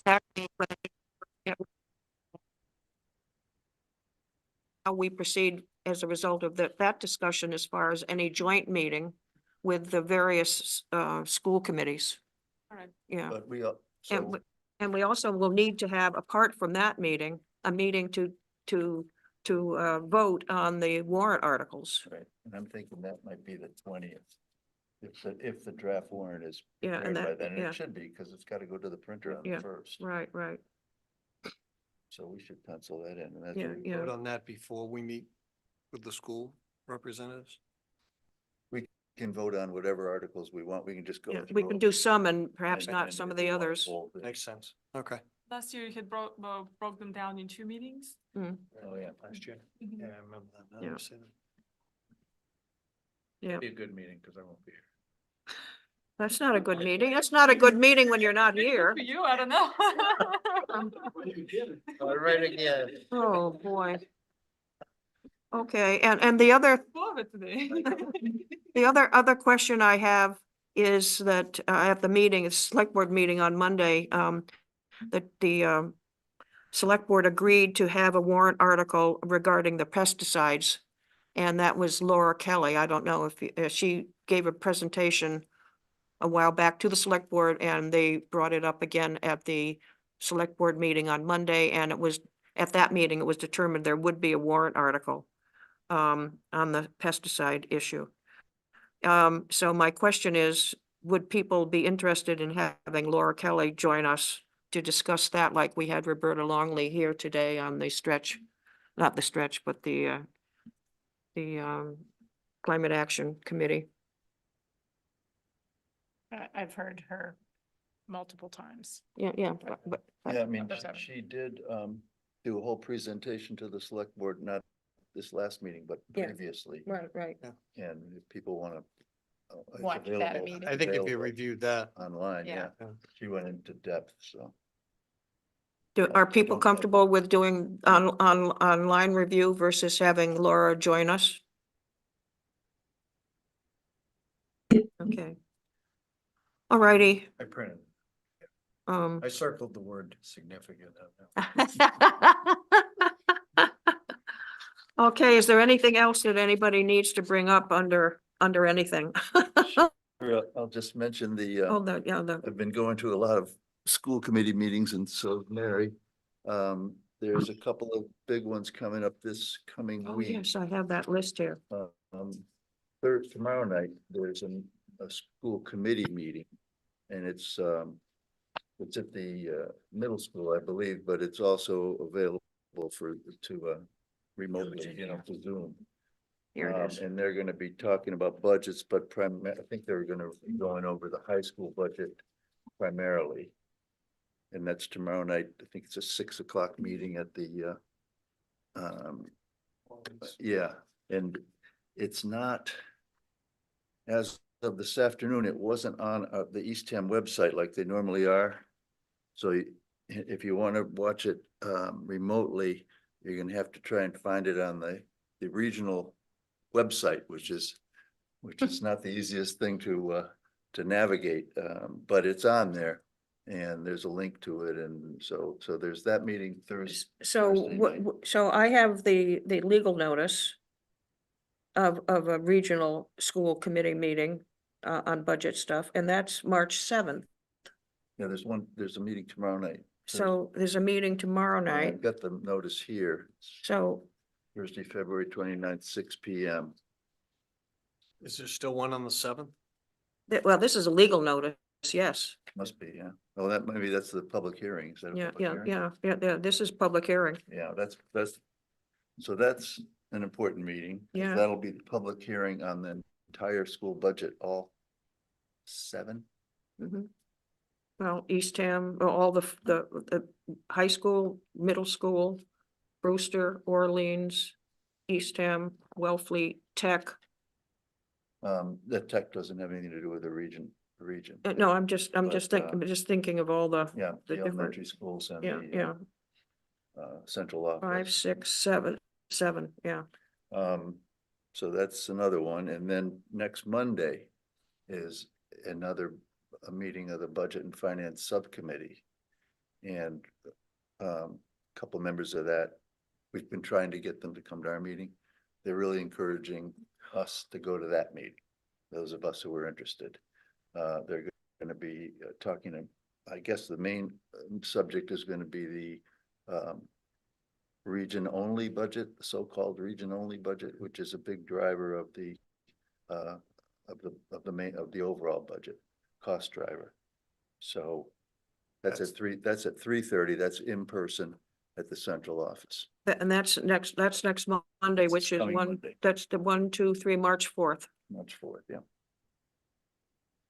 exactly what how we proceed as a result of that discussion as far as any joint meeting with the various school committees. Correct. Yeah, But we, and, so, and we also will need to have, apart from that meeting, a meeting to vote on the warrant articles. right, and I'm thinking that might be the 20th. If the draft warrant is Yeah, and prepared by that, then, and yeah, it should be, because it's gotta go to the printer on the Yeah. 1st. right, right. So we should pencil that in, and that's. Yeah, what we yeah. Vote on that before we meet with the school representatives. can vote on whatever articles we want. We can just go. Yeah, through we can them do some and perhaps and- not and some if of the we want others. bold it. Makes sense. Okay. Last year you had broke them down in 2 meetings. Mm, Oh, yeah. Last year. Mhm. Yeah, I remember that. Now Yeah. you say that. yeah, Be a good meeting, because I won't be here. that's not a good meeting. That's not a good meeting when you're not Maybe good here. For you, I don't know. All right, again. Oh, boy. Okay, and the other, Love it today. the other question I have is that at the meeting, it's select board meeting on Monday, that the select board agreed to have a warrant article regarding the pesticides. And that was Laura Kelly. I don't know if she gave a presentation a while back to the select board, and they brought it up again at the select board meeting on Monday, and it was, at that meeting, it was determined there would be a warrant article on the pesticide issue. So my question is, would people be interested in having Laura Kelly join us to discuss that, like we had Roberta Longley here today on the stretch, not the stretch, but the Climate Action Committee? I've heard her multiple times. Yeah, yeah, but Yeah, I mean, Number 7. she did do a whole presentation to the select board, not this last meeting, but Yeah. previously. right, right. And if people wanna. it's Watch that available- meeting. I think if you available reviewed that, Online, yeah. Yeah. She went into depth, so. Are people don't know. comfortable with doing online review versus having Laura join us? Okay. All righty. I printed, Um. I circled the word significant. Okay, is there anything else that anybody needs to bring up under anything? I'll just mention the, Oh, the I've been going to a lot of school committee meetings, and so Mary, there's a couple of big ones coming up this coming oh, week. yes, I have that list here. Tomorrow night, there's a school committee meeting, and it's at the middle school, I believe, but it's also available to remotely, to Zoom. Here it is. And they're gonna be talking about budgets, but I think they're gonna be going over the high school budget primarily. And that's tomorrow night. I think it's a 6 o'clock meeting at the, yeah, and it's not, as of this afternoon, it wasn't on the Eastham website like they normally are. So if you want to watch it remotely, you're gonna have to try and find it on the regional website, which is not the easiest thing to navigate, but it's on there. And there's a link to it, and so there's that meeting Thursday. So so I have the legal notice of a regional school committee meeting on budget stuff, and that's March 7th. Yeah, there's a meeting tomorrow night. So there's a meeting tomorrow Thursday. night. I've got the notice here. So Thursday, February 29th, 6 PM. Is there still one on the seventh? well, this is a legal notice, yes. Must be, yeah. Oh, maybe that's the public hearing. Is that a Yeah, public yeah, hearing? yeah, this is public hearing. Yeah, so that's an important meeting. 'Cause Yeah. That'll be the public hearing on the entire school budget, all 7. Mhm. Well, Eastham, all the high school, middle school, Brewster, Orleans, Eastham, Wellfleet, Tech. The tech doesn't have anything to do with the region. No, I'm just But, thinking of all the, Yeah, the the different- elementary schools and yeah, the yeah, central office. 5, 6, 7, yeah. So that's another one. And then next Monday is a meeting of the Budget and Finance Subcommittee. And a couple members of that, we've been trying to get them to come to our meeting. They're really encouraging us to go to that meeting, those of us who are interested. They're going to be talking, I guess the main subject is going to be the region-only budget, the so-called region-only budget, which is a big driver of the overall budget, cost driver. So that's at 3:30. That's in person at the central office. And that's next Monday, which is Coming one, Monday. that's the 1, 2, 3, March 4th. March 4th, yeah.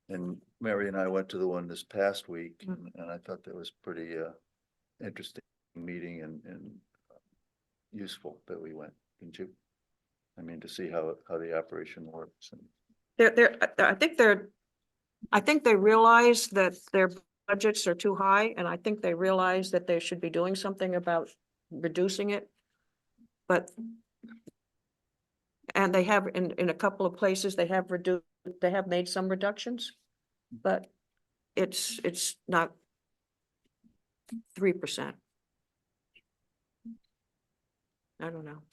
And Mary and I went to the one this past week, and I thought that was pretty interesting meeting and useful that we went, didn't you? I mean, to see how the operation works. And I think they realize that their budgets are too high, and I think they realize that they should be doing something about reducing it. But and they have in a couple of places, they have made some reductions, but it's not 3%. I don't know.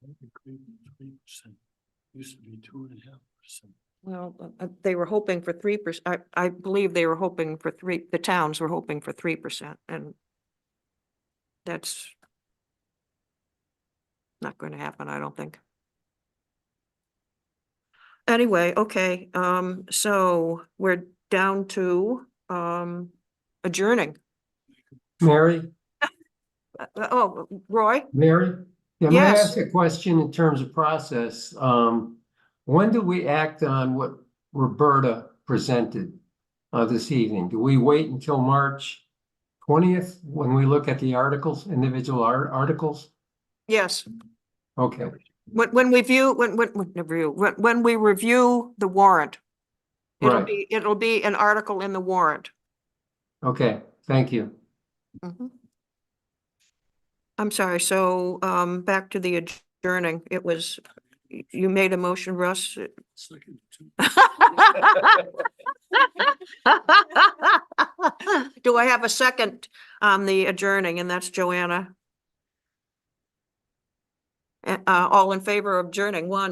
3%. Used to be 2.5%. Well, they were hoping for 3%. I believe they were hoping for the towns were hoping for 3%, and that's not going to happen, I don't think. Anyway, okay, so we're down to adjourning. Mary, Oh, Roy? Mary? Yeah, may I Yes. ask a question in terms of process? When do we act on what Roberta presented this evening? Do we wait until March 20th when we look at the articles, individual articles? Yes. Okay, When we review the warrant, right. it'll be an article in the warrant. Okay, thank you. Mhm. I'm sorry, so back to the adjourning, it was, you made a motion, Russ? Second, two. Do I have a second on the adjourning? And that's Joanna. All in favor of adjourning, 1,